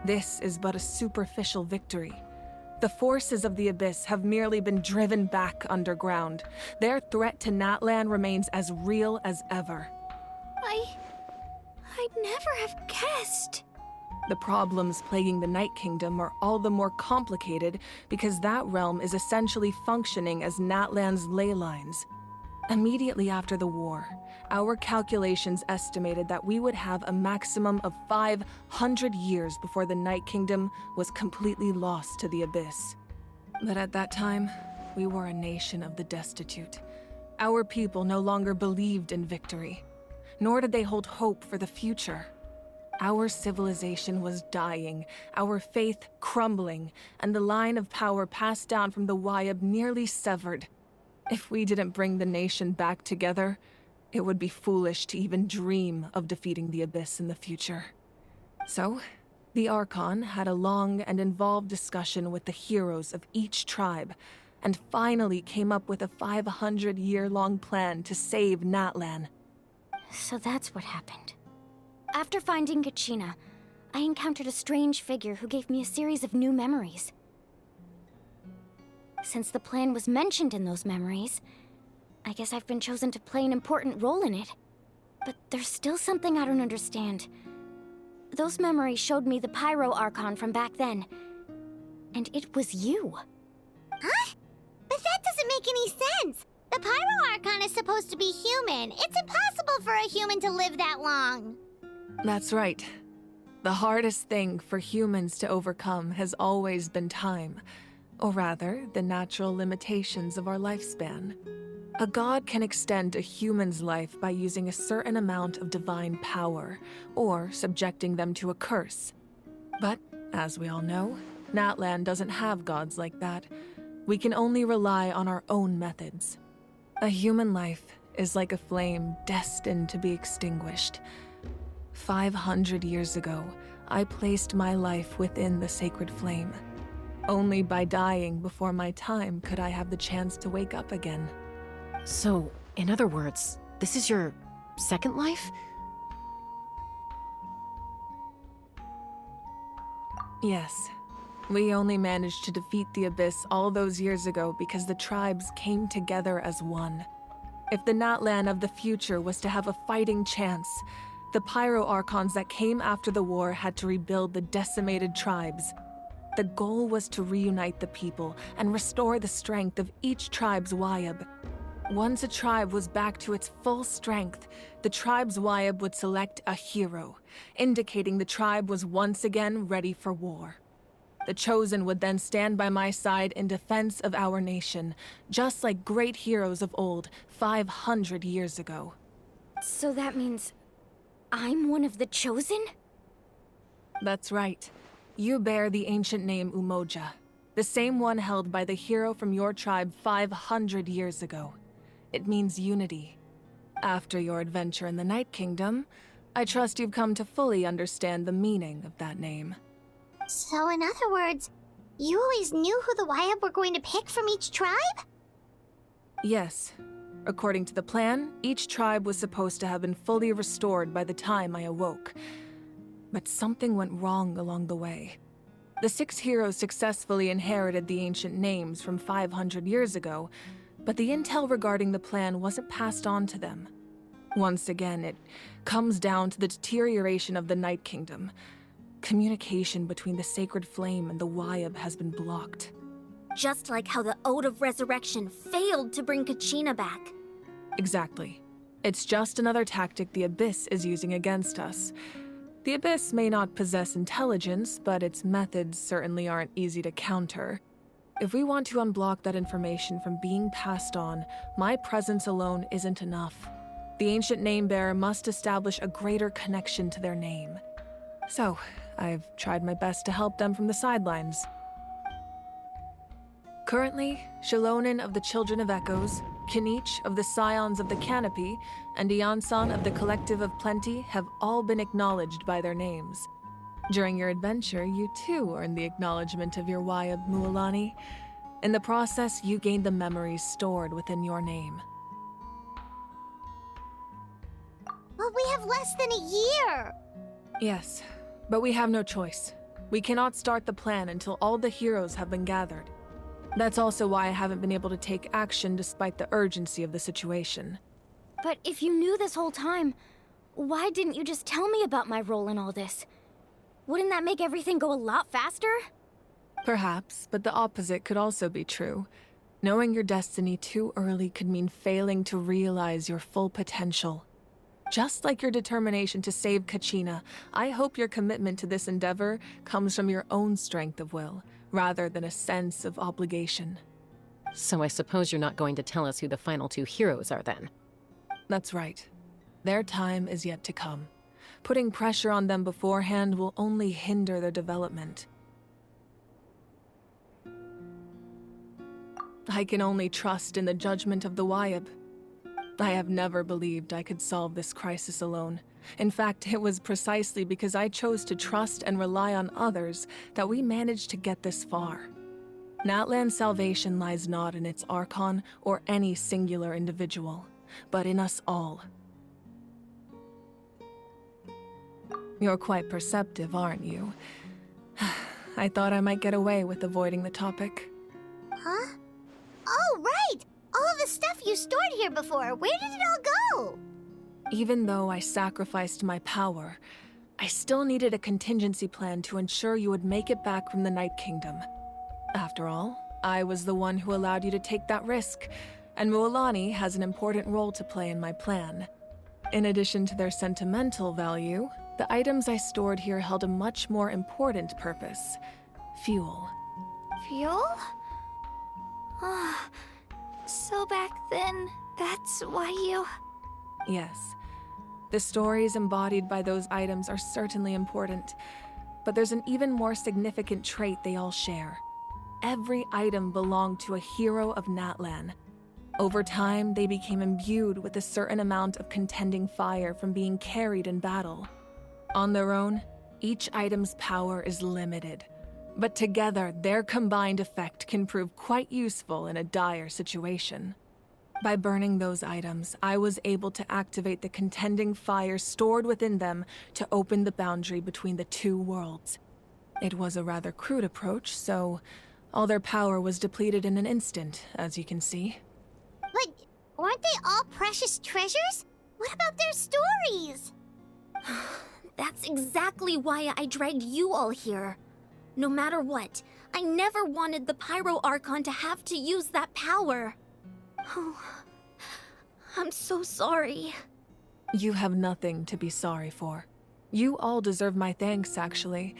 this is but a superficial victory. The forces of the Abyss have merely been driven back underground. Their threat to Natlan remains as real as ever. I'd never have guessed. The problems plaguing the Night Kingdom are all the more complicated because that realm is essentially functioning as Natlan's ley lines. Immediately after the war, our calculations estimated that we would have a maximum of 500 years before the Night Kingdom was completely lost to the Abyss. But at that time, we were a nation of the destitute. Our people no longer believed in victory, nor did they hold hope for the future. Our civilization was dying, our faith crumbling, and the line of power passed down from the Wayab nearly severed. If we didn't bring the nation back together, it would be foolish to even dream of defeating the Abyss in the future. So, the Archon had a long and involved discussion with the heroes of each tribe, and finally came up with a 500-year-long plan to save Natlan. So that's what happened. After finding Kachina, I encountered a strange figure who gave me a series of new memories. Since the plan was mentioned in those memories, I guess I've been chosen to play an important role in it. But there's still something I don't understand. Those memories showed me the Pyro Archon from back then, and it was you. Huh? But that doesn't make any sense. The Pyro Archon is supposed to be human. It's impossible for a human to live that long. That's right. The hardest thing for humans to overcome has always been time, or rather, the natural limitations of our lifespan. A god can extend a human's life by using a certain amount of divine power, or subjecting them to a curse. But, as we all know, Natlan doesn't have gods like that. We can only rely on our own methods. A human life is like a flame destined to be extinguished. 500 years ago, I placed my life within the sacred flame. Only by dying before my time could I have the chance to wake up again. So, in other words, this is your second life? Yes. We only managed to defeat the Abyss all those years ago because the tribes came together as one. If the Natlan of the future was to have a fighting chance, the Pyro Archons that came after the war had to rebuild the decimated tribes. The goal was to reunite the people and restore the strength of each tribe's Wayab. Once a tribe was back to its full strength, the tribe's Wayab would select a hero, indicating the tribe was once again ready for war. The Chosen would then stand by my side in defense of our nation, just like great heroes of old 500 years ago. So that means I'm one of the Chosen? That's right. You bear the ancient name Umoja, the same one held by the hero from your tribe 500 years ago. It means unity. After your adventure in the Night Kingdom, I trust you've come to fully understand the meaning of that name. So in other words, you always knew who the Wayab were going to pick from each tribe? Yes. According to the plan, each tribe was supposed to have been fully restored by the time I awoke. But something went wrong along the way. The 6 heroes successfully inherited the ancient names from 500 years ago, but the intel regarding the plan wasn't passed on to them. Once again, it comes down to the deterioration of the Night Kingdom. Communication between the Sacred Flame and the Wayab has been blocked. Just like how the Ode of Resurrection failed to bring Kachina back. Exactly. It's just another tactic the Abyss is using against us. The Abyss may not possess intelligence, but its methods certainly aren't easy to counter. If we want to unblock that information from being passed on, my presence alone isn't enough. The ancient name-bearer must establish a greater connection to their name. So, I've tried my best to help them from the sidelines. Currently, Shilonen of the Children of Echoes, Kinich of the Scions of the Canopy, and Iansan of the Collective of Plenty have all been acknowledged by their names. During your adventure, you too earned the acknowledgement of your Wayab Mualani. In the process, you gained the memories stored within your name. But we have less than a year! Yes, but we have no choice. We cannot start the plan until all the heroes have been gathered. That's also why I haven't been able to take action despite the urgency of the situation. But if you knew this whole time, why didn't you just tell me about my role in all this? Wouldn't that make everything go a lot faster? Perhaps, but the opposite could also be true. Knowing your destiny too early could mean failing to realize your full potential. Just like your determination to save Kachina, I hope your commitment to this endeavor comes from your own strength of will, rather than a sense of obligation. So I suppose you're not going to tell us who the final two heroes are then? That's right. Their time is yet to come. Putting pressure on them beforehand will only hinder their development. I can only trust in the judgment of the Wayab. I have never believed I could solve this crisis alone. In fact, it was precisely because I chose to trust and rely on others that we managed to get this far. Natlan's salvation lies not in its Archon or any singular individual, but in us all. You're quite perceptive, aren't you? I thought I might get away with avoiding the topic. Huh? Oh, right! All of the stuff you stored here before, where did it all go? Even though I sacrificed my power, I still needed a contingency plan to ensure you would make it back from the Night Kingdom. After all, I was the one who allowed you to take that risk, and Mualani has an important role to play in my plan. In addition to their sentimental value, the items I stored here held a much more important purpose: fuel. Fuel? So back then, that's why you... Yes. The stories embodied by those items are certainly important, but there's an even more significant trait they all share. Every item belonged to a hero of Natlan. Over time, they became imbued with a certain amount of contending fire from being carried in battle. On their own, each item's power is limited, but together, their combined effect can prove quite useful in a dire situation. By burning those items, I was able to activate the contending fire stored within them to open the boundary between the two worlds. It was a rather crude approach, so all their power was depleted in an instant, as you can see. But weren't they all precious treasures? What about their stories? That's exactly why I dragged you all here. No matter what, I never wanted the Pyro Archon to have to use that power. Oh, I'm so sorry. You have nothing to be sorry for. You all deserve my thanks, actually.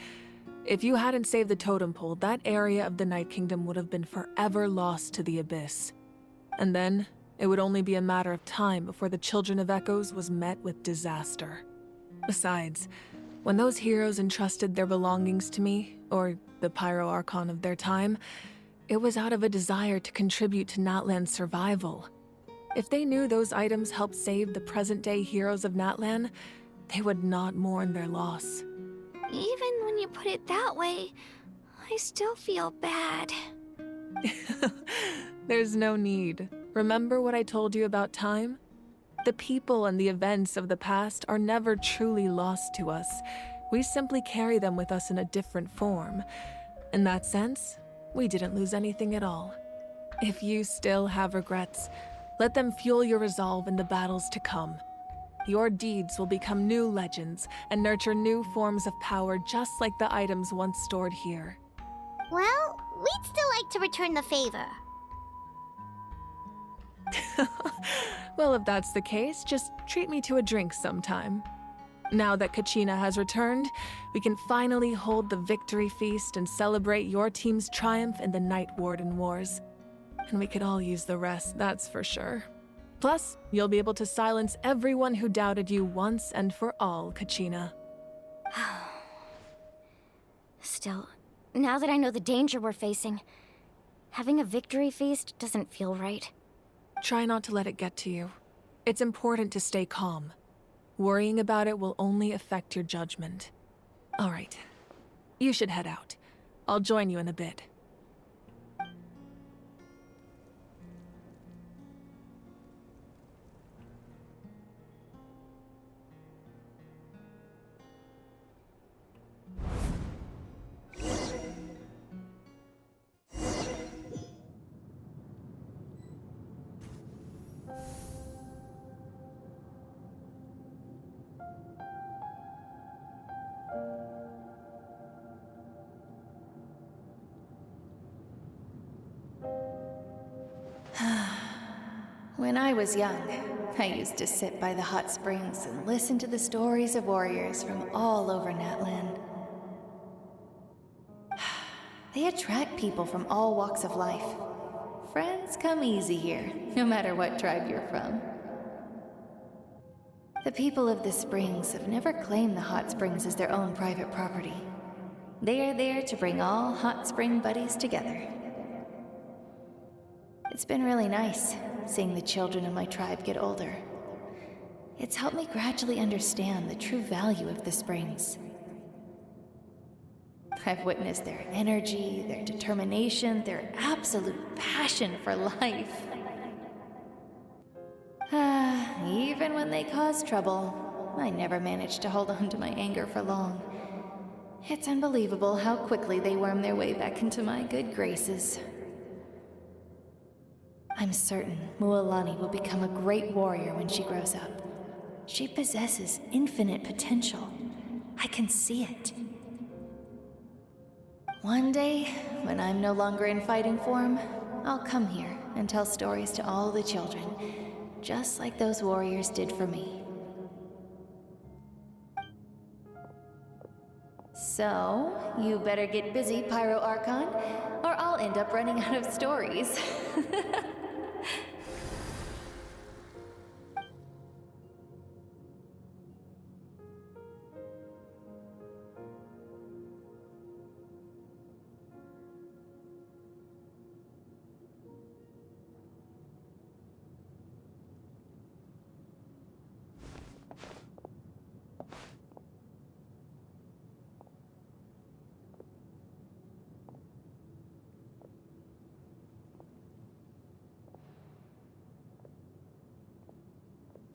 If you hadn't saved the totem pole, that area of the Night Kingdom would have been forever lost to the Abyss. And then, it would only be a matter of time before the Children of Echoes was met with disaster. Besides, when those heroes entrusted their belongings to me, or the Pyro Archon of their time, it was out of a desire to contribute to Natlan's survival. If they knew those items helped save the present-day heroes of Natlan, they would not mourn their loss. Even when you put it that way, I still feel bad. There's no need. Remember what I told you about time? The people and the events of the past are never truly lost to us. We simply carry them with us in a different form. In that sense, we didn't lose anything at all. If you still have regrets, let them fuel your resolve in the battles to come. Your deeds will become new legends and nurture new forms of power just like the items once stored here. Well, we'd still like to return the favor. Well, if that's the case, just treat me to a drink sometime. Now that Kachina has returned, we can finally hold the victory feast and celebrate your team's triumph in the Night Warden Wars. And we could all use the rest, that's for sure. Plus, you'll be able to silence everyone who doubted you once and for all, Kachina. Still, now that I know the danger we're facing, having a victory feast doesn't feel right. Try not to let it get to you. It's important to stay calm. Worrying about it will only affect your judgment. All right. You should head out. I'll join you in a bit. When I was young, I used to sit by the hot springs and listen to the stories of warriors from all over Natland. They attract people from all walks of life. Friends come easy here, no matter what tribe you're from. The people of the springs have never claimed the hot springs as their own private property. They are there to bring all hot spring buddies together. It's been really nice, seeing the children of my tribe get older. It's helped me gradually understand the true value of the springs. I've witnessed their energy, their determination, their absolute passion for life. Even when they cause trouble, I never managed to hold on to my anger for long. It's unbelievable how quickly they worm their way back into my good graces. I'm certain Mualani will become a great warrior when she grows up. She possesses infinite potential. I can see it. One day, when I'm no longer in fighting form, I'll come here and tell stories to all the children, just like those warriors did for me. So, you better get busy, Pyro Archon, or I'll end up running out of stories.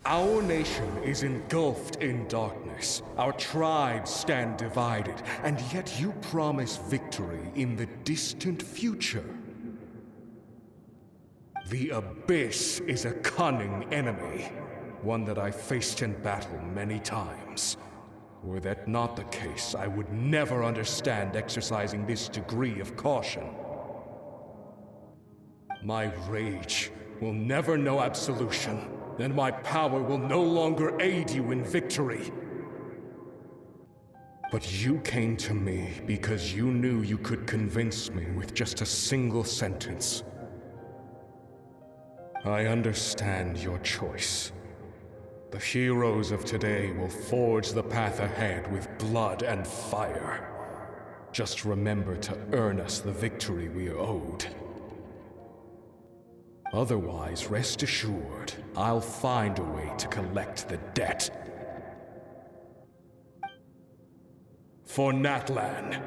Our nation is engulfed in darkness. Our tribes stand divided, and yet you promise victory in the distant future. The Abyss is a cunning enemy, one that I faced in battle many times. Were that not the case, I would never understand exercising this degree of caution. My rage will never know absolution. Then my power will no longer aid you in victory. But you came to me because you knew you could convince me with just a single sentence. I understand your choice. The heroes of today will forge the path ahead with blood and fire. Just remember to earn us the victory we are owed. Otherwise, rest assured, I'll find a way to collect the debt. For Natlan.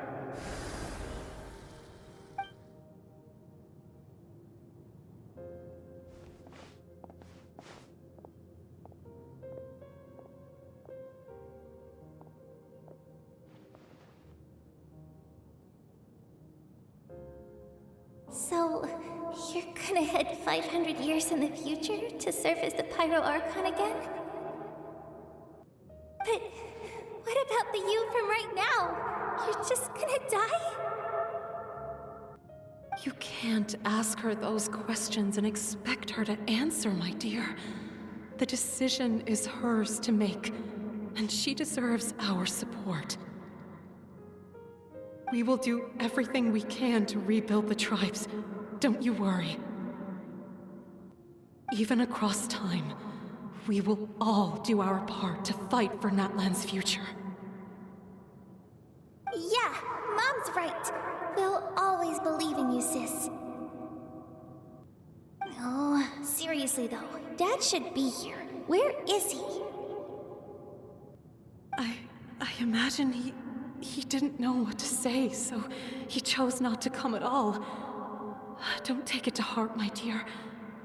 So, you're gonna head 500 years in the future to serve as the Pyro Archon again? But what about the you from right now? You're just gonna die? You can't ask her those questions and expect her to answer, my dear. The decision is hers to make, and she deserves our support. We will do everything we can to rebuild the tribes. Don't you worry. Even across time, we will all do our part to fight for Natlan's future. Yeah, Mom's right. We'll always believe in you, sis. Oh, seriously though, Dad should be here. Where is he? I imagine he didn't know what to say, so he chose not to come at all. Don't take it to heart, my dear.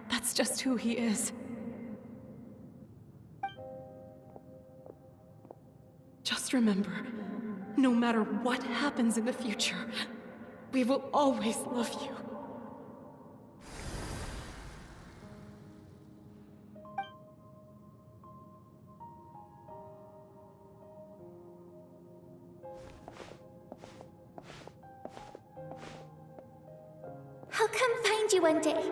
That's just who he is. Just remember, no matter what happens in the future, we will always love you. I'll come find you one day.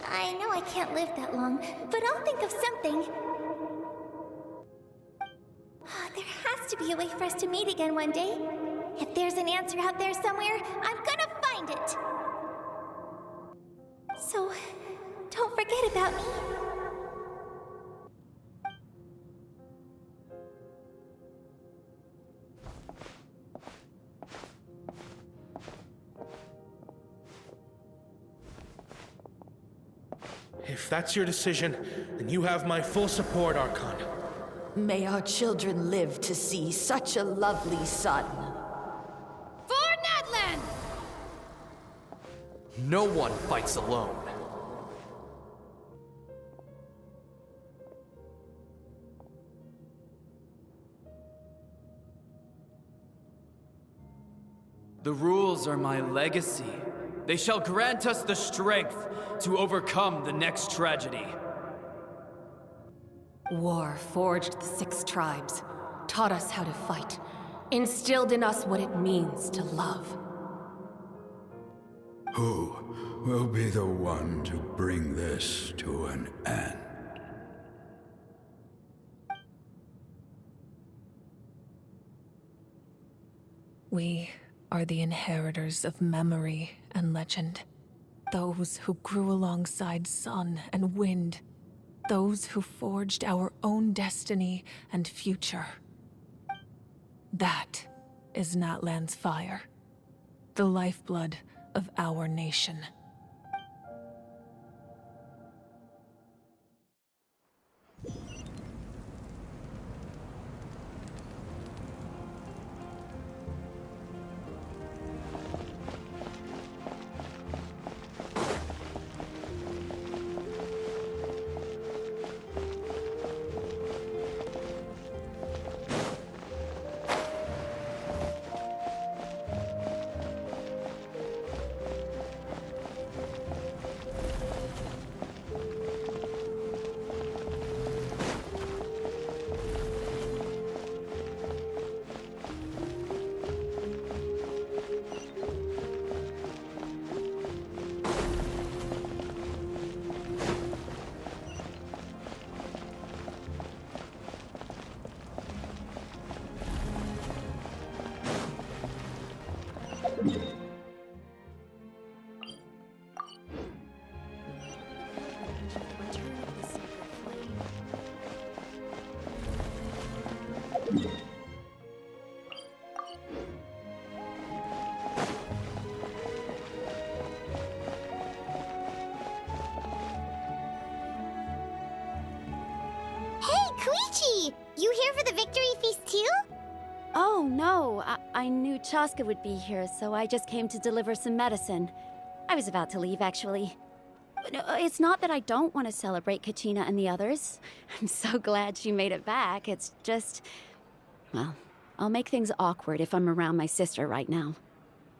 I know I can't live that long, but I'll think of something. There has to be a way for us to meet again one day. If there's an answer out there somewhere, I'm gonna find it. So, don't forget about me. If that's your decision, then you have my full support, Archon. May our children live to see such a lovely son. For Natlan! No one fights alone. The rules are my legacy. They shall grant us the strength to overcome the next tragedy. War forged the 6 tribes, taught us how to fight, instilled in us what it means to love. Who will be the one to bring this to an end? We are the inheritors of memory and legend. Those who grew alongside sun and wind. Those who forged our own destiny and future. That is Natlan's fire. The lifeblood of our nation. You here for the victory feast too? Oh, no. I knew Chaska would be here, so I just came to deliver some medicine. I was about to leave, actually. But it's not that I don't want to celebrate Kachina and the others. I'm so glad she made it back. It's just... well, I'll make things awkward if I'm around my sister right now.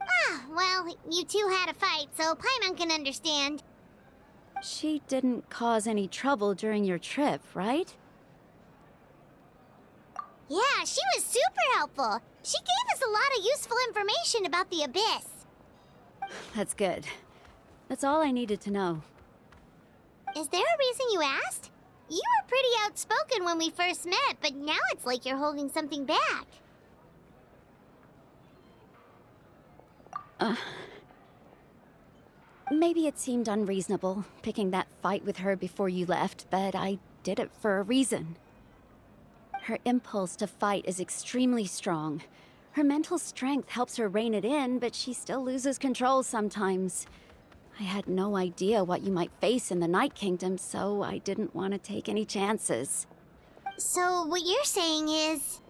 Ah, well, you two had a fight, so Paimon can understand. She didn't cause any trouble during your trip, right? Yeah, she was super helpful. She gave us a lot of useful information about the Abyss. That's good. That's all I needed to know. Is there a reason you asked? You were pretty outspoken when we first met, but now it's like you're holding something back. Maybe it seemed unreasonable, picking that fight with her before you left, but I did it for a reason. Her impulse to fight is extremely strong. Her mental strength helps her rein it in, but she still loses control sometimes. I had no idea what you might face in the Night Kingdom, so I didn't want to take any chances. So what you're saying is...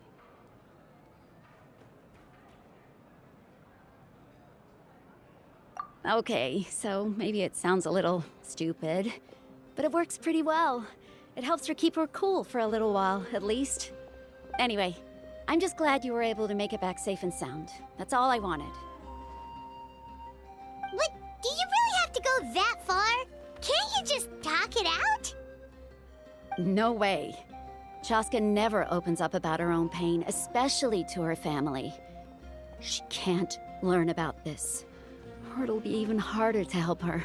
Okay, so maybe it sounds a little stupid, but it works pretty well. It helps her keep her cool for a little while, at least. Anyway, I'm just glad you were able to make it back safe and sound. That's all I wanted. But do you really have to go that far? Can't you just talk it out? No way. Chaska never opens up about her own pain, especially to her family. She can't learn about this, or it'll be even harder to help her.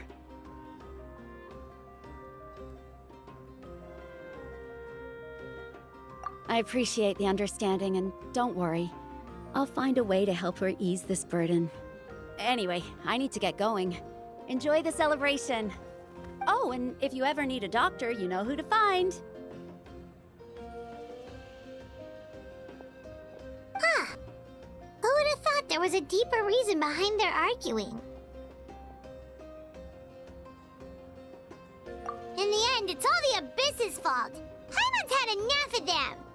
I appreciate the understanding, and don't worry. I'll find a way to help her ease this burden. Anyway, I need to get going. Enjoy the celebration. Oh, and if you ever need a doctor, you know who to find. Huh. Who would have thought there was a deeper reason behind their arguing? In the end, it's all the Abyss's fault. Paimon's had enough of them.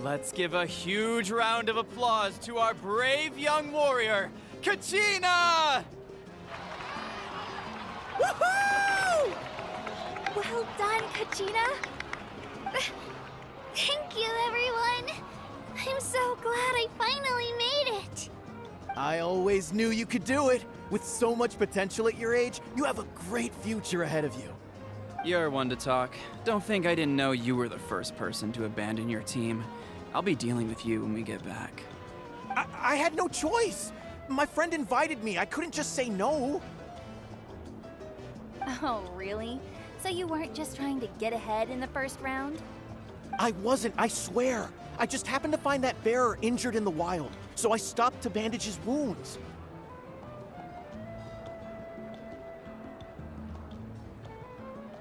Let's give a huge round of applause to our brave young warrior, Kachina! Woohoo! Well done, Kachina. Thank you, everyone. I'm so glad I finally made it. I always knew you could do it. With so much potential at your age, you have a great future ahead of you. You're one to talk. Don't think I didn't know you were the first person to abandon your team. I'll be dealing with you when we get back. I had no choice. My friend invited me. I couldn't just say no. Oh, really? So you weren't just trying to get ahead in the first round? I wasn't, I swear. I just happened to find that bearer injured in the wild, so I stopped to bandage his wounds.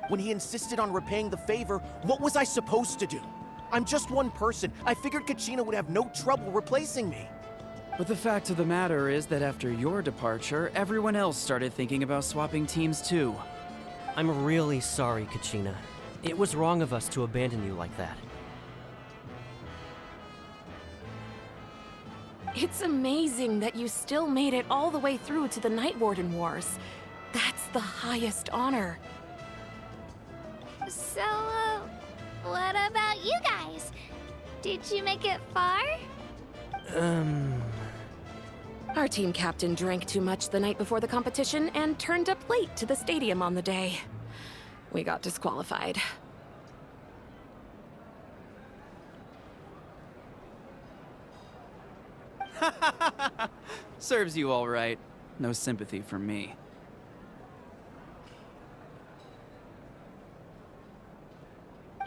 When he insisted on repaying the favor, what was I supposed to do? I'm just one person. I figured Kachina would have no trouble replacing me. But the fact of the matter is that after your departure, everyone else started thinking about swapping teams too. I'm really sorry, Kachina. It was wrong of us to abandon you like that. It's amazing that you still made it all the way through to the Night Warden Wars. That's the highest honor. So, what about you guys? Did you make it far? Our team captain drank too much the night before the competition and turned up late to the stadium on the day. We got disqualified. Serves you all right. No sympathy from me.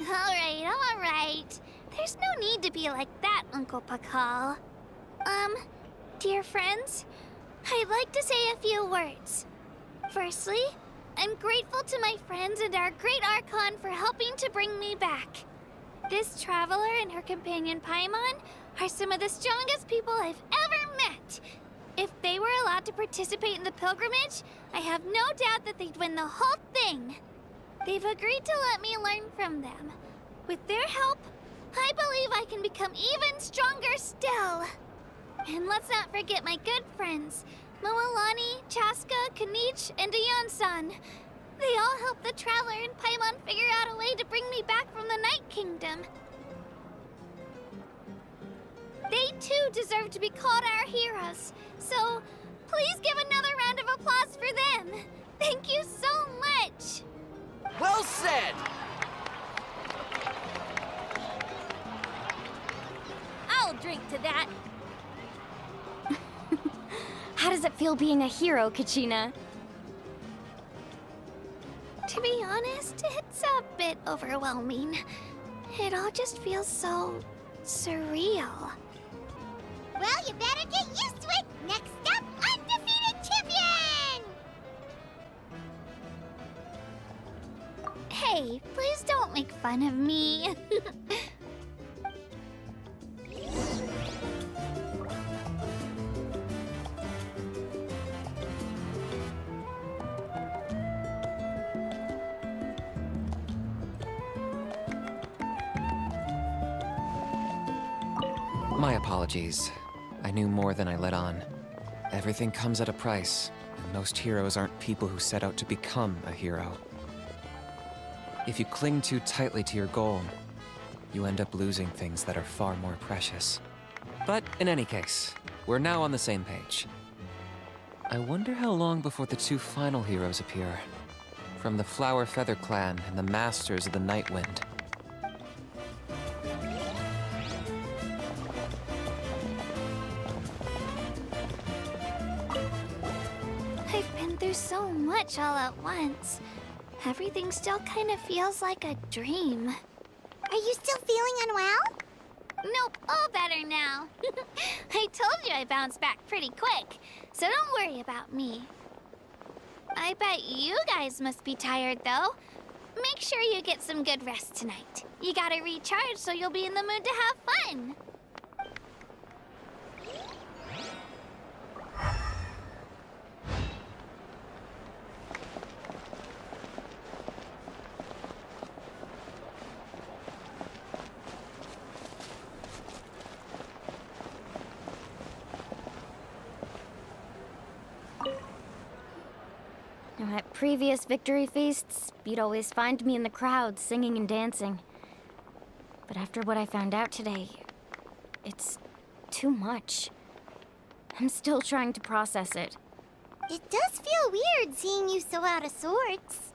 All right. There's no need to be like that, Uncle Pakal. Dear friends, I'd like to say a few words. Firstly, I'm grateful to my friends and our great Archon for helping to bring me back. This traveler and her companion Paimon are some of the strongest people I've ever met. If they were allowed to participate in the pilgrimage, I have no doubt that they'd win the whole thing. They've agreed to let me learn from them. With their help, I believe I can become even stronger still. And let's not forget my good friends, Moalani, Chaska, Kanich, and Dayon-san. They all helped the Traveler and Paimon figure out a way to bring me back from the Night Kingdom. They too deserve to be called our heroes, so please give another round of applause for them. Thank you so much. Well said! I'll drink to that. How does it feel being a hero, Kachina? To be honest, it's a bit overwhelming. It all just feels so surreal. Well, you better get used to it. Next up, undefeated champion! Hey, please don't make fun of me. My apologies. I knew more than I let on. Everything comes at a price, and most heroes aren't people who set out to become a hero. If you cling too tightly to your goal, you end up losing things that are far more precious. But in any case, we're now on the same page. I wonder how long before the two final heroes appear. From the Flower Feather Clan and the Masters of the Night Wind. I've been through so much all at once. Everything still kind of feels like a dream. Are you still feeling unwell? Nope, all better now. I told you I bounced back pretty quick, so don't worry about me. I bet you guys must be tired, though. Make sure you get some good rest tonight. You gotta recharge so you'll be in the mood to have fun. Now, at previous victory feasts, you'd always find me in the crowd singing and dancing. But after what I found out today, it's too much. I'm still trying to process it. It does feel weird seeing you so out of sorts.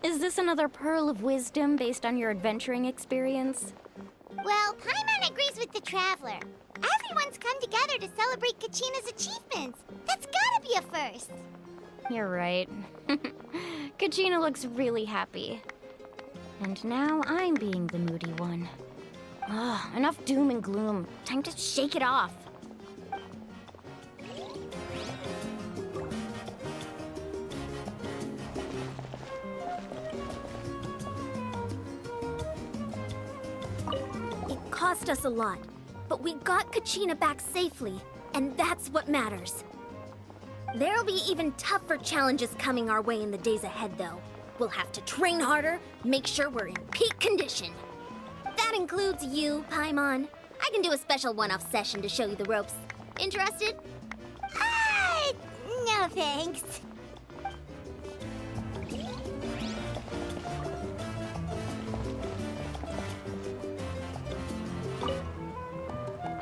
Is this another pearl of wisdom based on your adventuring experience? Well, Paimon agrees with the Traveler. Everyone's come together to celebrate Kachina's achievements. That's gotta be a first. You're right. Kachina looks really happy. And now I'm being the moody one. Ugh, enough doom and gloom. Time to shake it off. It cost us a lot, but we got Kachina back safely, and that's what matters. There'll be even tougher challenges coming our way in the days ahead, though. We'll have to train harder, make sure we're in peak condition. That includes you, Paimon. I can do a special one-off session to show you the ropes. Interested? No thanks.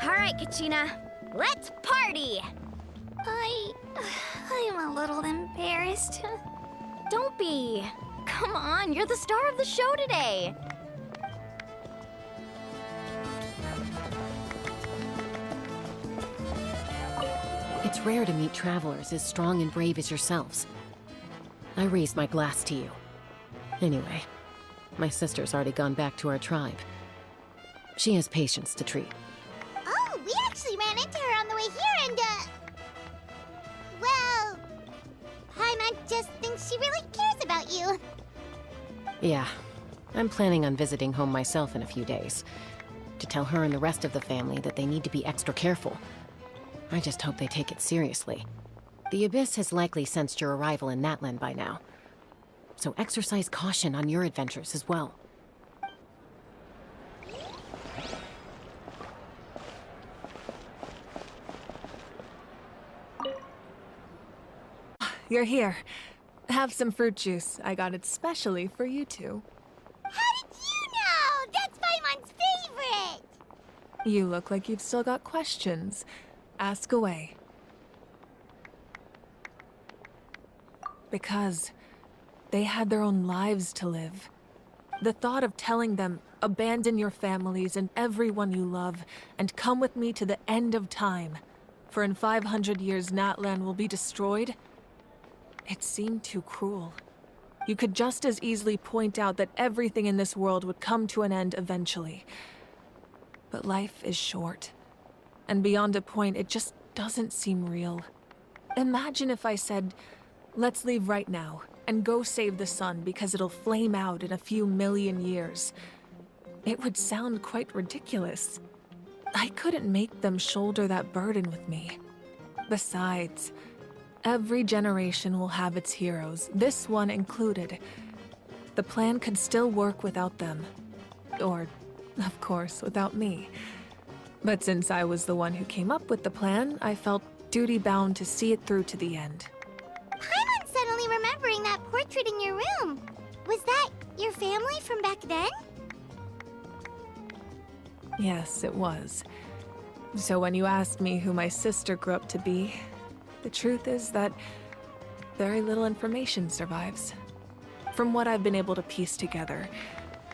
All right, Kachina, let's party! I'm a little embarrassed. Don't be. Come on, you're the star of the show today. It's rare to meet travelers as strong and brave as yourselves. I raised my glass to you. Anyway, my sister's already gone back to our tribe. She has patients to treat. Oh, we actually ran into her on the way here and, well, Paimon just thinks she really cares about you. Yeah, I'm planning on visiting home myself in a few days. To tell her and the rest of the family that they need to be extra careful. I just hope they take it seriously. The Abyss has likely sensed your arrival in Natlan by now. So exercise caution on your adventures as well. You're here. Have some fruit juice. I got it specially for you two. How did you know? That's Paimon's favorite! You look like you've still got questions. Ask away. Because they had their own lives to live. The thought of telling them, abandon your families and everyone you love, and come with me to the end of time, for in 500 years Natlan will be destroyed, it seemed too cruel. You could just as easily point out that everything in this world would come to an end eventually. But life is short. And beyond a point, it just doesn't seem real. Imagine if I said, let's leave right now, and go save the sun because it'll flame out in a few million years. It would sound quite ridiculous. I couldn't make them shoulder that burden with me. Besides, every generation will have its heroes, this one included. The plan could still work without them. Or, of course, without me. But since I was the one who came up with the plan, I felt duty-bound to see it through to the end. Paimon's suddenly remembering that portrait in your room. Was that your family from back then? Yes, it was. So when you asked me who my sister grew up to be, the truth is that very little information survives. From what I've been able to piece together,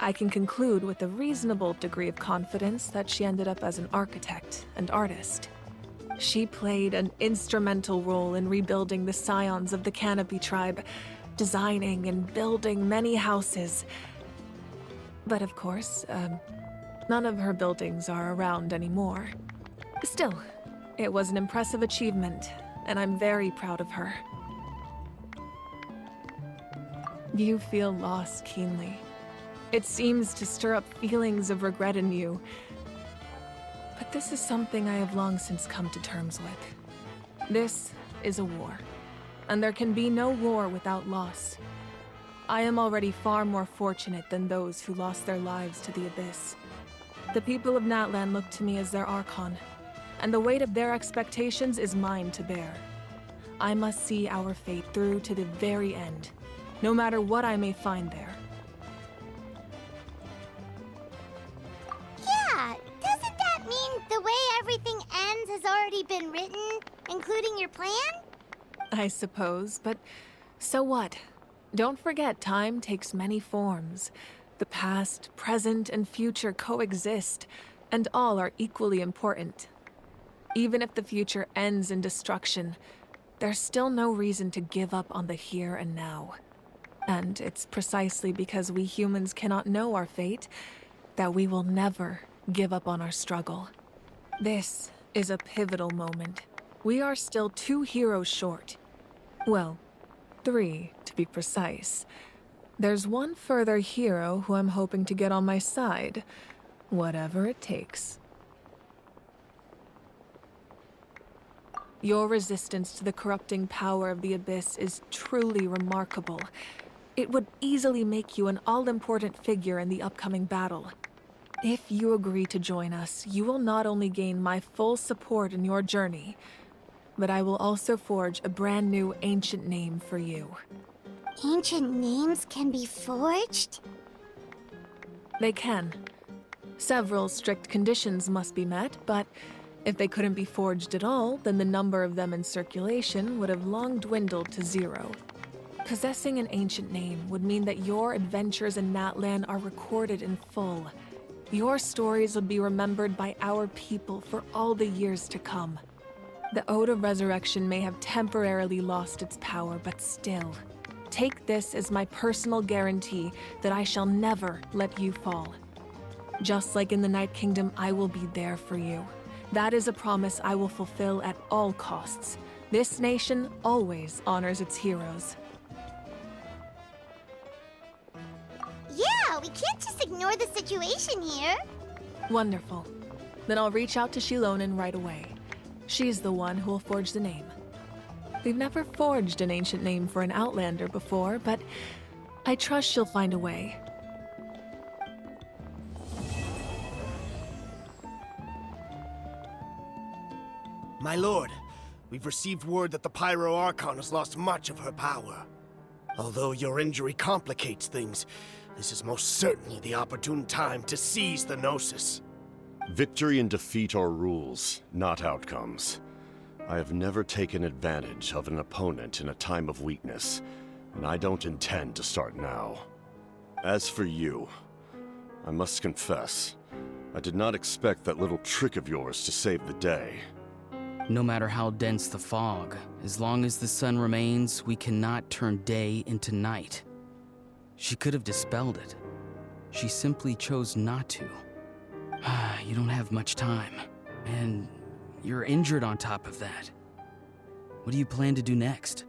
I can conclude with a reasonable degree of confidence that she ended up as an architect and artist. She played an instrumental role in rebuilding the scions of the Canopy tribe, designing and building many houses. But of course, none of her buildings are around anymore. Still, it was an impressive achievement, and I'm very proud of her. You feel loss keenly. It seems to stir up feelings of regret in you. But this is something I have long since come to terms with. This is a war, and there can be no war without loss. I am already far more fortunate than those who lost their lives to the Abyss. The people of Natlan look to me as their Archon, and the weight of their expectations is mine to bear. I must see our fate through to the very end, no matter what I may find there. Yeah, doesn't that mean the way everything ends has already been written, including your plan? I suppose, but so what? Don't forget, time takes many forms. The past, present, and future coexist, and all are equally important. Even if the future ends in destruction, there's still no reason to give up on the here and now. And it's precisely because we humans cannot know our fate that we will never give up on our struggle. This is a pivotal moment. We are still 2 heroes short. Well, 3 to be precise. There's one further hero who I'm hoping to get on my side, whatever it takes. Your resistance to the corrupting power of the Abyss is truly remarkable. It would easily make you an all-important figure in the upcoming battle. If you agree to join us, you will not only gain my full support in your journey, but I will also forge a brand new ancient name for you. Ancient names can be forged? They can. Several strict conditions must be met, but if they couldn't be forged at all, then the number of them in circulation would have long dwindled to 0. Possessing an ancient name would mean that your adventures in Natlan are recorded in full. Your stories would be remembered by our people for all the years to come. The Ode of Resurrection may have temporarily lost its power, but still, take this as my personal guarantee that I shall never let you fall. Just like in the Night Kingdom, I will be there for you. That is a promise I will fulfill at all costs. This nation always honors its heroes. Yeah, we can't just ignore the situation here. Wonderful. Then I'll reach out to Shilonen right away. She's the one who will forge the name. We've never forged an ancient name for an Outlander before, but I trust she'll find a way. My lord, we've received word that the Pyro Archon has lost much of her power. Although your injury complicates things, this is most certainly the opportune time to seize the Gnosis. Victory and defeat are rules, not outcomes. I have never taken advantage of an opponent in a time of weakness, and I don't intend to start now. As for you, I must confess, I did not expect that little trick of yours to save the day. No matter how dense the fog, as long as the sun remains, we cannot turn day into night. She could have dispelled it. She simply chose not to. You don't have much time, and you're injured on top of that. What do you plan to do next?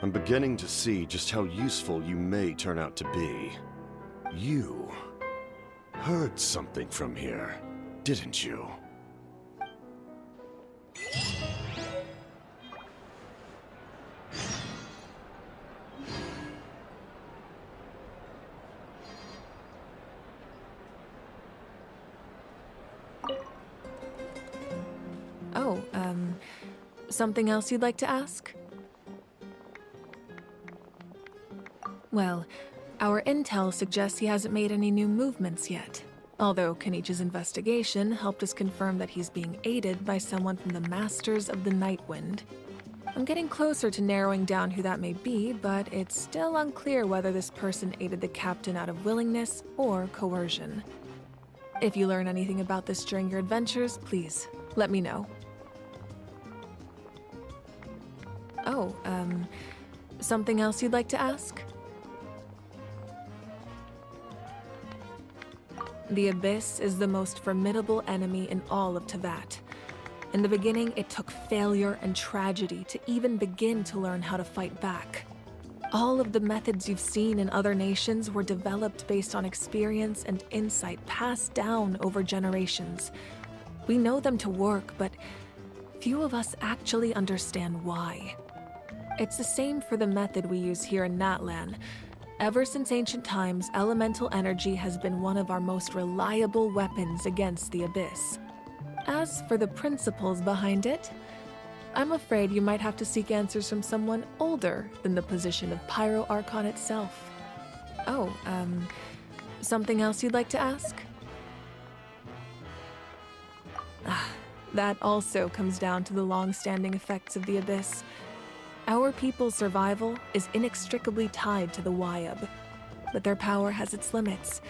I'm beginning to see just how useful you may turn out to be. You heard something from here, didn't you? Oh, something else you'd like to ask? Well, our intel suggests he hasn't made any new movements yet. Although Kenichi's investigation helped us confirm that he's being aided by someone from the Masters of the Nightwind. I'm getting closer to narrowing down who that may be, but it's still unclear whether this person aided the captain out of willingness or coercion. If you learn anything about this during your adventures, please let me know. Oh, something else you'd like to ask? The Abyss is the most formidable enemy in all of Teyvat. In the beginning, it took failure and tragedy to even begin to learn how to fight back. All of the methods you've seen in other nations were developed based on experience and insight passed down over generations. We know them to work, but few of us actually understand why. It's the same for the method we use here in Natlan. Ever since ancient times, elemental energy has been one of our most reliable weapons against the Abyss. As for the principles behind it, I'm afraid you might have to seek answers from someone older than the position of Pyro Archon itself. Oh, something else you'd like to ask? That also comes down to the long-standing effects of the Abyss. Our people's survival is inextricably tied to the Wyab, but their power has its limits.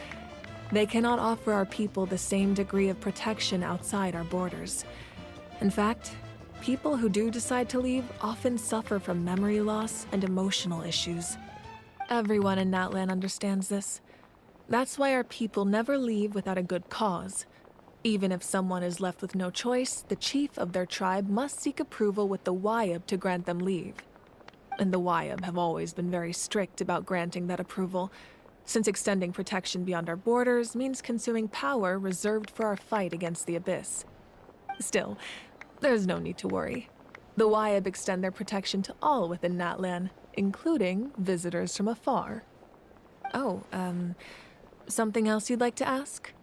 They cannot offer our people the same degree of protection outside our borders. In fact, people who do decide to leave often suffer from memory loss and emotional issues. Everyone in Natlan understands this. That's why our people never leave without a good cause. Even if someone is left with no choice, the chief of their tribe must seek approval with the Wyab to grant them leave. And the Wyab have always been very strict about granting that approval, since extending protection beyond our borders means consuming power reserved for our fight against the Abyss. Still, there's no need to worry. The Wyab extend their protection to all within Natlan, including visitors from afar. Oh, something else you'd like to ask?